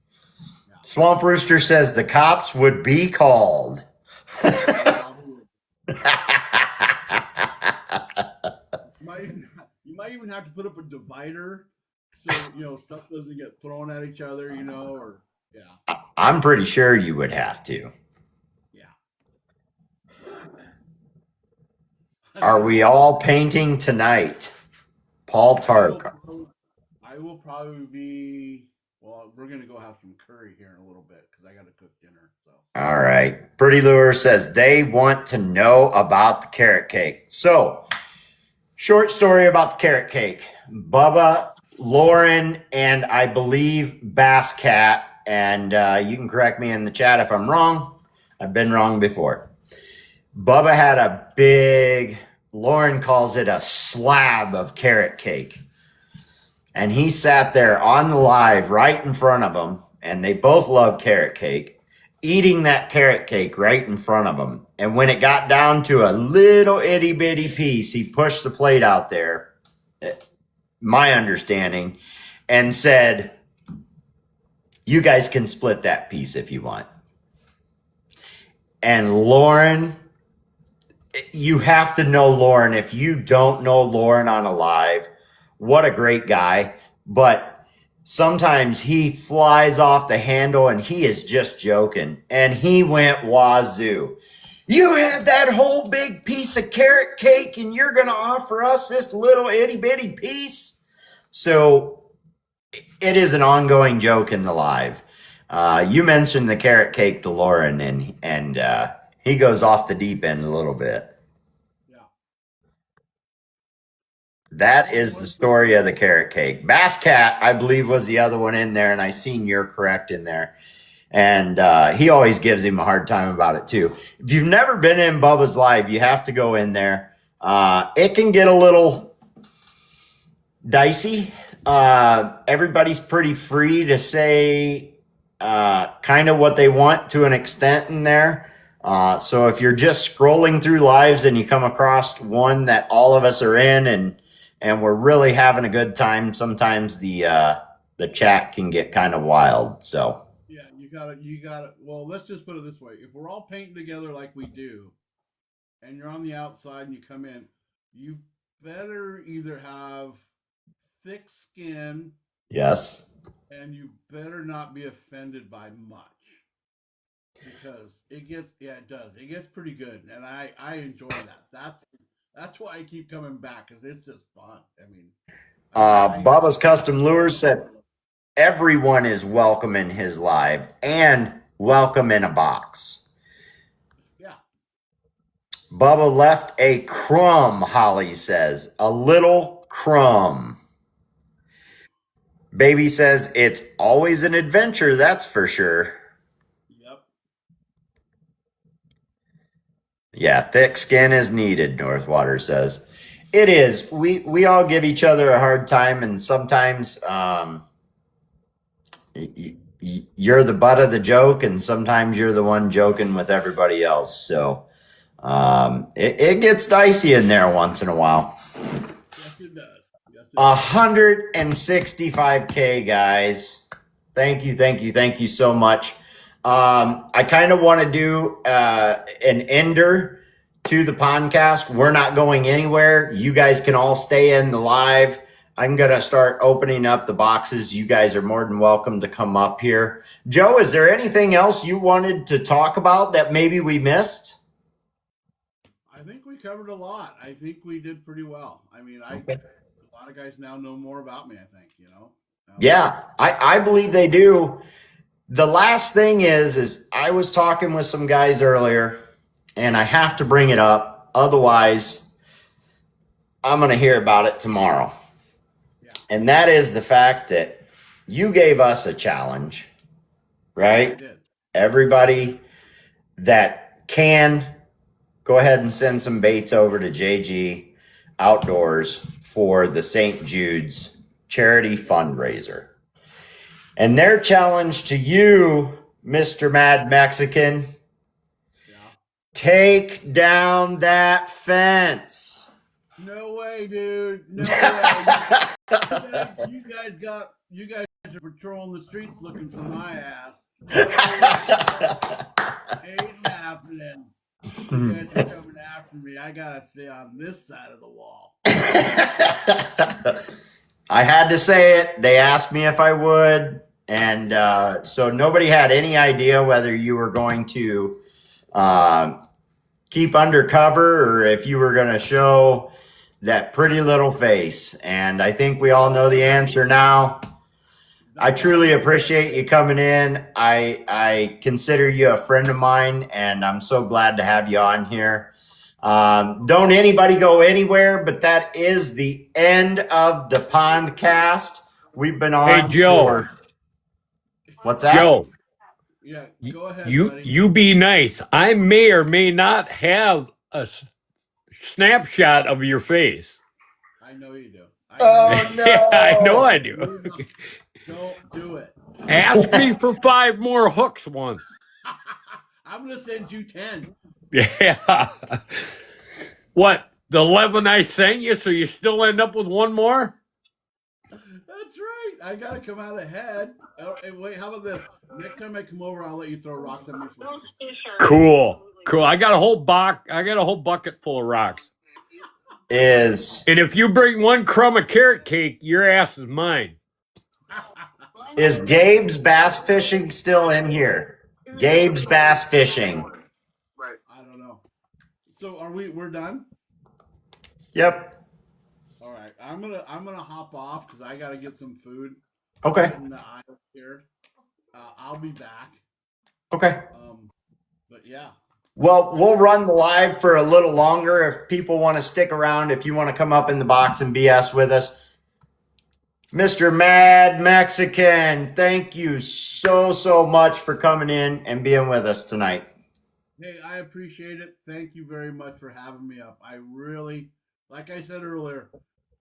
A: Swamp Rooster says the cops would be called.
B: You might even have to put up a divider so stuff doesn't get thrown at each other, or yeah.
A: I'm pretty sure you would have to.
B: Yeah.
A: Are we all painting tonight? Paul Tark.
B: I will probably be. Well, we're gonna go have some curry here in a little bit because I got to cook dinner. So.
A: All right. Pretty Lure says they want to know about the carrot cake. So, short story about the carrot cake. Bubba, Lauren, and I believe Bass Cat, and you can correct me in the chat if I'm wrong. I've been wrong before. Bubba had a big, Lauren calls it a slab of carrot cake. And he sat there on the live right in front of them, and they both love carrot cake, eating that carrot cake right in front of them. And when it got down to a little itty bitty piece, he pushed the plate out there, my understanding, and said, "You guys can split that piece if you want." And Lauren, you have to know Lauren. If you don't know Lauren on a live, what a great guy. But sometimes he flies off the handle and he is just joking. And he went wazoo. "You had that whole big piece of carrot cake and you're going to offer us this little itty bitty piece?" So it is an ongoing joke in the live. You mentioned the carrot cake to Lauren, and he goes off the deep end a little bit. That is the story of the carrot cake. Bass Cat, I believe, was the other one in there, and I seen you're correct in there. And he always gives him a hard time about it, too. If you've never been in Bubba's Live, you have to go in there. It can get a little dicey. Everybody's pretty free to say kind of what they want to an extent in there. So if you're just scrolling through lives and you come across one that all of us are in and we're really having a good time, sometimes the chat can get kind of wild. So
B: yeah, you got it. Well, let's just put it this way: if we're all painting together like we do, and you're on the outside and you come in, you better either have thick skin,
A: yes,
B: and you better not be offended by much, because it gets pretty good, and I enjoy that. That's why I keep coming back, because it's just fun. I mean,
A: Bubba's Custom Lures said everyone is welcome in his live and welcome in a box.
B: Yeah.
A: Bubba left a crumb, Holly says. A little crumb. Baby says it's always an adventure, that's for sure. Yeah, thick skin is needed, Northwater says. It is. We all give each other a hard time, and sometimes you're the butt of the joke, and sometimes you're the one joking with everybody else. So it gets dicey in there once in a while.
B: Yes, it does.
A: 165K, guys. Thank you so much. I kind of want to do an ender to the podcast. We're not going anywhere. You guys can all stay in the live. I'm going to start opening up the boxes. You guys are more than welcome to come up here. Joe, is there anything else you wanted to talk about that maybe we missed?
B: I think we covered a lot. I think we did pretty well. I mean, a lot of guys now know more about me, I think, you know?
A: Yeah, I believe they do. The last thing is I was talking with some guys earlier, and I have to bring it up. Otherwise, I'm going to hear about it tomorrow.
B: Yeah.
A: And that is the fact that you gave us a challenge, right?
B: I did.
A: Everybody that can, go ahead and send some baits over to JG Outdoors for the St. Jude's charity fundraiser. And their challenge to you, Mr. Mad Mexican, take down that fence.
B: No way, dude. No way. You guys are patrolling the streets looking for my ass. Ain't happening. You guys are coming after me. I gotta stay on this side of the wall.
A: I had to say it. They asked me if I would. And so nobody had any idea whether you were going to keep undercover or if you were going to show that pretty little face. And I think we all know the answer now. I truly appreciate you coming in. I consider you a friend of mine, and I'm so glad to have you on here. Don't anybody go anywhere, but that is the end of the podcast. We've been on.
G: Hey, Joe.
A: What's that?
G: Joe.
B: Yeah, go ahead, buddy.
G: You be nice. I may or may not have a snapshot of your face.
B: I know you do.
A: Oh, no.
G: I know I do.
B: Don't do it.
G: Ask me for 5 more hooks once.
B: I'm going to send you 10.
G: Yeah. What? The 11 I sent you, so you still end up with 1 more?
B: That's right. I got to come out ahead. Oh, hey, wait, how about this? Next time I come over, I'll let you throw rocks at me.
G: Cool. I got a whole bucket full of rocks. And if you bring 1 crumb of carrot cake, your ass is mine.
A: Is Gabe's Bass Fishing still in here? Gabe's Bass Fishing.
B: Right. I don't know. So we're done?
A: Yep.
B: All right. I'm gonna hop off because I gotta get some food.
A: Okay.
B: In the aisle here. I'll be back.
A: Okay.
B: But yeah.
A: Well, we'll run the live for a little longer if people want to stick around. If you want to come up in the box and BS with us. Mr. Mad Mexican, thank you so much for coming in and being with us tonight.
B: Hey, I appreciate it. Thank you very much for having me up. I really, like I said earlier,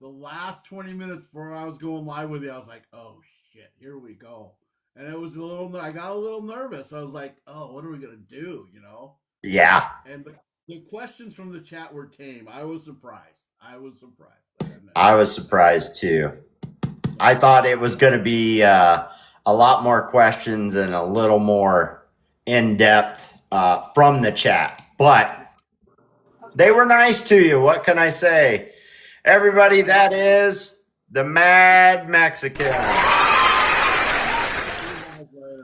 B: the last 20 minutes before I was going live with you, I was like, oh shit, here we go. And it was I got a little nervous. I was like, oh, what are we going to do, you know?
A: Yeah.
B: And the questions from the chat were tame. I was surprised. I was surprised too.
A: I thought it was going to be a lot more questions and a little more in-depth from the chat. But they were nice to you. What can I say? Everybody, that is the Mad Mexican.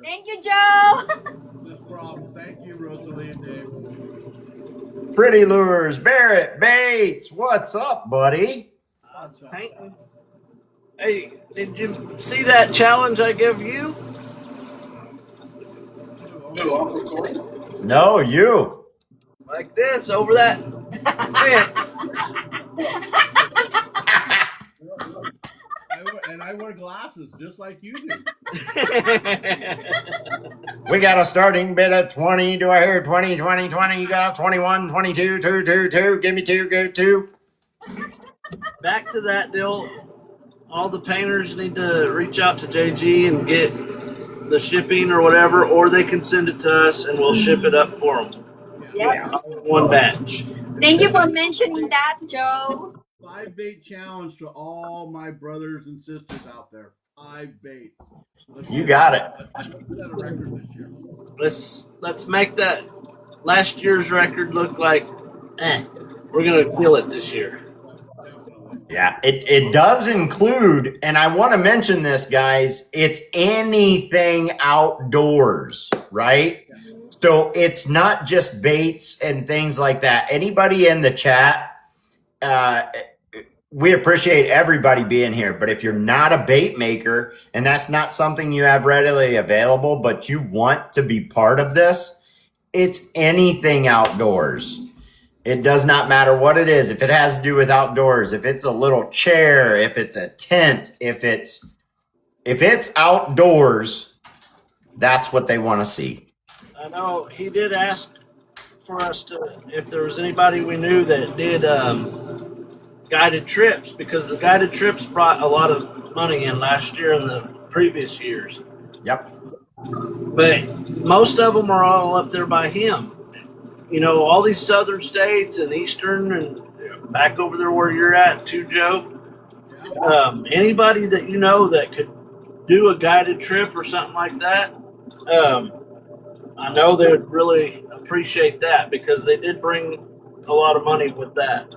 D: Thank you, Joe.
B: No problem. Thank you, Rosalie and Dave.
A: Pretty Lures, Barrett Bates. What's up, buddy?
H: Hey, did you see that challenge I gave you?
A: No, you.
H: Like this, over that fence.
B: I wear glasses just like you do.
A: We got a starting bid at 20. Do I hear 20, 20, 20? You got 21, 22, 2, 2, 2. Give me 2, go 2.
H: Back to that deal. All the painters need to reach out to JG and get the shipping or whatever, or they can send it to us and we'll ship it up for them.
D: Yeah.
H: 1 batch.
D: Thank you for mentioning that, Joe.
B: 5 bait challenge to all my brothers and sisters out there. 5 baits.
A: You got it.
B: Let's set a record this year.
H: Let's make that last year's record look like we're gonna kill it this year.
B: Definitely.
A: Yeah, it does include, and I want to mention this, guys, it's anything outdoors, right? So it's not just baits and things like that. Anybody in the chat, we appreciate everybody being here, but if you're not a bait maker and that's not something you have readily available, but you want to be part of this, it's anything outdoors. It does not matter what it is. If it has to do with outdoors, if it's a little chair, if it's a tent, if it's outdoors, that's what they want to see.
H: I know he did ask for us if there was anybody we knew that did guided trips, because the guided trips brought a lot of money in last year and the previous years.
A: Yep.
H: But most of them are all up there by him. You know, all these southern states and eastern and back over there where you're at too, Joe. Anybody that you know that could do a guided trip or something like that, I know they would really appreciate that, because they did bring a lot of money with that.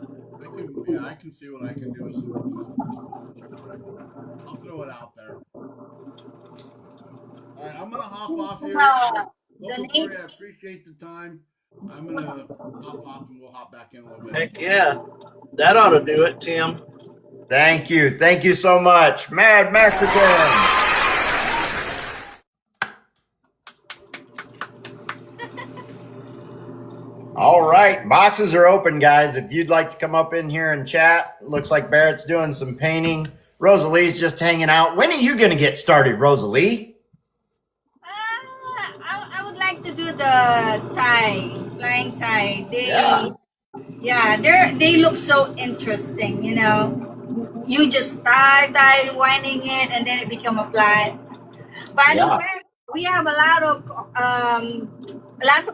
B: I can see what I can do with some of these. I'll throw it out there. All right, I'm gonna hop off here. Corey, I appreciate the time. I'm gonna hop off and we'll hop back in a little bit.
H: Heck yeah, that ought to do it, Tim.
A: Thank you so much, Mad Mexican. All right, boxes are open, guys. If you'd like to come up in here and chat, looks like Barrett's doing some painting. Rosalie's just hanging out. When are you going to get started, Rosalie?
D: I would like to do the Thai, flying Thai. They look so interesting, you know. You just tie, winding it, and then it become a fly. By the way, we have a lot of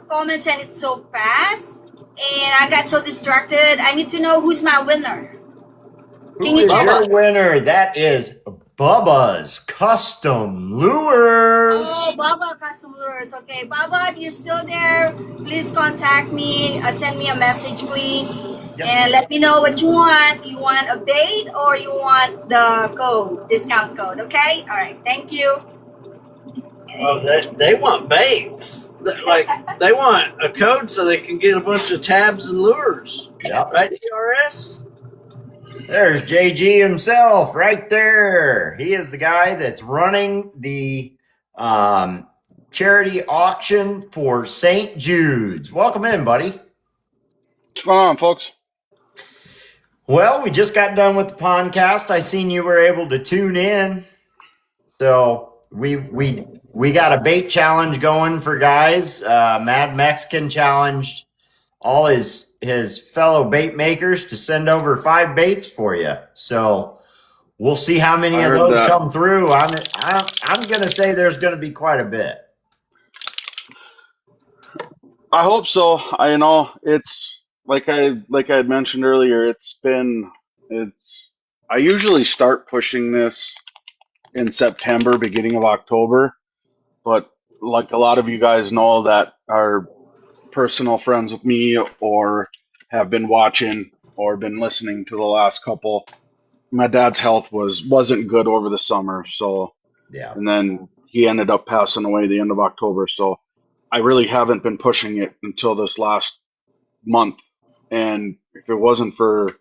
D: comments, and it's so fast. And I got so distracted. I need to know who's my winner.
A: Who is your winner? That is Bubba's Custom Lures.
D: Oh, Bubba Custom Lures. Okay, Bubba, if you're still there, please contact me. Send me a message, please. Yep. And let me know what you want. You want a bait or you want the discount code, okay? All right, thank you.
H: Well, they want baits. Like, they want a code so they can get a bunch of tabs and lures.
A: Yep.
H: Right, DRS?
A: There's JG himself right there. He is the guy that's running the charity auction for St. Jude's. Welcome in, buddy.
I: What's going on, folks?
A: Well, we just got done with the podcast. I seen you were able to tune in. So we got a bait challenge going for guys. Mad Mexican challenged all his fellow bait makers to send over 5 baits for you. So we'll see how many of those come through. I'm going to say there's going to be quite a bit.
I: I hope so. I know it's like I had mentioned earlier. I usually start pushing this in September, beginning of October, but like a lot of you guys know that are personal friends with me or have been watching or been listening to the last couple, my dad's health wasn't good over the summer, so
A: yeah,
I: and then he ended up passing away the end of October, so I really haven't been pushing it until this last month. And if it wasn't for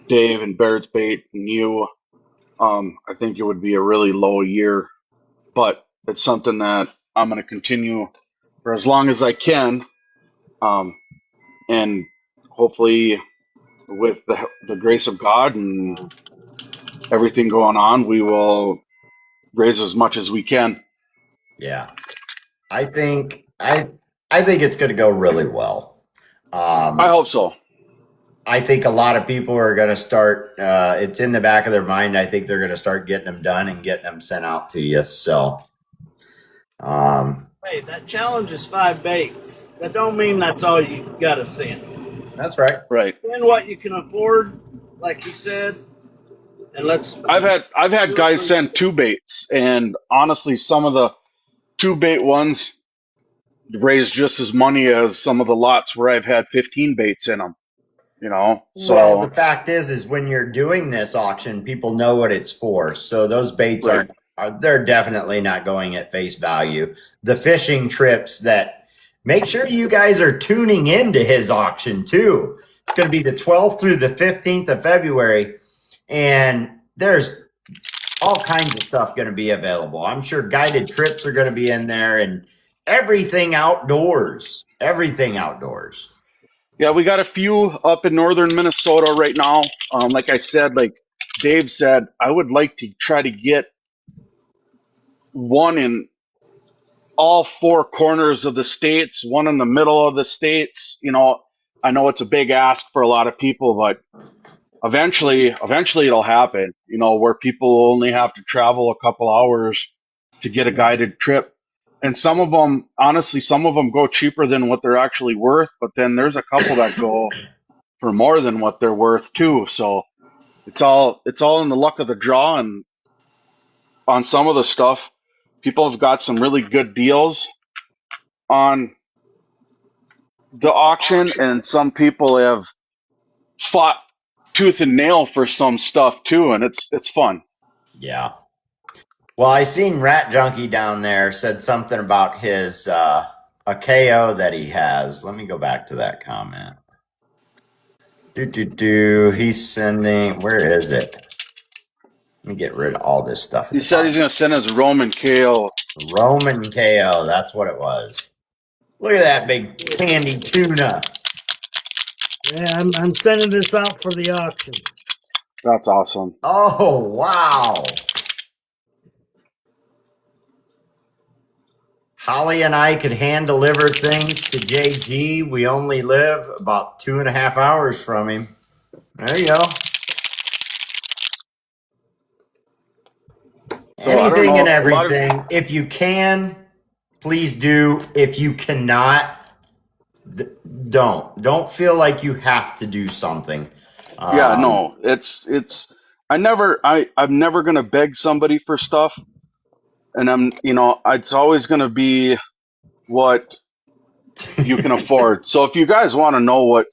I: Dave and Barrett's Bait and you, I think it would be a really low year, but it's something that I'm going to continue for as long as I can. And hopefully with the grace of God and everything going on, we will raise as much as we can.
A: Yeah. I think it's going to go really well.
I: I hope so.
A: I think a lot of people are going to start, it's in the back of their mind. I think they're going to start getting them done and getting them sent out to you. So,
H: Wait, that challenge is 5 baits. That don't mean that's all you got to send.
A: That's right.
I: Right.
H: Send what you can afford, like you said, and let's.
I: I've had guys send 2 baits, and honestly, some of the 2 bait ones raise just as money as some of the lots where I've had 15 baits in them. you know. So
A: Well, the fact is when you're doing this auction, people know what it's for. So those baits
I: Right.
A: they're definitely not going at face value. The fishing trips that make sure you guys are tuning into his auction too. It's going to be the 12th through the 15th of February, and there's all kinds of stuff going to be available. I'm sure guided trips are going to be in there and everything outdoors. Everything outdoors.
I: yeah, we got a few up in northern Minnesota right now. Like I said, like Dave said, I would like to try to get one in all four corners of the states, one in the middle of the states. You know, I know it's a big ask for a lot of people, but eventually it'll happen, you know, where people only have to travel a couple hours to get a guided trip. And some of them, honestly, go cheaper than what they're actually worth, but then there's a couple that go for more than what they're worth too. So it's all in the luck of the draw. And on some of the stuff, people have got some really good deals on the auction, and some people have fought tooth and nail for some stuff too, and it's fun.
A: Yeah. Well, I seen Rat Junkie down there said something about his a KO that he has. Let me go back to that comment. He's sending. Where is it? Let me get rid of all this stuff.
I: He said he's going to send us Roman KO.
A: Roman KO. That's what it was. Look at that big candy tuna.
J: Yeah, I'm sending this out for the auction.
I: That's awesome.
A: Oh, wow. Holly and I could hand deliver things to JG. We only live about 2.5 hours from him. There you go.
I: So,
A: anything and everything. If you can, please do. If you cannot, don't feel like you have to do something.
I: Yeah, no, I'm never going to beg somebody for stuff. And it's always going to be what you can afford. So if you guys want to know what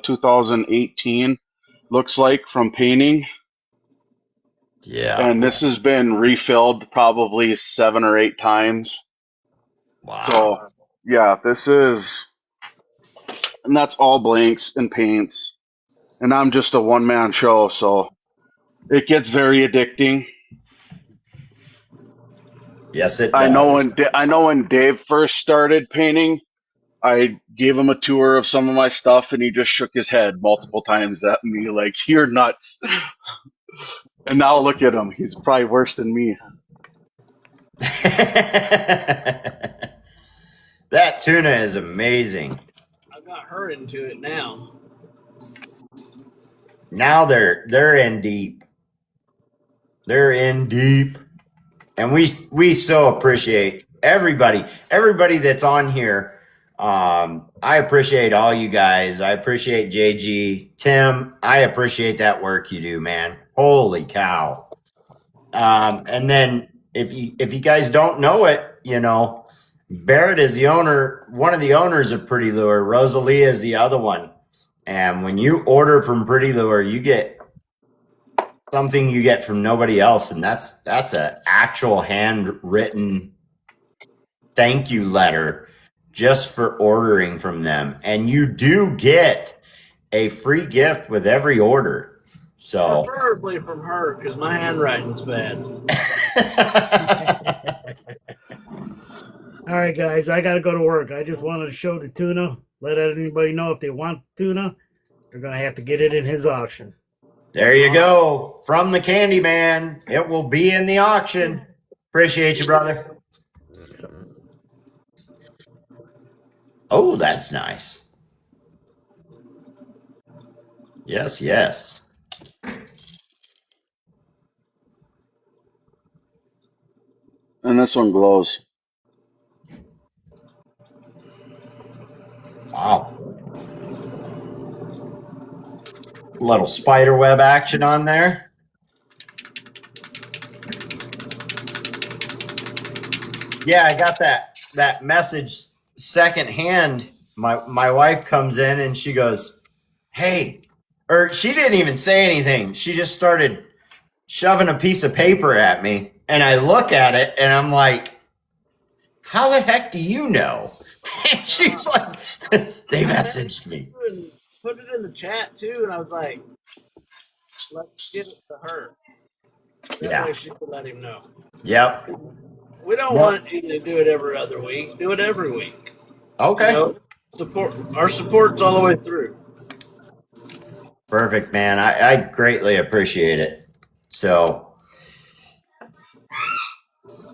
I: 2018 looks like from painting,
A: yeah,
I: and this has been refilled probably 7 or 8 times.
A: Wow.
I: So yeah, and that's all blanks and paints, and I'm just a one-man show, so it gets very addicting.
A: Yes, it does.
I: I know when Dave first started painting, I gave him a tour of some of my stuff, and he just shook his head multiple times at me like, "You're nuts." And now look at him. He's probably worse than me.
A: That tuna is amazing.
H: I got her into it now.
A: Now they're in deep. They're in deep. And we so appreciate everybody that's on here. I appreciate all you guys. I appreciate JG, Tim. I appreciate that work you do, man. Holy cow. And then if you guys don't know it, Barrett is the owner, one of the owners of Pretty Lure. Rosalia is the other one. And when you order from Pretty Lure, you get something you get from nobody else, and that's an actual handwritten thank you letter just for ordering from them, and you do get a free gift with every order. So
H: preferably from her, because my handwriting's bad.
J: All right, guys, I got to go to work. I just wanted to show the tuna. Let anybody know if they want tuna, they're going to have to get it in his auction.
A: There you go. From the Candyman. It will be in the auction. Appreciate you, brother. Oh, that's nice. Yes, yes.
I: And this one glows.
A: Wow. Little spider web action on there. Yeah, I got that message secondhand. My wife comes in and she goes, hey, or she didn't even say anything. She just started shoving a piece of paper at me. And I look at it and I'm like, how the heck do you know? And she's like, they messaged me.
H: Put it in the chat too, and I was like, let's give it to her. That way she could let him know.
A: Yep.
H: We don't want you to do it every other week. Do it every week.
A: Okay.
H: You know, our support's all the way through.
A: Perfect, man. I greatly appreciate it. So,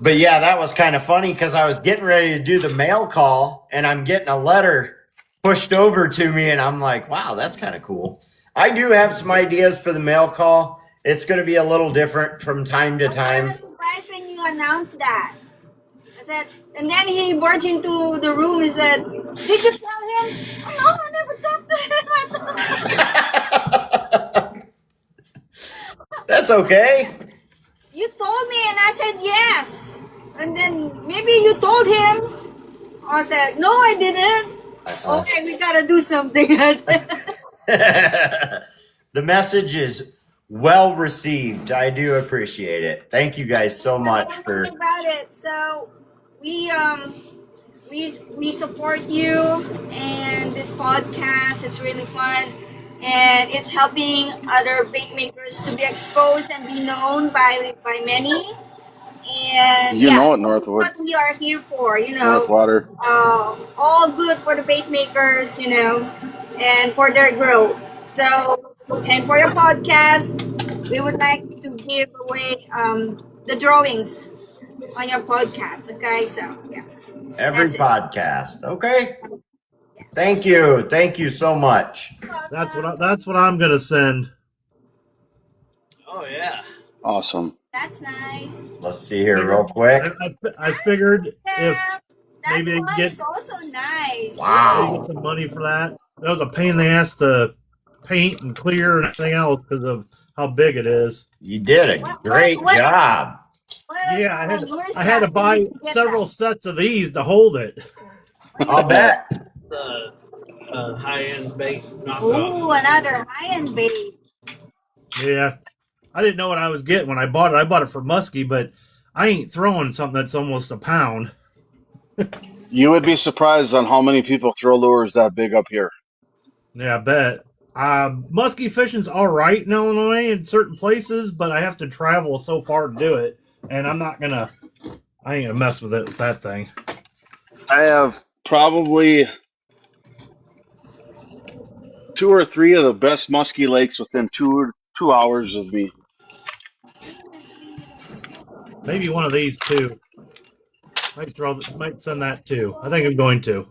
A: but yeah, that was kind of funny because I was getting ready to do the mail call and I'm getting a letter pushed over to me and I'm like, wow, that's kind of cool. I do have some ideas for the mail call. It's going to be a little different from time to time.
D: I was surprised when you announced that. I said, and then he barged into the room and said, did you tell him? Oh, no, I never talked to him.
A: That's okay.
D: You told me and I said yes. And then maybe you told him. I said, no, I didn't. Okay, we got to do something.
A: The message is well received. I do appreciate it. Thank you guys so much for
D: about it. So we support you and this podcast. It's really fun and it's helping other bait makers to be exposed and be known by many. And
I: You know it, Northwood.
D: That's what we are here for,
I: Northwater.
D: All good for the bait makers, and for their growth. So, and for your podcast, we would like to give away the drawings on your podcast. Okay, so yeah.
A: every podcast. Okay. Thank you so much.
J: That's what I'm gonna send.
H: Oh yeah.
I: Awesome.
D: That's nice.
A: Let's see here real quick.
J: I figured if
D: That
J: maybe they
D: one
J: get
D: is also nice.
A: Wow.
J: get some money for that. That was a pain in the ass to paint and clear and everything else because of how big it is.
A: You did a great job.
J: Yeah, I had to buy several sets of these to hold it.
A: I'll bet.
H: The high-end bait knockoff.
D: Ooh, another high-end bait.
J: Yeah, I didn't know what I was getting when I bought it. I bought it for muskie, but I ain't throwing something that's almost a pound.
I: You would be surprised on how many people throw lures that big up here.
J: Yeah, I bet. Muskie fishing's all right in Illinois in certain places, but I have to travel so far to do it, and I ain't gonna mess with it with that thing.
I: I have probably 2 or 3 of the best musky lakes within 2 hours of me.
J: Maybe one of these too. Might send that too. I think I'm going to.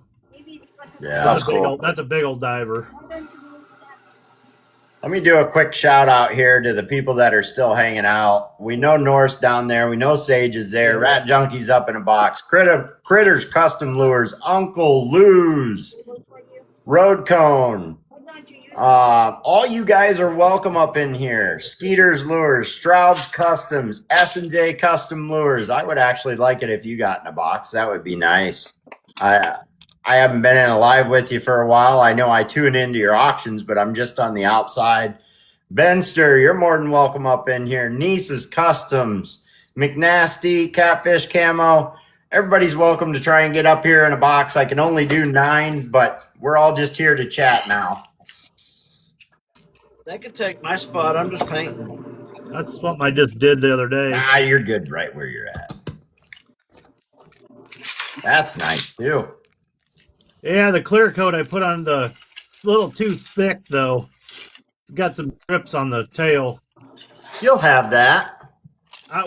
A: Yeah,
I: That's cool.
J: That's a big old diver.
A: let me do a quick shout out here to the people that are still hanging out. We know Norse down there. We know Sage is there. Rat Junkies up in a box. Critters Custom Lures. Uncle Lou's. Road Cone. All you guys are welcome up in here. Skeeter's Lures, Stroud's Customs, S&J Custom Lures. I would actually like it if you got in a box. That would be nice. I haven't been in a live with you for a while. I know I tune into your auctions, but I'm just on the outside. Benster, you're more than welcome up in here. Niece's Customs, McNasty, Catfish Camo. Everybody's welcome to try and get up here in a box. I can only do 9, but we're all just here to chat now.
H: They could take my spot. I'm just painting.
J: That's what I just did the other day.
A: You're good right where you're at. That's nice too.
J: Yeah, the clear coat I put on the little too thick though. It's got some drips on the tail.
A: You'll have that.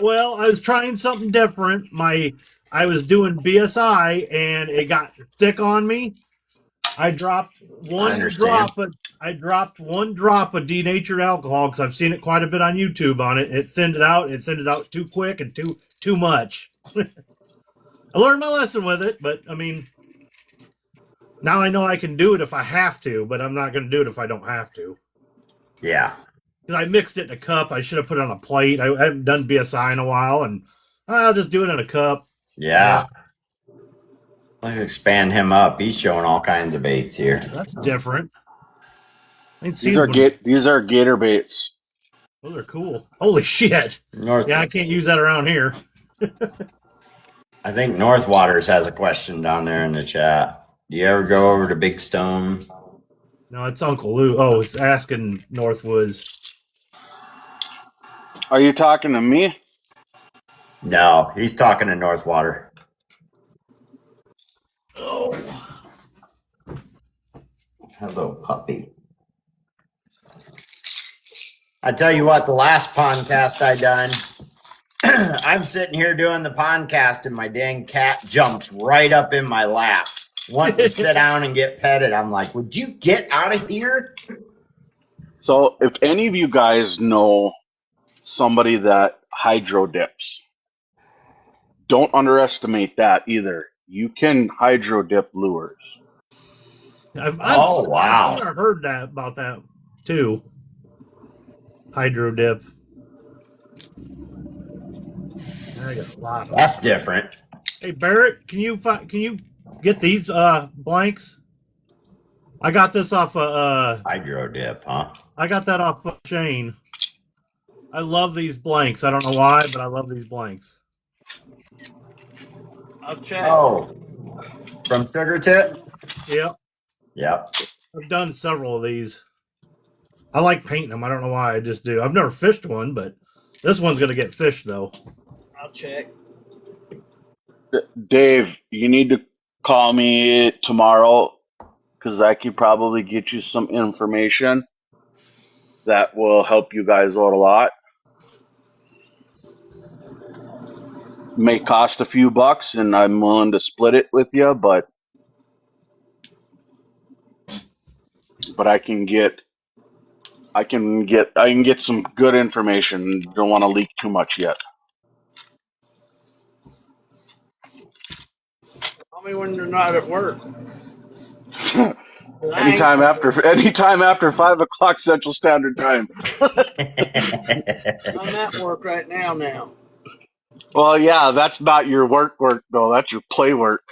J: Well, I was trying something different. I was doing BSI and it got thick on me. I dropped one drop of denatured alcohol because I've seen it quite a bit on YouTube on it. It thinned it out. It thinned it out too quick and too much. I learned my lesson with it, but I mean, now I know I can do it if I have to, but I'm not going to do it if I don't have to.
A: Yeah.
J: Because I mixed it in a cup. I should have put it on a plate. I haven't done BSI in a while, and I'll just do it in a cup.
A: Yeah. Let's expand him up. He's showing all kinds of baits here.
J: That's different.
I: These are gator baits.
J: Those are cool. Holy shit! Yeah, I can't use that around here.
A: I think North Waters has a question down there in the chat. Do you ever go over to Big Stone?
J: No, it's Uncle Lou. Oh, it's asking Northwoods.
I: Are you talking to me?
A: No, he's talking to North Water.
J: Oh.
A: Hello, puppy. I tell you what, the last podcast I done, I'm sitting here doing the podcast and my dang cat jumps right up in my lap, wanting to sit down and get petted. I'm like, would you get out of here?
I: So if any of you guys know somebody that hydro dips, don't underestimate that either. You can hydro dip lures.
A: Wow.
J: I've heard that about that too. Hydro dip. I got a lot.
A: That's different.
J: Hey Barrett, can you get these blanks? I got this off
A: hydro dip, huh?
J: I got that off Shane. I love these blanks. I don't know why, but I love these blanks.
H: I'll check.
A: Oh, from Sugar Tip?
J: Yep.
A: Yep.
J: I've done several of these. I like painting them. I don't know why. I just do. I've never fished one, but this one's going to get fished, though.
H: I'll check.
I: Dave, you need to call me tomorrow because I could probably get you some information that will help you guys out a lot. May cost a few bucks, and I'm willing to split it with you, but I can get some good information. Don't want to leak too much yet.
H: Call me when you're not at work.
I: Anytime after 5 o'clock Central Standard Time.
H: I'm at work right now.
I: Well, yeah, that's not your work though. That's your play work.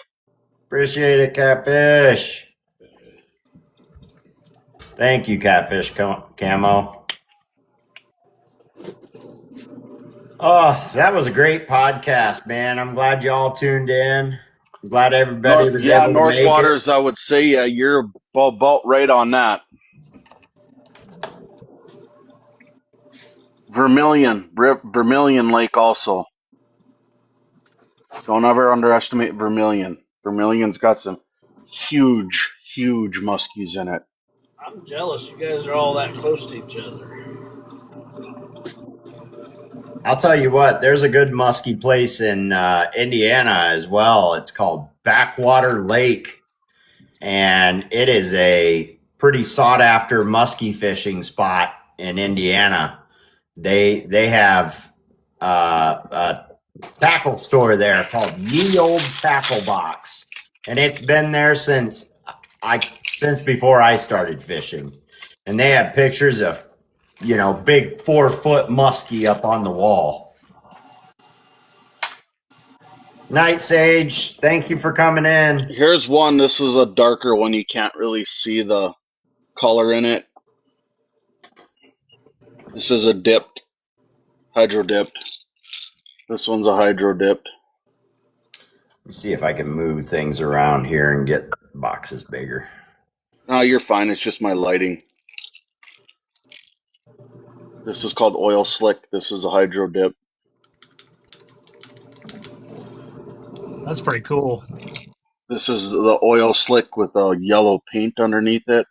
A: Appreciate it, Catfish. Thank you, Catfish Camo. Oh, that was a great podcast, man. I'm glad you all tuned in. I'm glad everybody was able to
I: North
A: make
I: Waters,
A: it.
I: I would say you're about right on that. Vermilion Lake also. Don't ever underestimate Vermilion. Vermilion's got some huge muskies in it.
H: I'm jealous. You guys are all that close to each other.
A: I'll tell you what, there's a good muskie place in Indiana as well. It's called Backwater Lake, and it is a pretty sought after muskie fishing spot in Indiana. They have a tackle store there called Ye Old Tackle Box, and it's been there since before I started fishing. And they have pictures of big 4-foot muskie up on the wall. Night Sage, thank you for coming in.
I: Here's one. This is a darker one. You can't really see the color in it. This is a hydro dipped. This one's a hydro dipped.
A: Let me see if I can move things around here and get boxes bigger.
I: No, you're fine. It's just my lighting. This is called Oil Slick. This is a hydro dip.
J: That's pretty cool.
I: This is the Oil Slick with a yellow paint underneath it.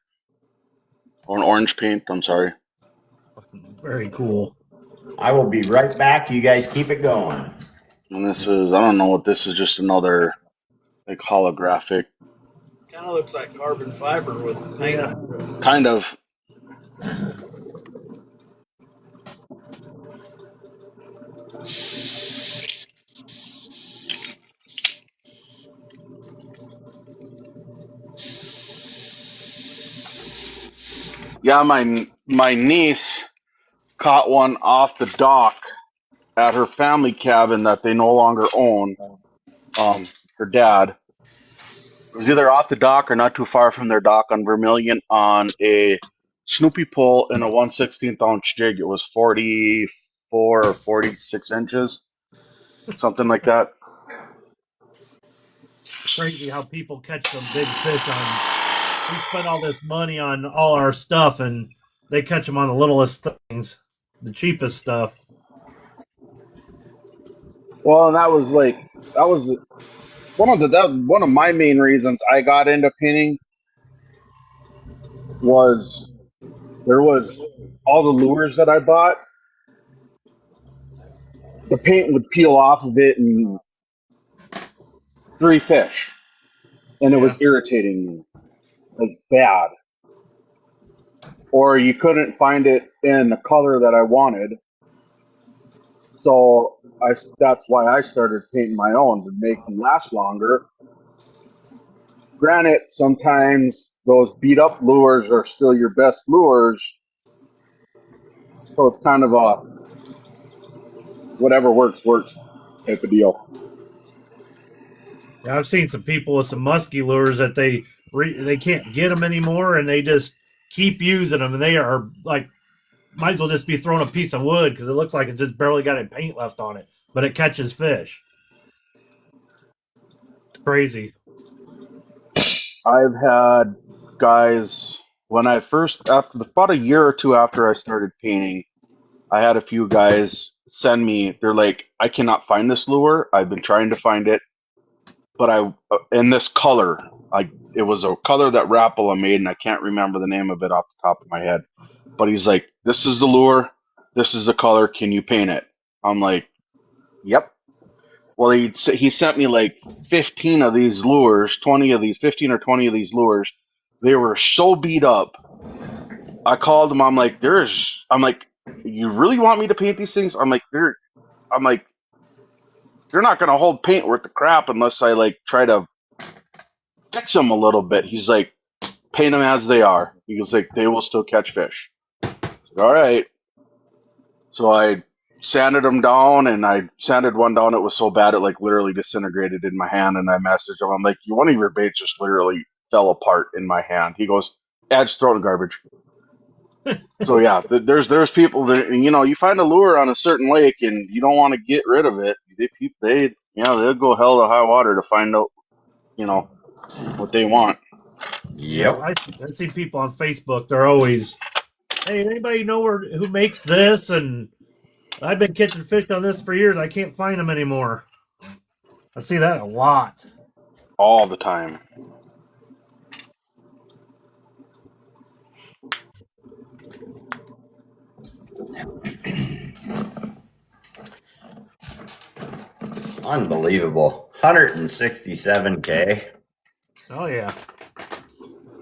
I: Or an orange paint, I'm sorry.
J: Very cool.
A: I will be right back. You guys keep it going.
I: And this is, I don't know what this is, just another like holographic.
H: Kind of looks like carbon fiber with paint.
J: Yeah.
I: Kind of. Yeah, my niece caught one off the dock at her family cabin that they no longer own. Her dad. It was either off the dock or not too far from their dock on Vermilion on a Snoopy pull in a 1/16 ounce jig. It was 44 or 46 inches, something like that.
J: Crazy how people catch some big fish on. We spend all this money on all our stuff, and they catch them on the littlest things, the cheapest stuff.
I: Well, and that was one of my main reasons I got into painting was there was all the lures that I bought. The paint would peel off of it in 3 fish, and it was irritating me, like bad. Or you couldn't find it in the color that I wanted, so that's why I started painting my own to make them last longer. Granted, sometimes those beat up lures are still your best lures, so it's kind of a whatever works type of deal.
J: Yeah, I've seen some people with some musky lures that they can't get them anymore, and they just keep using them, and they are like, might as well just be throwing a piece of wood because it looks like it just barely got any paint left on it, but it catches fish. It's crazy.
I: I've had guys about a year or two after I started painting, I had a few guys send me. They're like, I cannot find this lure. I've been trying to find it, but in this color, it was a color that Rapala made, and I can't remember the name of it off the top of my head. But he's like, this is the lure, this is the color. Can you paint it? I'm like, yep. Well, he sent me like 15 of these lures, 15 or 20 of these lures. They were so beat up. I called him. I'm like, you really want me to paint these things? They're not going to hold paint worth the crap unless I like try to fix them a little bit. He's like, paint them as they are. He was like, they will still catch fish. I said, all right. So I sanded them down, and I sanded one down. It was so bad it like literally disintegrated in my hand. And I messaged him. I'm like, one of your baits just literally fell apart in my hand. He goes, just throw it in garbage. So yeah, there's people that, you find a lure on a certain lake and you don't want to get rid of it. They'll go hell to high water to find out, what they want.
A: Yep.
J: I see people on Facebook. They're always, hey, anybody know who makes this? And I've been catching fish on this for years. I can't find them anymore. I see that a lot.
I: All the time.
A: Unbelievable. 167K.
J: Oh, yeah.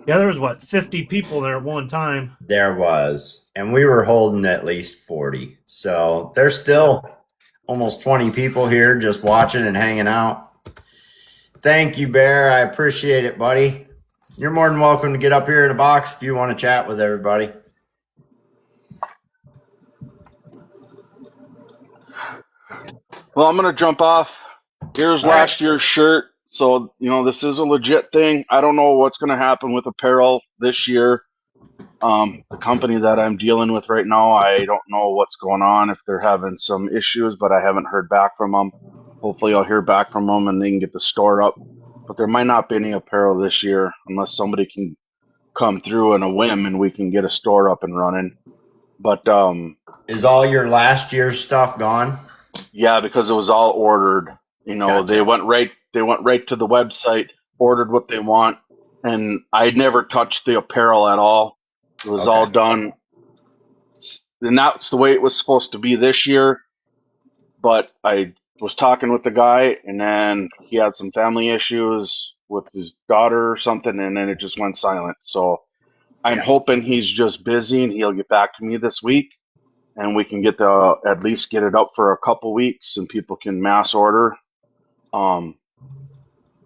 J: Yeah, there was, 50 people there at one time?
A: There was. And we were holding at least 40. So there's still almost 20 people here just watching and hanging out. Thank you, Bear. I appreciate it, buddy. You're more than welcome to get up here in a box if you want to chat with everybody.
I: Well, I'm going to jump off. Here's last year's shirt. So, this is a legit thing. I don't know what's going to happen with apparel this year. The company that I'm dealing with right now, I don't know what's going on, if they're having some issues, but I haven't heard back from them. Hopefully I'll hear back from them and they can get the store up. But there might not be any apparel this year unless somebody can come through in a whim and we can get a store up and running. But
A: is all your last year's stuff gone?
I: Yeah, because it was all ordered. Gotcha. They went right to the website, ordered what they want, and I never touched the apparel at all. It was all done, and that's the way it was supposed to be this year. But I was talking with the guy, and then he had some family issues with his daughter or something, and then it just went silent. So I'm hoping he's just busy and he'll get back to me this week, and we can at least get it up for a couple weeks and people can mass order.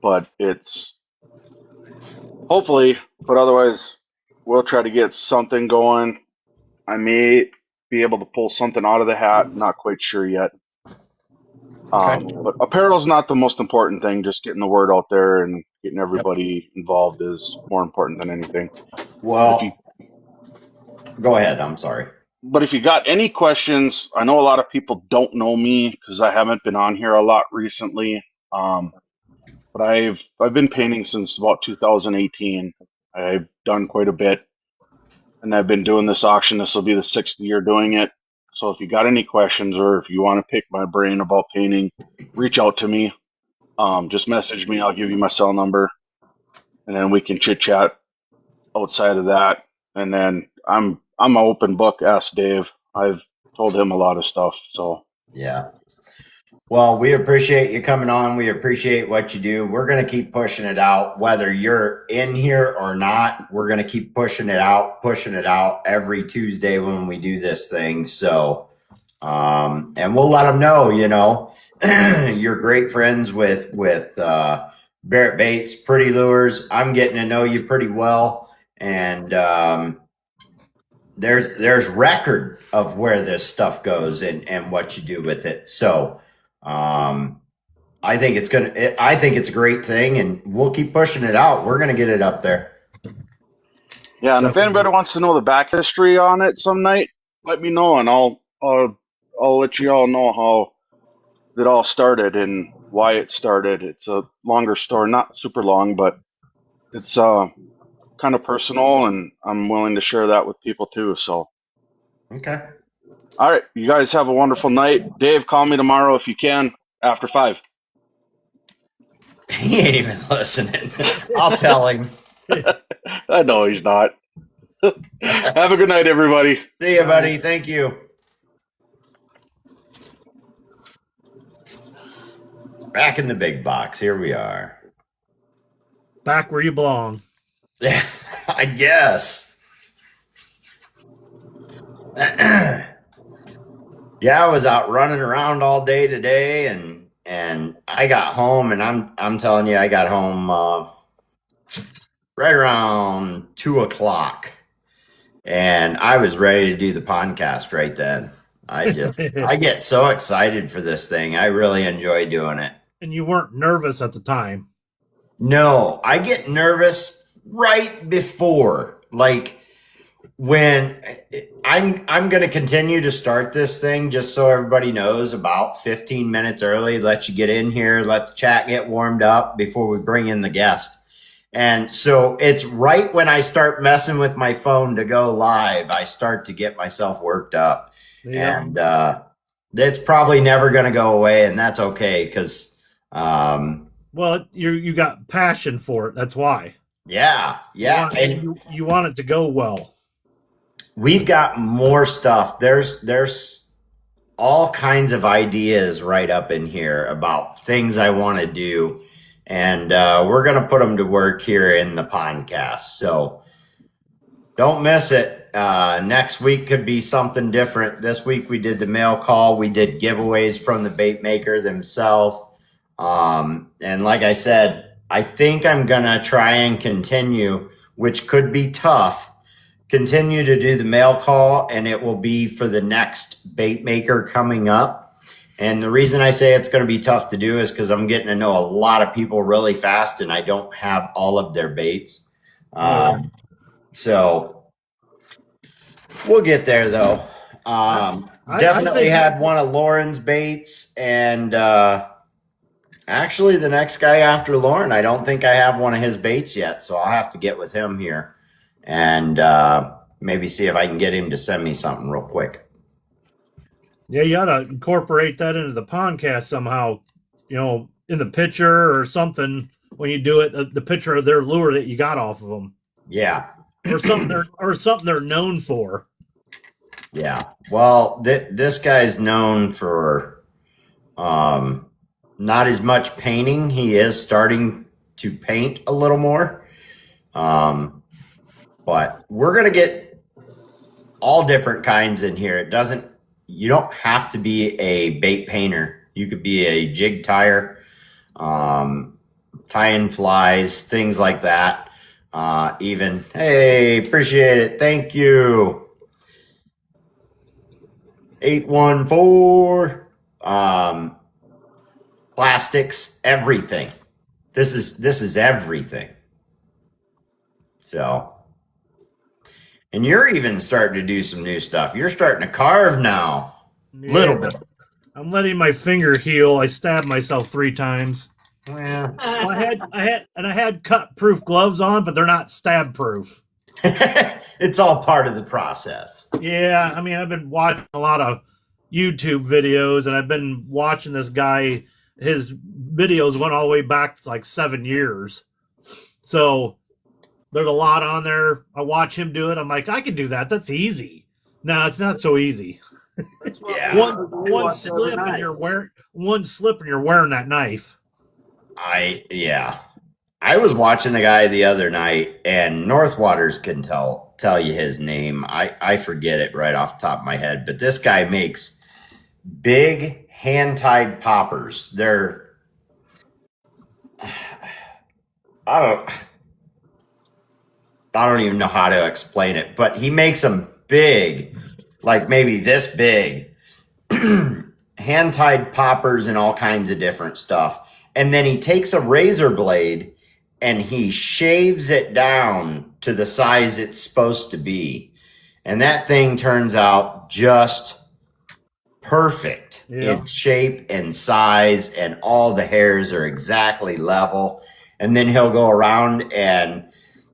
I: But it's hopefully, but otherwise we'll try to get something going. I may be able to pull something out of the hat. Not quite sure yet. But apparel's not the most important thing. Just getting the word out there and getting everybody involved is more important than anything.
A: Well, Go ahead. I'm sorry.
I: But if you got any questions, I know a lot of people don't know me because I haven't been on here a lot recently. But I've been painting since about 2018. I've done quite a bit, and I've been doing this auction. This will be the 6th year doing it. So if you got any questions or if you want to pick my brain about painting, reach out to me. Just message me. I'll give you my cell number, and then we can chit chat outside of that. And then I'm an open book. Ask Dave. I've told him a lot of stuff. So
A: Yeah. Well, we appreciate you coming on. We appreciate what you do. We're going to keep pushing it out, whether you're in here or not. We're going to keep pushing it out every Tuesday when we do this thing. So, and we'll let them know, you know, you're great friends with Barrett Baits, Pretty Lures. I'm getting to know you pretty well. And, there's record of where this stuff goes and what you do with it. So, I think it's a great thing, and we'll keep pushing it out. We're gonna get it up there.
I: yeah, and if anybody wants to know the back history on it some night, let me know, and I'll let you all know how it all started and why it started. It's a longer story, not super long, but it's kind of personal, and I'm willing to share that with people too. So,
A: Okay.
I: all right, you guys have a wonderful night. Dave, call me tomorrow if you can after 5.
A: He ain't even listening. I'll tell him.
I: I know he's not. Have a good night, everybody.
A: See you, buddy. Thank you. Back in the big box. Here we are.
J: Back where you belong.
A: Yeah, I guess. Yeah, I was out running around all day today, and I got home, and I'm telling you, I got home right around 2:00, and I was ready to do the podcast right then. I get so excited for this thing. I really enjoy doing it.
J: And you weren't nervous at the time.
A: No, I get nervous right before, like when I'm going to continue to start this thing, just so everybody knows, about 15 minutes early. Let you get in here, let the chat get warmed up before we bring in the guest. And so it's right when I start messing with my phone to go live, I start to get myself worked up. Yeah. And it's probably never going to go away, and that's okay, because
J: well, you got passion for it. That's why.
A: Yeah.
J: You want it to go well.
A: We've got more stuff. There's all kinds of ideas right up in here about things I want to do, and we're going to put them to work here in the podcast. So don't miss it. Next week could be something different. This week we did the mail call. We did giveaways from the bait maker themselves. And like I said, I think I'm going to try and continue, which could be tough, continue to do the mail call, and it will be for the next bait maker coming up. And the reason I say it's going to be tough to do is because I'm getting to know a lot of people really fast, and I don't have all of their baits. So we'll get there, though. Definitely had one of Lauren's baits, and actually the next guy after Lauren, I don't think I have one of his baits yet, so I'll have to get with him here and maybe see if I can get him to send me something real quick.
J: Yeah, you ought to incorporate that into the podcast somehow, you know, in the picture or something when you do it, the picture of their lure that you got off of them.
A: Yeah.
J: or something they're known for.
A: Yeah. Well, this guy's known for not as much painting. He is starting to paint a little more. But we're going to get all different kinds in here. You don't have to be a bait painter. You could be a jig tire, tying flies, things like that. Even, hey, appreciate it. Thank you. 814, plastics, everything. This is everything. So And you're even starting to do some new stuff. You're starting to carve now. Little bit.
J: I'm letting my finger heal. I stabbed myself 3 times.
A: Well,
J: I had cut-proof gloves on, but they're not stab-proof.
A: it's all part of the process.
J: Yeah, I mean, I've been watching a lot of YouTube videos, and I've been watching this guy. His videos went all the way back to like 7 years. So there's a lot on there. I watch him do it. I'm like, I can do that. That's easy. No, it's not so easy.
A: Yeah.
J: One slip and you're wearing that knife.
A: I was watching the guy the other night, and Northwaters can tell you his name. I forget it right off the top of my head, but this guy makes big hand-tied poppers. I don't even know how to explain it, but he makes them big, like maybe this big, hand-tied poppers and all kinds of different stuff. And then he takes a razor blade and he shaves it down to the size it's supposed to be. And that thing turns out just perfect in shape and size, and all the hairs are exactly level. And then he'll go around and,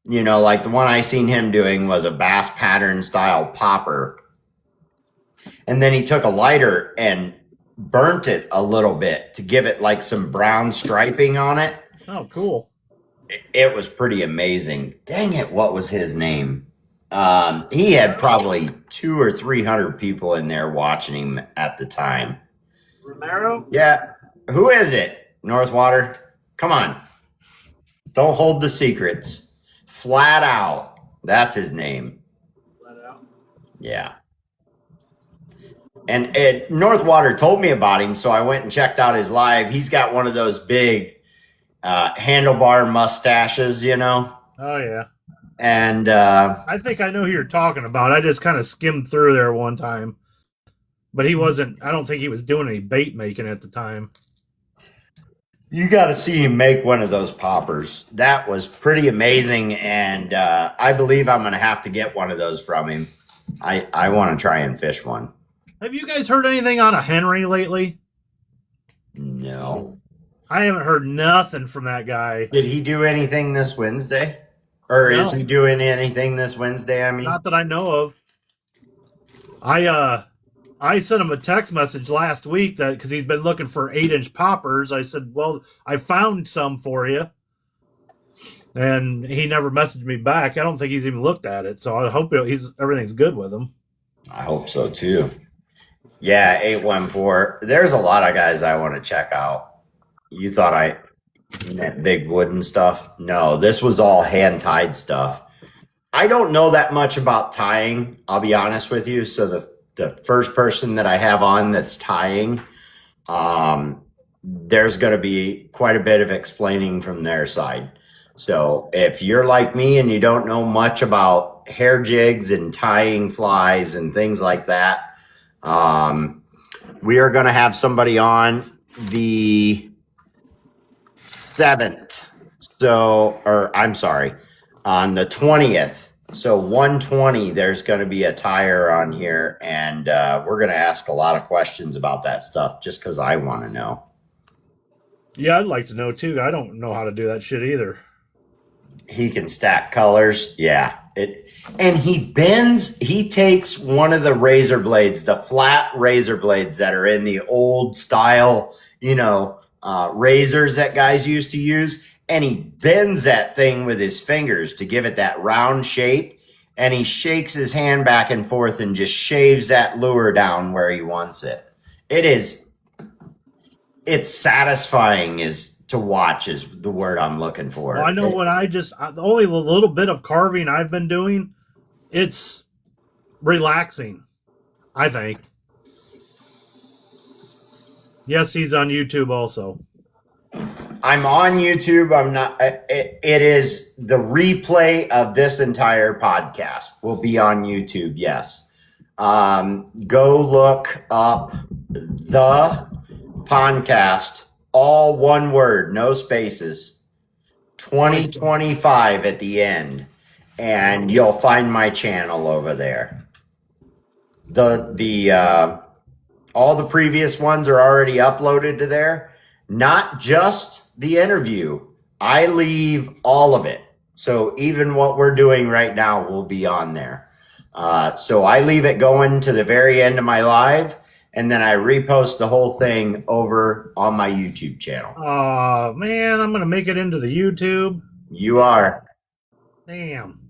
A: like the one I seen him doing was a bass pattern style popper. And then he took a lighter and burnt it a little bit to give it like some brown striping on it.
J: Oh, cool.
A: It was pretty amazing. Dang it, what was his name? He had probably 200 or 300 people in there watching him at the time.
H: Romero?
A: Yeah. Who is it? Northwater? Come on. Don't hold the secrets. Flat Out. That's his name.
H: Flat Out.
A: Yeah. And Northwater told me about him, so I went and checked out his live. He's got one of those big handlebar mustaches,
J: Oh, yeah.
A: And
J: I think I know who you're talking about. I just kind of skimmed through there one time. But I don't think he was doing any bait making at the time.
A: you got to see him make one of those poppers. That was pretty amazing, and I believe I'm going to have to get one of those from him. I want to try and fish one.
J: Have you guys heard anything out of Henry lately?
A: No.
J: I haven't heard nothing from that guy.
A: Did he do anything this Wednesday? Or
J: No.
A: is he doing anything this Wednesday? I mean,
J: Not that I know of. I sent him a text message last week that because he's been looking for 8-inch poppers. I said, "Well, I found some for you," and he never messaged me back. I don't think he's even looked at it. So I hope everything's good with him.
A: I hope so too. Yeah, 814. There's a lot of guys I want to check out. You thought I meant big wooden stuff? No, this was all hand tied stuff. I don't know that much about tying, I'll be honest with you. So the first person that I have on that's tying, there's going to be quite a bit of explaining from their side. So if you're like me and you don't know much about hair jigs and tying flies and things like that, we are going to have somebody on the 7th. On the 20th. So 120, there's going to be a tire on here, and we're going to ask a lot of questions about that stuff just because I want to know.
J: Yeah, I'd like to know too. I don't know how to do that shit either.
A: He can stack colors. Yeah. And he takes one of the razor blades, the flat razor blades that are in the old style, razors that guys used to use, and he bends that thing with his fingers to give it that round shape, and he shakes his hand back and forth and just shaves that lure down where he wants it. It's satisfying to watch is the word I'm looking for.
J: Well, I know the only little bit of carving I've been doing, it's relaxing, I think. Yes, he's on YouTube also.
A: I'm on YouTube. I'm not. It is the replay of this entire podcast will be on YouTube. Yes. Go look up the podcast, all one word, no spaces, 2025 at the end. and you'll find my channel over there. All the previous ones are already uploaded to there. Not just the interview. I leave all of it. So even what we're doing right now will be on there. So I leave it going to the very end of my live, and then I repost the whole thing over on my YouTube channel.
J: Oh, man, I'm going to make it into the YouTube.
A: You are.
J: Damn.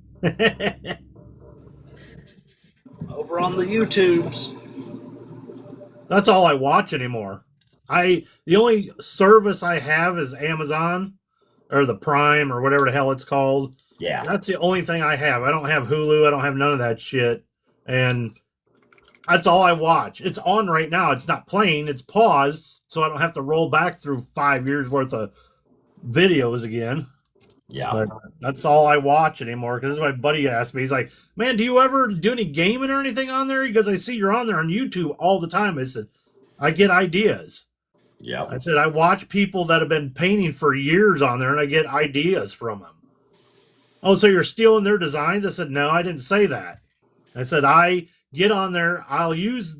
H: Over on the YouTubes.
J: That's all I watch anymore. The only service I have is Amazon or the Prime or whatever the hell it's called.
A: Yeah.
J: That's the only thing I have. I don't have Hulu. I don't have none of that shit. And that's all I watch. It's on right now. It's not playing. It's paused, so I don't have to roll back through 5 years worth of videos again.
A: Yeah.
J: But that's all I watch anymore, because my buddy asked me. He's like, man, do you ever do any gaming or anything on there? Because I see you're on there on YouTube all the time. I said, I get ideas.
A: Yeah.
J: I said, I watch people that have been painting for years on there, and I get ideas from them. Oh, so you're stealing their designs? I said, no, I didn't say that. I said, I get on there, I'll use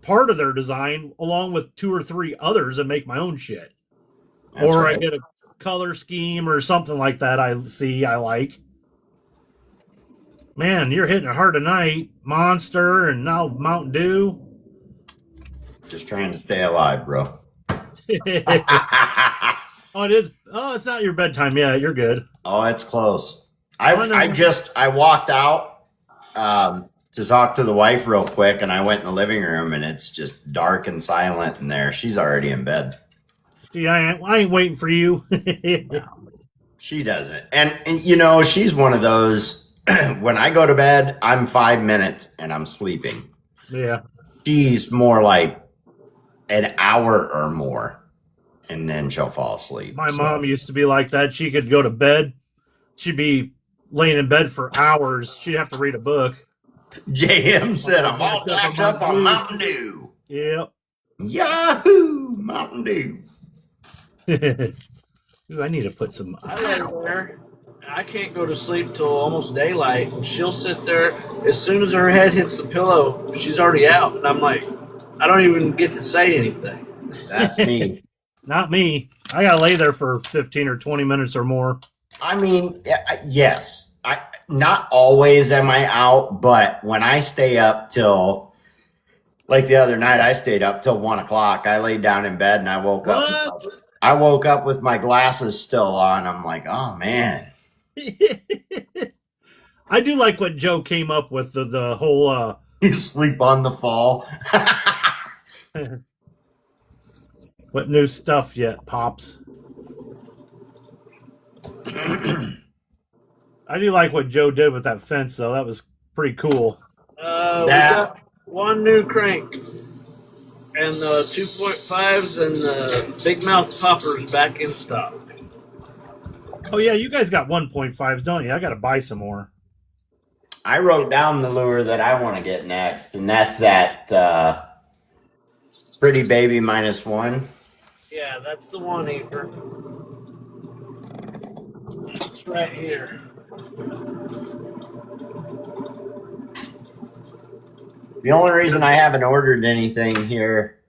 J: part of their design along with 2 or 3 others and make my own shit.
A: That's
J: or
A: right.
J: I get a color scheme or something like that I like. Man, you're hitting it hard tonight. Monster and now Mountain Dew.
A: Just trying to stay alive, bro.
J: Oh, it is. Oh, it's not your bedtime yet. You're good.
A: Oh, it's close. I walked out to talk to the wife real quick, and I went in the living room, and it's just dark and silent in there. She's already in bed.
J: See, I ain't waiting for you.
A: No, she doesn't. And, you know, she's one of those, when I go to bed, I'm 5 minutes and I'm sleeping.
J: Yeah.
A: She's more like an hour or more, and then she'll fall asleep.
J: My mom used to be like that. She could go to bed. She'd be laying in bed for hours. She'd have to read a book.
A: JM said, I'm all tacked up on Mountain Dew.
J: Yep.
A: Yahoo! Mountain Dew.
J: Ooh, I need to put some.
H: I lay there. I can't go to sleep till almost daylight. She'll sit there. As soon as her head hits the pillow, she's already out. And I'm like, I don't even get to say anything.
A: That's me.
J: Not me. I gotta lay there for 15 or 20 minutes or more.
A: I mean, yes. Not always am I out, but when I stay up till, like the other night, I stayed up till 1 o'clock. I laid down in bed and I woke up. I woke up with my glasses still on. I'm like, oh man.
J: I do like what Joe came up with, the whole
A: You sleep on the fall.
J: what new stuff yet, Pops? I do like what Joe did with that fence, though. That was pretty cool.
H: We got 1 new crank. And the 2.5s and the big mouth poppers back in stock.
J: Oh, yeah, you guys got 1.5s, don't you? I got to buy some more.
A: I wrote down the lure that I want to get next, and that's that Pretty Baby -1.
H: Yeah, that's the one, Ether. It's right here.
A: The only reason I haven't ordered anything here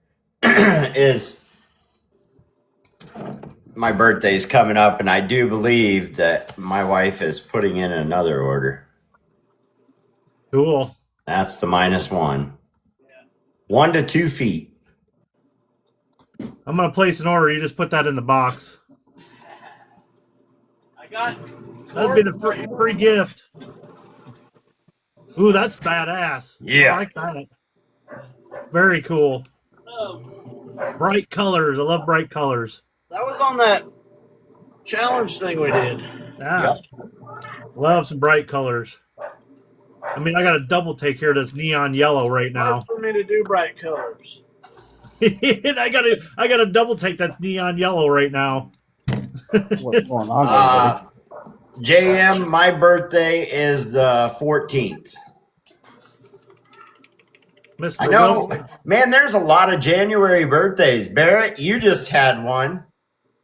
A: is my birthday's coming up, and I do believe that my wife is putting in another order.
J: Cool.
A: That's the -1. 1 to 2 feet.
J: I'm going to place an order. You just put that in the box.
H: I got.
J: That'd be the free gift. Ooh, that's badass.
A: Yeah.
J: I like that. Very cool. Bright colors. I love bright colors.
H: That was on that challenge thing we did.
J: Yeah. Love some bright colors. I mean, I got a double take here that's neon yellow right now.
H: Hard for me to do bright colors.
J: And I got a double take that's neon yellow right now.
E: What's going on?
A: JM, my birthday is the 14th.
J: Mr.
A: I know,
J: Wilson.
A: man, there's a lot of January birthdays. Barrett, you just had one.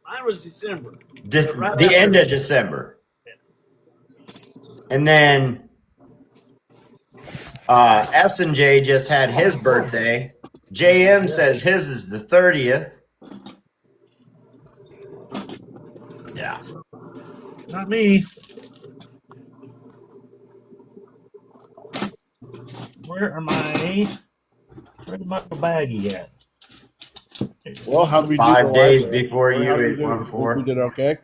H: Mine was December.
A: The end of December. And then S&J just had his birthday. JM says his is the 30th. Yeah.
J: Not me. Where's my baggie at?
K: Well, how did we do?
A: 5 days
K: library?
A: before
K: How
A: you
K: did we
A: at
K: do?
A: 1-4.
K: We did okay.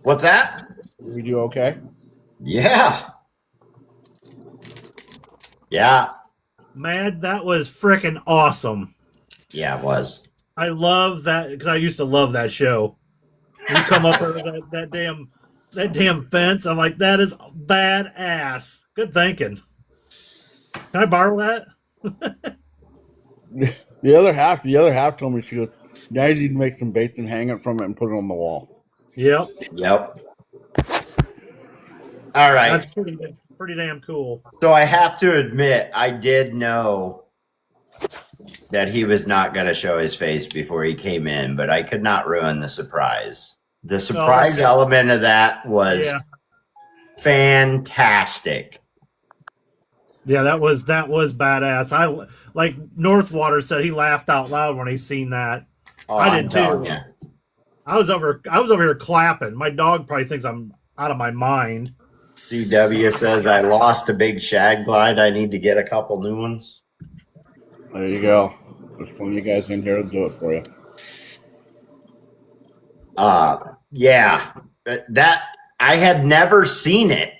A: What's that?
K: Did we do okay?
A: Yeah. Yeah.
J: Mad, that was freaking awesome.
A: Yeah, it was.
J: I love that because I used to love that show. You come up over that damn fence. I'm like, that is badass. Good thinking. Can I borrow that?
K: The other half told me, she goes, "Now you need to make some baits and hang it from it and put it on the wall."
J: Yep.
A: Yep. All right.
J: That's pretty damn cool.
A: So I have to admit, I did know that he was not going to show his face before he came in, but I could not ruin the surprise. The surprise element of that was fantastic.
J: Yeah, that was badass. I like Northwater said he laughed out loud when he seen that.
A: Oh,
J: I did too.
A: You.
J: I was over here clapping. My dog probably thinks I'm out of my mind.
A: CW says I lost a big shad glide. I need to get a couple new ones.
K: There you go. There's plenty of guys in here to do it for you.
A: Yeah, that I had never seen it.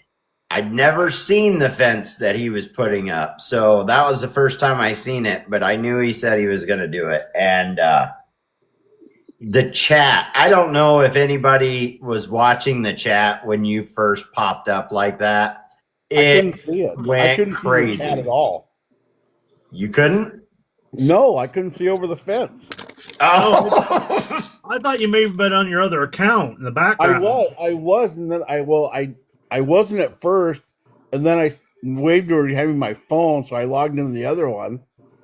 A: I'd never seen the fence that he was putting up. So that was the first time I seen it, but I knew he said he was going to do it. And the chat, I don't know if anybody was watching the chat when you first popped up like that.
K: I couldn't see it.
A: Went
K: I couldn't
A: crazy.
K: see the chat at all.
A: You couldn't?
K: No, I couldn't see over the fence.
A: Oh,
J: I thought you may have been on your other account in the background.
K: I was, and then I wasn't at first, and then I waved to her having my phone, so I logged into the other one.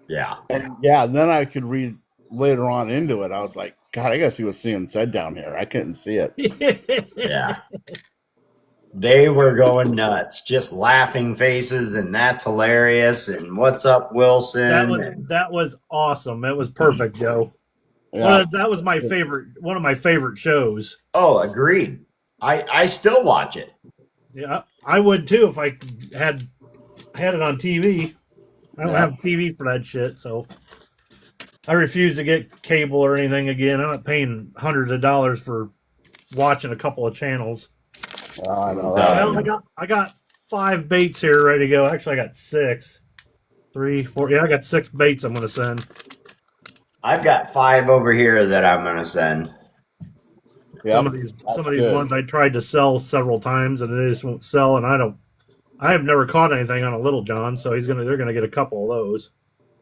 A: Yeah.
K: And then I could read later on into it. I was like, God, I gotta see what's being said down here. I couldn't see it.
A: Yeah. They were going nuts, just laughing faces, and that's hilarious. And what's up, Wilson?
J: That was awesome. It was perfect, Joe.
K: Yeah.
J: That was my favorite. One of my favorite shows.
A: Oh, agreed. I still watch it.
J: Yeah, I would too if I had it on TV. I don't have TV for that shit, so I refuse to get cable or anything again. I'm not paying hundreds of dollars for watching a couple of channels.
K: I know.
J: Well, I got 5 baits here ready to go. Actually, I got 6. 3, 4. Yeah, I got 6 baits I'm going to send.
A: I've got 5 over here that I'm going to send.
K: Yep,
J: some of these ones I tried to sell several times and they just won't sell. And I have never caught anything on a Little John, so they're gonna get a couple of those.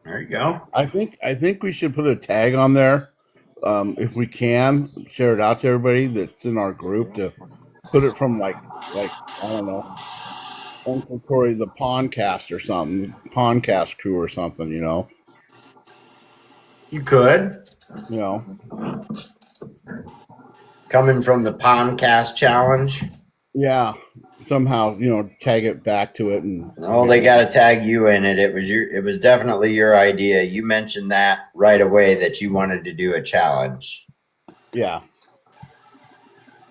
A: There you go.
K: I think we should put a tag on there, if we can share it out to everybody that's in our group to put it from like I don't know, Uncle Corey the Pondcast or something, Pondcast crew or something, you know.
A: You could.
K: You know.
A: Coming from the Pondcast challenge.
K: Yeah. Somehow, tag it back to it and
A: they got to tag you in it. It was definitely your idea. You mentioned that right away that you wanted to do a challenge.
K: Yeah.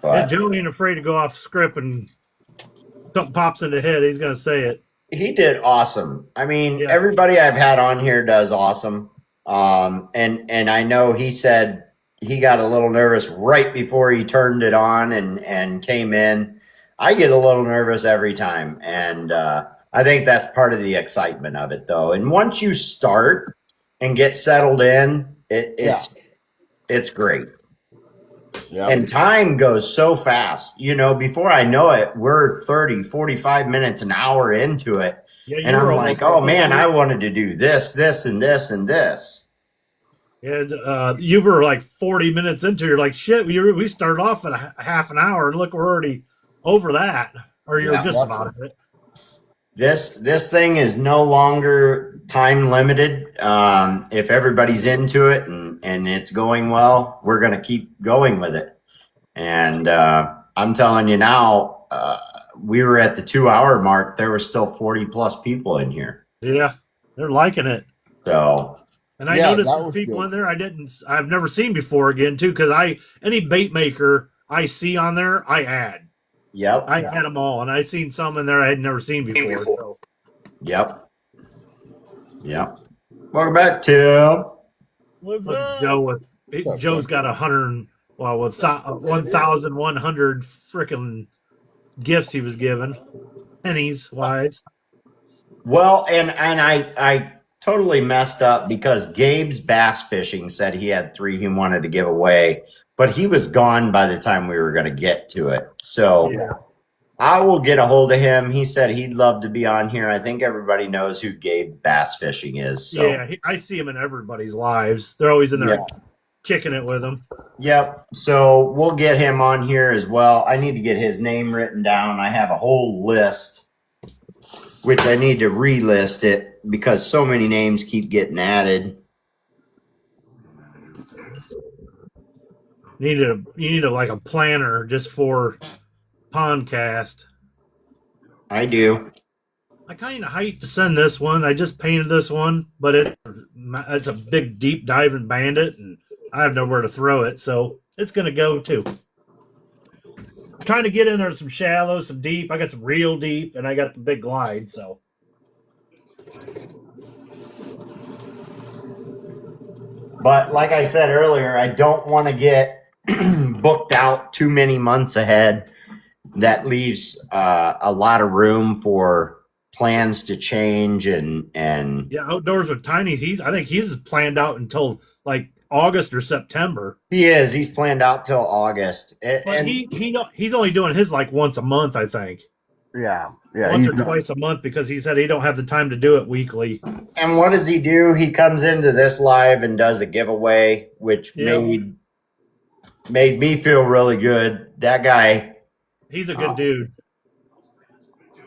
J: But Joe ain't afraid to go off script and something pops in the head, he's gonna say it.
A: He did awesome. I mean, everybody I've had on here does awesome. And I know he said he got a little nervous right before he turned it on and came in. I get a little nervous every time. And I think that's part of the excitement of it, though. And once you start and get settled in, it's great. Yeah. And time goes so fast. Before I know it, we're 30, 45 minutes, an hour into it. Yeah, and I'm like, oh, man, I wanted to do this, and this, and this.
J: Yeah, you were like 40 minutes into it. You're like, shit, we started off at a half an hour, and look, we're already over that. Or you're just about it.
A: This thing is no longer time limited. If everybody's into it and it's going well, we're going to keep going with it. And I'm telling you now, we were at the 2-hour mark, there were still 40 plus people in here.
J: Yeah, they're liking it.
A: So,
J: and I
K: Yeah,
J: noticed
K: that
J: there's
K: was
J: people
K: good.
J: in there I've never seen before again too. Because any bait maker I see on there, I add.
A: yep,
J: I had them all, and I'd seen some in there I had never seen before. So.
A: yep. Welcome back, Tim.
K: What's
J: Look,
K: up?
J: Joe's got 1,100 freaking gifts he was given, pennies wise.
A: Well, and I totally messed up because Gabe's bass fishing said he had 3 he wanted to give away, but he was gone by the time we were going to get to it. So
J: Yeah.
A: I will get a hold of him. He said he'd love to be on here. I think everybody knows who Gabe Bass Fishing is. So
J: Yeah, I see him in everybody's lives. They're always in there kicking it with him.
A: Yep. So we'll get him on here as well. I need to get his name written down. I have a whole list, which I need to relist it because so many names keep getting added.
J: You need like a planner just for Pondcast.
A: I do.
J: I kind of hate to send this one. I just painted this one, but it's a big deep diving bandit, and I have nowhere to throw it, so it's going to go too. I'm trying to get in there some shallow, some deep. I got some real deep, and I got the big glide, so.
A: But like I said earlier, I don't want to get booked out too many months ahead. That leaves a lot of room for plans to change and
J: yeah, outdoors with Tiny. I think he's planned out until like August or September.
A: He's planned out till August.
J: But he's only doing his like once a month, I think.
K: Yeah.
J: Once or twice a month because he said he don't have the time to do it weekly.
A: And what does he do? He comes into this live and does a giveaway, which made me feel really good. That guy,
J: he's a good dude.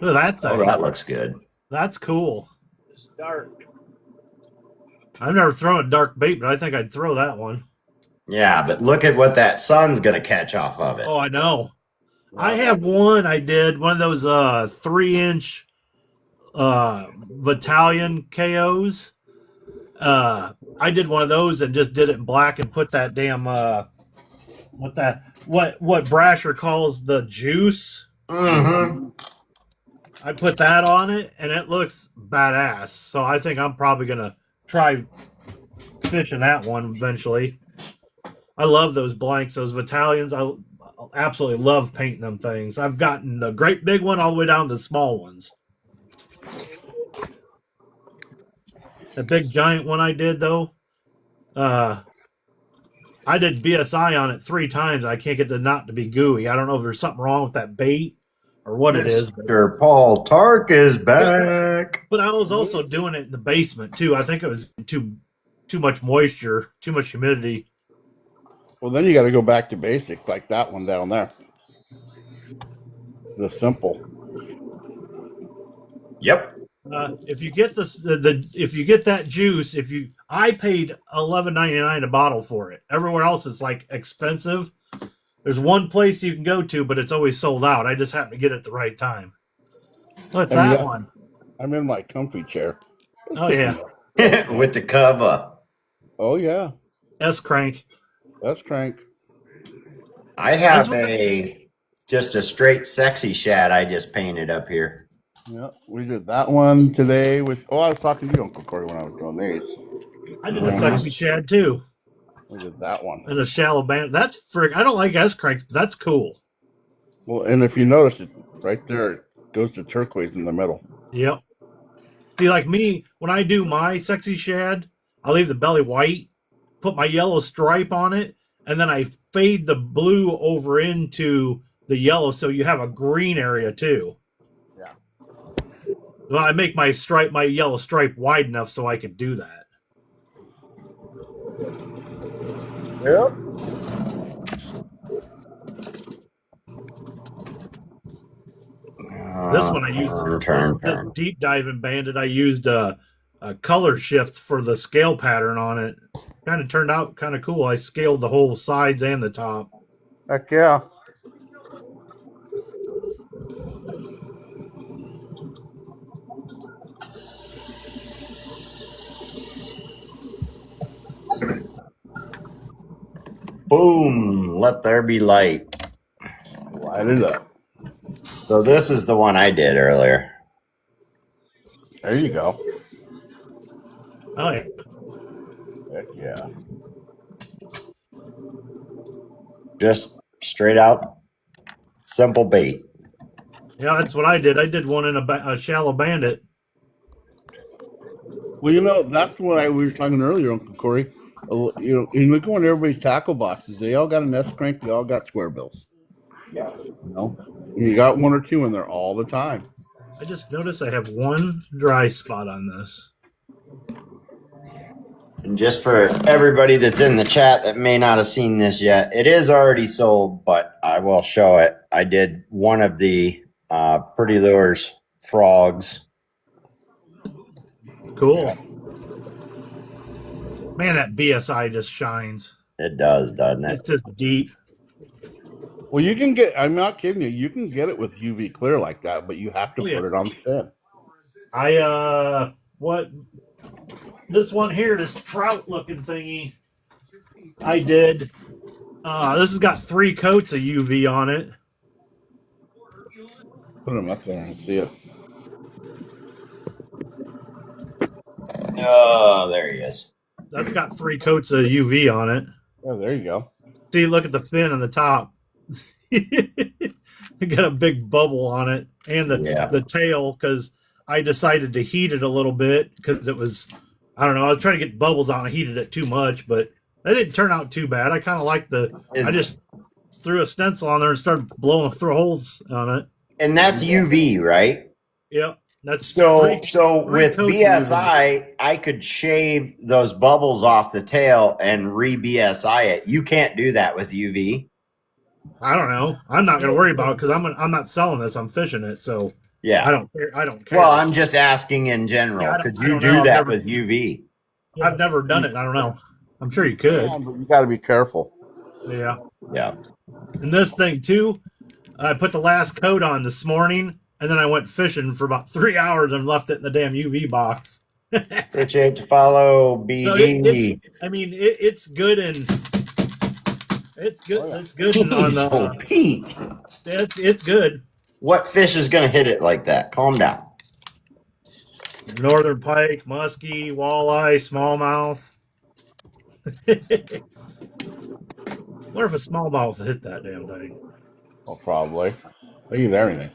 J: Look at that thing.
A: Oh, that looks good.
J: That's cool. It's dark. I've never thrown a dark bait, but I think I'd throw that one.
A: Yeah, but look at what that sun's going to catch off of it.
J: Oh, I know. I have one. I did one of those 3-inch Battalion KOs. I did one of those and just did it in black and put that damn what Brasher calls the juice.
A: Mm-hmm.
J: I put that on it and it looks badass. So I think I'm probably gonna try fishing that one eventually. I love those blanks, those Battalions. I absolutely love painting them things. I've gotten the great big one all the way down to the small ones. The big giant one I did though, I did BSI on it 3 times. I can't get the knot to be gooey. I don't know if there's something wrong with that bait or what it is.
A: Mr. Paul Tark is back.
J: But I was also doing it in the basement too. I think it was too much moisture, too much humidity.
K: Well, then you got to go back to basics, like that one down there. The simple.
A: Yep.
J: If you get if you get that juice, I paid $11.99 a bottle for it. Everywhere else is like expensive. There's one place you can go to, but it's always sold out. I just happen to get it at the right time. What's that one?
K: I'm in my comfy chair.
J: Oh yeah.
A: With the cover.
K: Oh yeah.
J: S-crank.
K: That's crank.
A: I have just a straight sexy shad I just painted up here.
K: Yeah, we did that one today with. Oh, I was talking to you, Uncle Corey, when I was doing these.
J: I did a sexy shad too.
K: We did that one.
J: And a shallow band. That's I don't like S-cranks, but that's cool.
K: Well, and if you notice it right there, it goes to turquoise in the middle.
J: Yep. See, like me, when I do my sexy shad, I leave the belly white, put my yellow stripe on it, and then I fade the blue over into the yellow so you have a green area too.
K: Yeah.
J: Well, I make my yellow stripe wide enough so I can do that.
K: Yep.
J: This one I used this deep diving bandit. I used a color shift for the scale pattern on it. Kind of turned out kind of cool. I scaled the whole sides and the top.
K: Heck yeah.
A: Boom. Let there be light.
K: Light it up.
A: So this is the one I did earlier.
K: There you go.
J: Oh yeah.
K: Heck yeah.
A: Just straight out simple bait.
J: Yeah, that's what I did. I did one in a shallow bandit.
K: Well, that's what we were talking earlier, Uncle Corey. You look on everybody's tackle boxes. They all got an S crank. They all got square bills.
A: Yeah.
K: You got one or two in there all the time.
J: I just noticed I have one dry spot on this.
A: And just for everybody that's in the chat that may not have seen this yet, it is already sold, but I will show it. I did one of the Pretty Lures frogs.
J: Cool. Man, that BSI just shines.
A: It does, doesn't it?
J: It's just deep.
K: Well, you can get, I'm not kidding you, you can get it with UV clear like that, but you have to put it on the fin.
J: This one here, this trout looking thingy, I did. This has got 3 coats of UV on it.
K: Put them up there and see it.
A: Oh, there he is.
J: That's got 3 coats of UV on it.
K: Oh, there you go.
J: See, look at the fin on the top. It got a big bubble on it, and the tail, because I decided to heat it a little bit because it was, I don't know, I was trying to get bubbles on it. I heated it too much, but that didn't turn out too bad. I kind of like I just threw a stencil on there and started through holes on it.
A: And that's UV, right?
J: Yep. That's
A: so
J: three
A: with
J: coats
A: BSI, I could shave those bubbles off the tail and re-BSI it. You can't do that with UV.
J: I don't know. I'm not going to worry about it because I'm not selling this. I'm fishing it, so
A: yeah,
J: I don't care.
A: Well, I'm just asking in general.
J: Yeah,
A: could you do that with UV?
J: I've never done it. I don't know. I'm sure you could.
K: Yeah, but you got to be careful.
J: Yeah.
A: Yeah.
J: And this thing too, I put the last coat on this morning, and then I went fishing for about 3 hours and left it in the damn UV box.
A: Appreciate to follow BD.
J: It's good and it's good. It's good on the
A: Pete.
J: It's good.
A: What fish is going to hit it like that? Calm down.
J: Northern pike, muskie, walleye, smallmouth. Wonder if a smallmouth will hit that damn thing.
K: Oh, probably. They eat everything.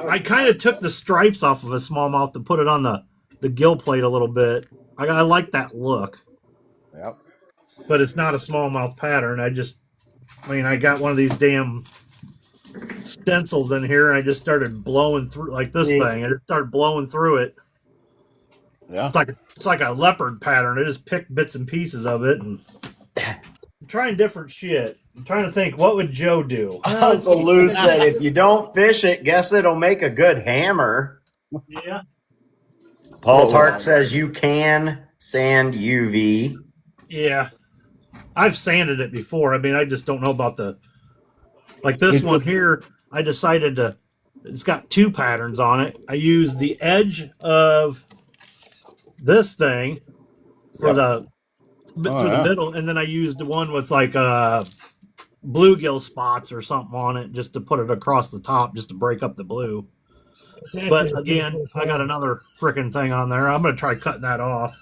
J: I kind of took the stripes off of a smallmouth to put it on the gill plate a little bit. I like that look.
K: Yep.
J: But it's not a smallmouth pattern. I got one of these damn stencils in here, and I just started blowing through like this thing. I just started blowing through it.
K: Yeah.
J: It's like a leopard pattern. I just picked bits and pieces of it, and I'm trying different shit. I'm trying to think, what would Joe do?
A: Uncle Lou said, if you don't fish it, guess it'll make a good hammer.
J: Yeah.
A: Paul Tart says you can sand UV.
J: Yeah. I've sanded it before. I just don't know about like this one here. I decided it's got 2 patterns on it. I used the edge of this thing for the middle, and then I used the one with like bluegill spots or something on it just to put it across the top just to break up the blue. But again, I got another freaking thing on there. I'm going to try cutting that off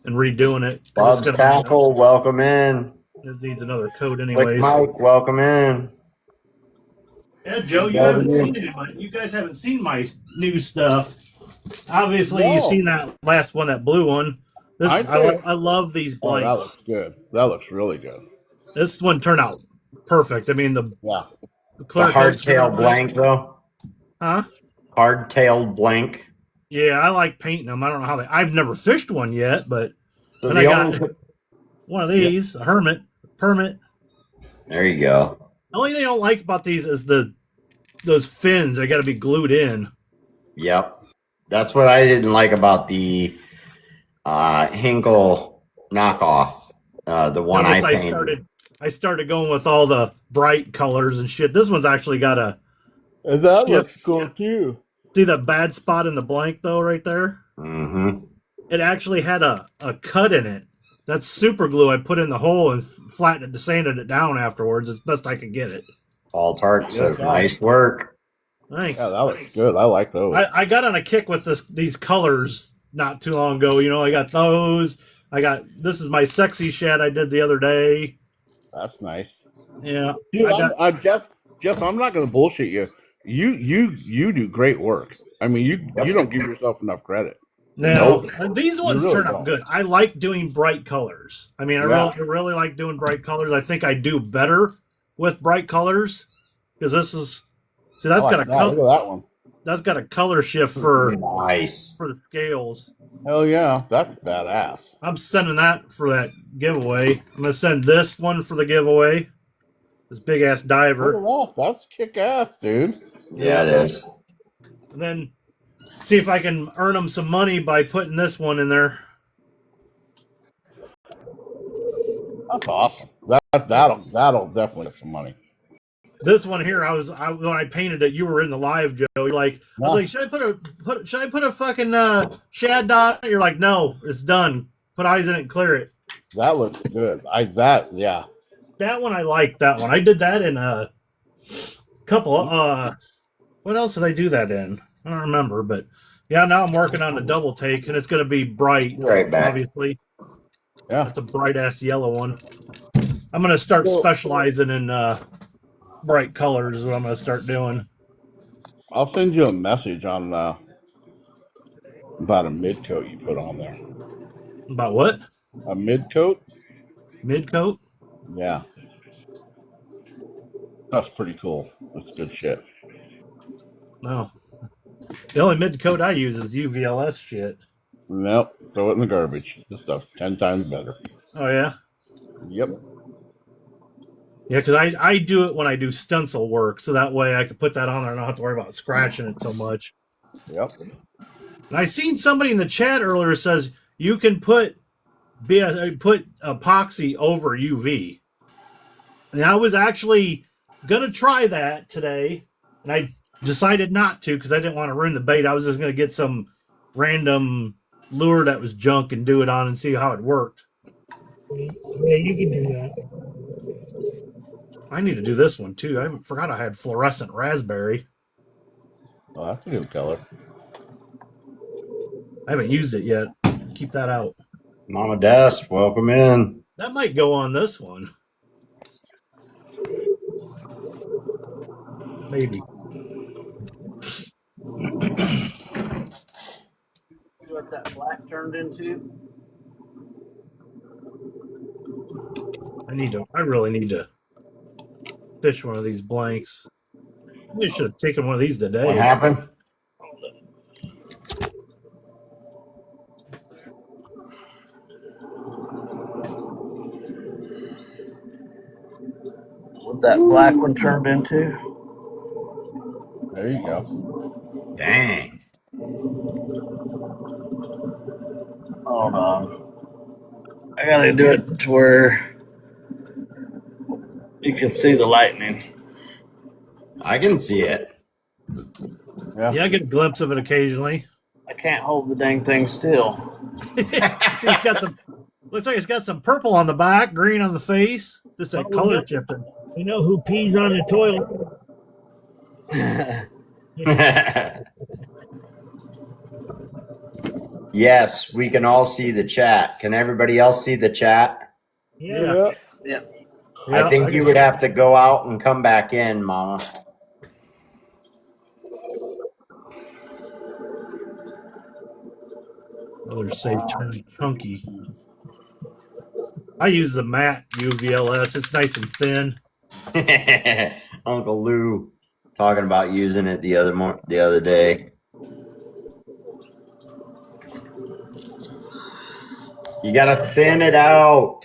J: and redoing it.
A: Bob's Tackle, welcome in.
J: It needs another coat anyways.
A: Lick Mike, welcome in.
J: Yeah, Joe, you guys haven't seen my new stuff. Obviously, you've seen that last one, that blue one. I love these blanks.
K: Oh, that looks good. That looks really good.
J: This one turned out perfect.
A: The hardtail blank, though?
J: Huh?
A: Hardtailed blank.
J: Yeah, I like painting them. I don't know how I've never fished one yet, but then I got one of these, a permit.
A: There you go.
J: The only thing I don't like about these is those fins. They got to be glued in.
A: Yep. That's what I didn't like about the Hinkle knockoff, the one I painted.
J: I started going with all the bright colors and shit. This one's actually got
K: that looks cool too.
J: See the bad spot in the blank though, right there?
A: Mm-hmm.
J: It actually had a cut in it. That's super glue I put in the hole and flattened it, sanded it down afterwards as best I could get it.
A: Paul Tart says, nice work.
J: Thanks.
K: Yeah, that looks good. I like those.
J: I got on a kick with these colors not too long ago. You know, I got those. This is my sexy shed I did the other day.
K: That's nice.
J: Yeah.
K: Dude, Jeff, I'm not going to bullshit you. You do great work. I mean, you don't give yourself enough credit.
J: Now, these ones
K: really
J: turn
K: don't.
J: out good. I like doing bright colors. I mean, I really like doing bright colors. I think I do better with bright colors because that's got a color.
K: Look at that one.
J: That's got a color shift for
A: Nice.
J: the scales.
K: Hell yeah, that's badass.
J: I'm sending that for that giveaway. I'm gonna send this one for the giveaway. This big ass diver.
K: Look at that. That's kick ass, dude.
A: Yeah, it is.
J: And then see if I can earn them some money by putting this one in there.
K: That's awesome. That'll definitely get some money.
J: This one here, when I painted it, you were in the live, Joe. You're like, I was like, should I put a fucking shad dot? You're like, no, it's done. Put eyes in it and clear it.
K: That looks good. Yeah.
J: That one I like. That one I did that in a couple. What else did I do that in? I don't remember, but yeah. Now I'm working on a double take, and it's going to be bright.
A: Right back.
J: Obviously.
K: Yeah.
J: It's a bright ass yellow one. I'm going to start specializing in bright colors. Is what I'm going to start doing.
K: I'll send you a message on about a mid coat you put on there.
J: About what?
K: A mid coat?
J: Mid coat?
K: Yeah. That's pretty cool. That's good shit.
J: No. The only mid coat I use is UVLS shit.
K: Nope. Throw it in the garbage. This stuff's 10 times better.
J: Oh, yeah?
K: Yep.
J: Yeah, because I do it when I do stencil work, so that way I can put that on there and I don't have to worry about scratching it so much.
K: Yep.
J: And I seen somebody in the chat earlier says you can put epoxy over UV. And I was actually going to try that today, and I decided not to because I didn't want to ruin the bait. I was just going to get some random lure that was junk and do it on and see how it worked.
L: Yeah, you can do that.
J: I need to do this one too. I forgot I had fluorescent raspberry.
K: Oh, that's a good color.
J: I haven't used it yet. Keep that out.
A: Mama Dust, welcome in.
J: That might go on this one. Maybe.
H: See what that black turned into?
J: I really need to fish one of these blanks. I should have taken one of these today.
A: What happened?
H: What that black one turned into?
K: There you go.
A: Dang.
H: Hold on. I gotta do it to where you can see the lightning.
A: I can see it.
J: Yeah, I get a glimpse of it occasionally.
H: I can't hold the dang thing still.
J: See, it's got looks like it's got some purple on the back, green on the face. Just that color shifting.
L: You know who pees on the toilet?
A: Yes, we can all see the chat. Can everybody else see the chat?
J: Yeah.
A: I think you would have to go out and come back in, Mama.
J: Others say turn chunky. I use the matte UVLS. It's nice and thin.
A: Uncle Lou talking about using it the other day. You gotta thin it out.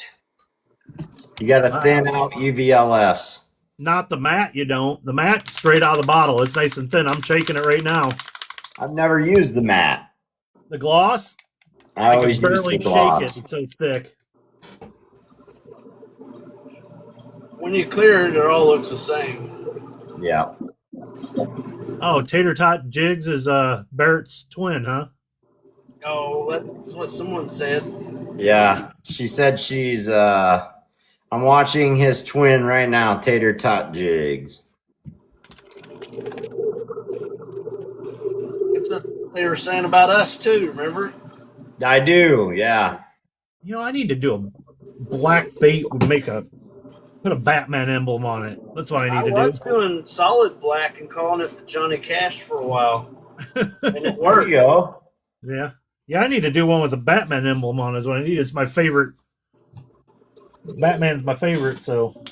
A: You gotta thin out UVLS.
J: Not the matte, you don't. The matte straight out of the bottle. It's nice and thin. I'm shaking it right now.
A: I've never used the matte.
J: The gloss?
A: I always
J: can
A: use
J: barely
A: the gloss.
J: shake it. It's so thick.
H: When you clear it, it all looks the same.
A: Yeah.
J: Oh, Tater Tot Jigs is Barrett's twin, huh?
H: Oh, that's what someone said.
A: Yeah, she said she's. I'm watching his twin right now, Tater Tot Jigs.
H: It's what they were saying about us too. Remember?
A: I do, yeah.
J: You know, I need to do a black bait with put a Batman emblem on it. That's what I need to do.
H: was doing solid black and calling it the Johnny Cash for a while, and it
A: There
H: worked.
A: you go.
J: Yeah. Yeah, I need to do one with a Batman emblem on it. Is what I need. It's my favorite. Batman's my favorite, so.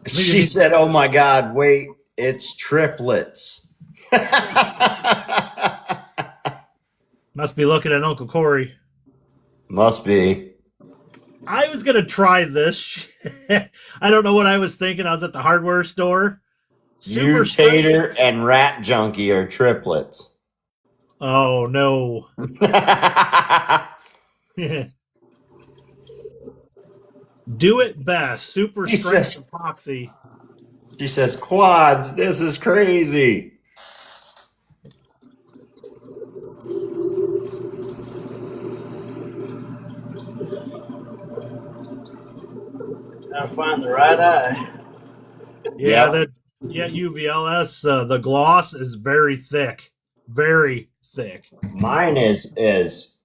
A: She said, "Oh my God, wait, it's triplets."
J: Must be looking at Uncle Corey.
A: Must be.
J: I was gonna try this. I don't know what I was thinking. I was at the hardware store.
A: You, Tater, and Rat Junkie are triplets.
J: Oh no. Do it best. Super strength epoxy.
A: She says, "Quads, this is crazy."
H: Gotta find the right eye.
J: Yeah, UVLS. The gloss is very thick. Very thick.
A: Mine is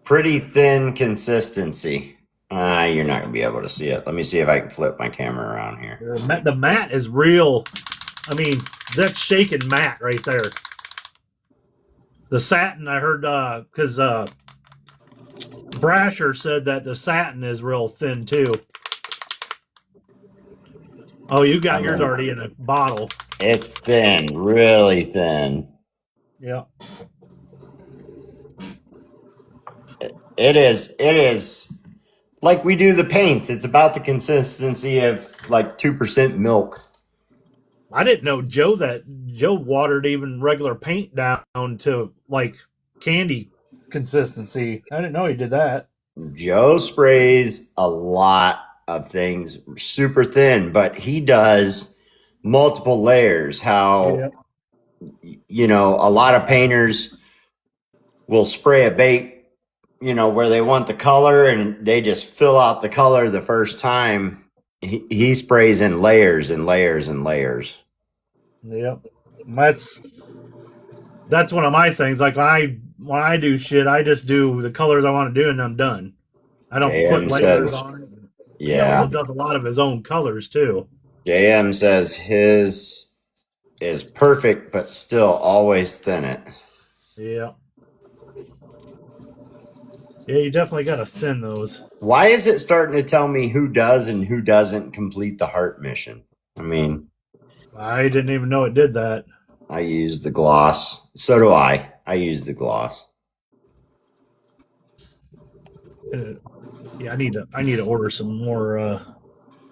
A: pretty thin consistency. You're not gonna be able to see it. Let me see if I can flip my camera around here.
J: The matte is real. I mean, that's shaking matte right there. The satin, I heard, because Brasher said that the satin is real thin too. Oh, you got yours already in a bottle.
A: It's thin, really thin.
J: Yeah.
A: It is like we do the paints. It's about the consistency of like 2% milk.
J: I didn't know Joe watered even regular paint down to like candy consistency. I didn't know he did that.
A: Joe sprays a lot of things super thin, but he does multiple layers. How, you know, a lot of painters will spray a bait, you know, where they want the color and they just fill out the color the first time. He sprays in layers and layers and layers.
J: Yep. That's one of my things. Like when I do shit, I just do the colors I want to do and I'm done. I don't put layers on it.
A: Yeah.
J: He also does a lot of his own colors too.
A: JM says his is perfect, but still always thin it.
J: Yeah. Yeah, you definitely got to thin those.
A: Why is it starting to tell me who does and who doesn't complete the heart mission? I mean,
J: I didn't even know it did that.
A: I use the gloss. So do I. I use the gloss.
J: Yeah, I need to order some more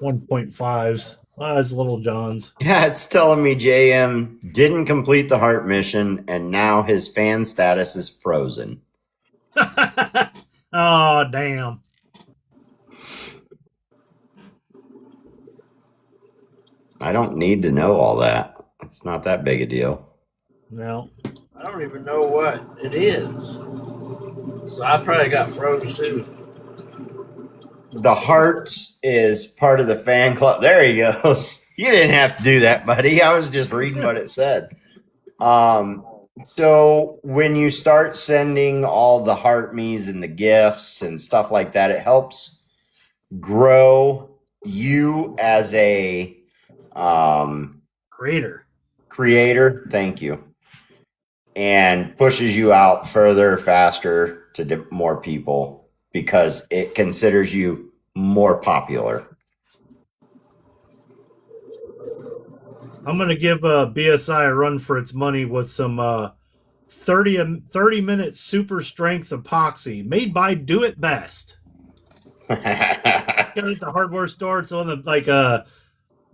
J: 1.5s. It's Little John's.
A: Yeah, it's telling me JM didn't complete the heart mission and now his fan status is frozen.
J: Oh, damn.
A: I don't need to know all that. It's not that big a deal.
J: No.
H: I don't even know what it is. So I probably got froze too.
A: The hearts is part of the fan club. There he goes. You didn't have to do that, buddy. I was just reading what it said. So when you start sending all the heart me's and the gifts and stuff like that, it helps grow you as a creator. Thank you. And pushes you out further, faster to more people because it considers you more popular.
J: I'm going to give BSI a run for its money with some 30-minute super strength epoxy made by Do It Best. Got it at the hardware store. It's on the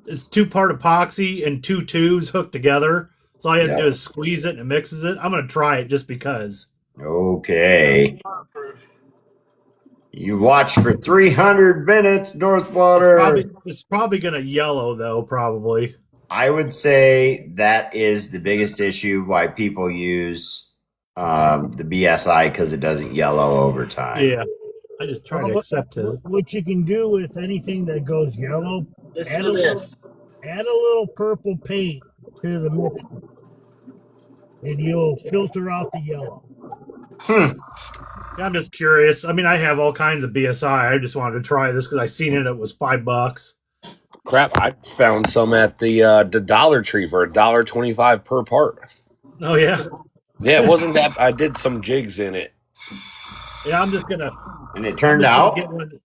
J: it's 2-part epoxy and 2 tubes hooked together. So all you have to do is squeeze it and it mixes it. I'm going to try it just because.
A: Okay. You watched for 300 minutes, Northwater.
J: It's probably going to yellow, though, probably.
A: I would say that is the biggest issue why people use the BSI, because it doesn't yellow over time.
J: Yeah. I just try to accept it.
L: What you can do with anything that goes yellow,
H: Listen to this.
L: add a little purple paint to the mix, and you'll filter out the yellow.
J: Yeah, I'm just curious. I mean, I have all kinds of BSI. I just wanted to try this because I seen it. It was $5.
G: Crap, I found some at the Dollar Tree for $1.25 per part.
J: Oh yeah.
G: Yeah, it wasn't that. I did some jigs in it.
J: Yeah, I'm just gonna.
A: And it turned out.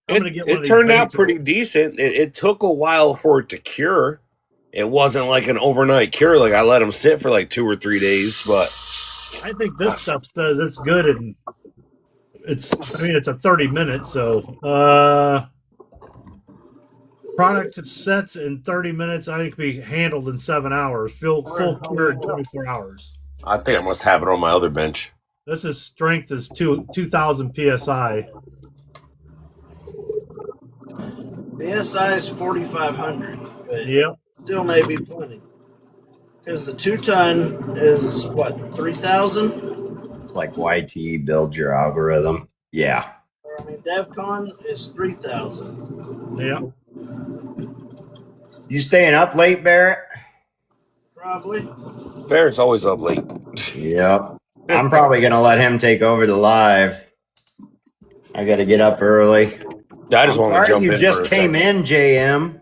G: It turned out pretty decent. It took a while for it to cure. It wasn't like an overnight cure. Like I let them sit for like 2 or 3 days, but
J: I think this stuff says it's good, and it's. I mean, it's a 30 minutes, so product that sets in 30 minutes. I think can be handled in 7 hours. Full cure in 24 hours.
G: I think I must have it on my other bench.
J: This is strength is 2,000 psi.
H: PSI is 4,500. But
J: Yep.
H: still may be plenty. Because the 2-ton is what, 3,000?
A: Like YT build your algorithm. Yeah.
H: I mean, DevCon is 3,000.
J: Yeah.
A: You staying up late, Barrett?
H: Probably.
G: Barrett's always up late.
A: Yep. I'm probably going to let him take over the live. I got to get up early.
G: I just want to jump in.
A: You just came in, JM.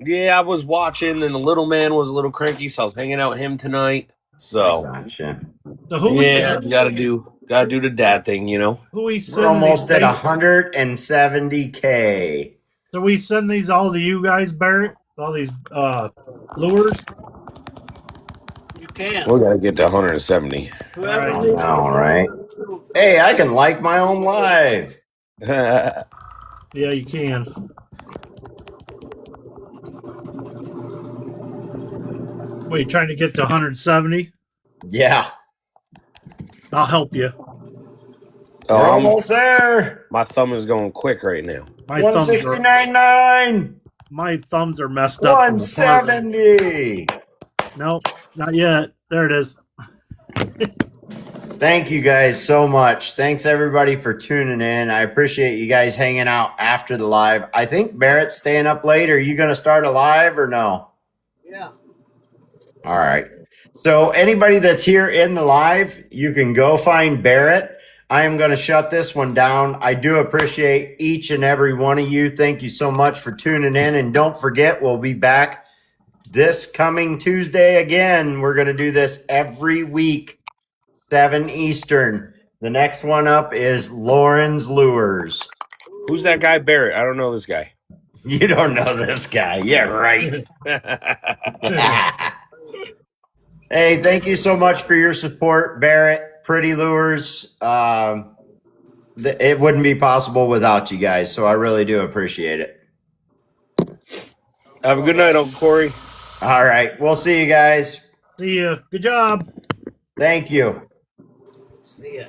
G: Yeah, I was watching, and the little man was a little cranky, so I was hanging out with him tonight. So,
A: gotcha.
J: So who?
G: Yeah, gotta do the dad thing, you know.
J: Who we
A: We're almost at 170K.
J: So we send these all to you guys, Barrett. All these lures.
H: You can.
G: We gotta get to 170.
A: All right. Hey, I can like my own live.
J: Yeah, you can. What, you trying to get to 170?
A: Yeah.
J: I'll help you.
A: We're almost there.
G: My thumb is going quick right now.
A: 169.9.
J: My thumbs are messed up.
A: 170.
J: Nope, not yet. There it is.
A: Thank you guys so much. Thanks everybody for tuning in. I appreciate you guys hanging out after the live. I think Barrett's staying up late. Are you going to start a live or no?
H: Yeah.
A: All right. So anybody that's here in the live, you can go find Barrett. I am going to shut this one down. I do appreciate each and every one of you. Thank you so much for tuning in. And don't forget, we'll be back this coming Tuesday again. We're going to do this every week, 7 Eastern. The next one up is Lauren's Lures.
G: Who's that guy, Barrett? I don't know this guy.
A: You don't know this guy. Yeah, right. Hey, thank you so much for your support, Barrett. Pretty Lures. It wouldn't be possible without you guys, so I really do appreciate it.
G: Have a good night, Uncle Corey.
A: All right. We'll see you guys.
J: See ya. Good job.
A: Thank you.
H: See ya.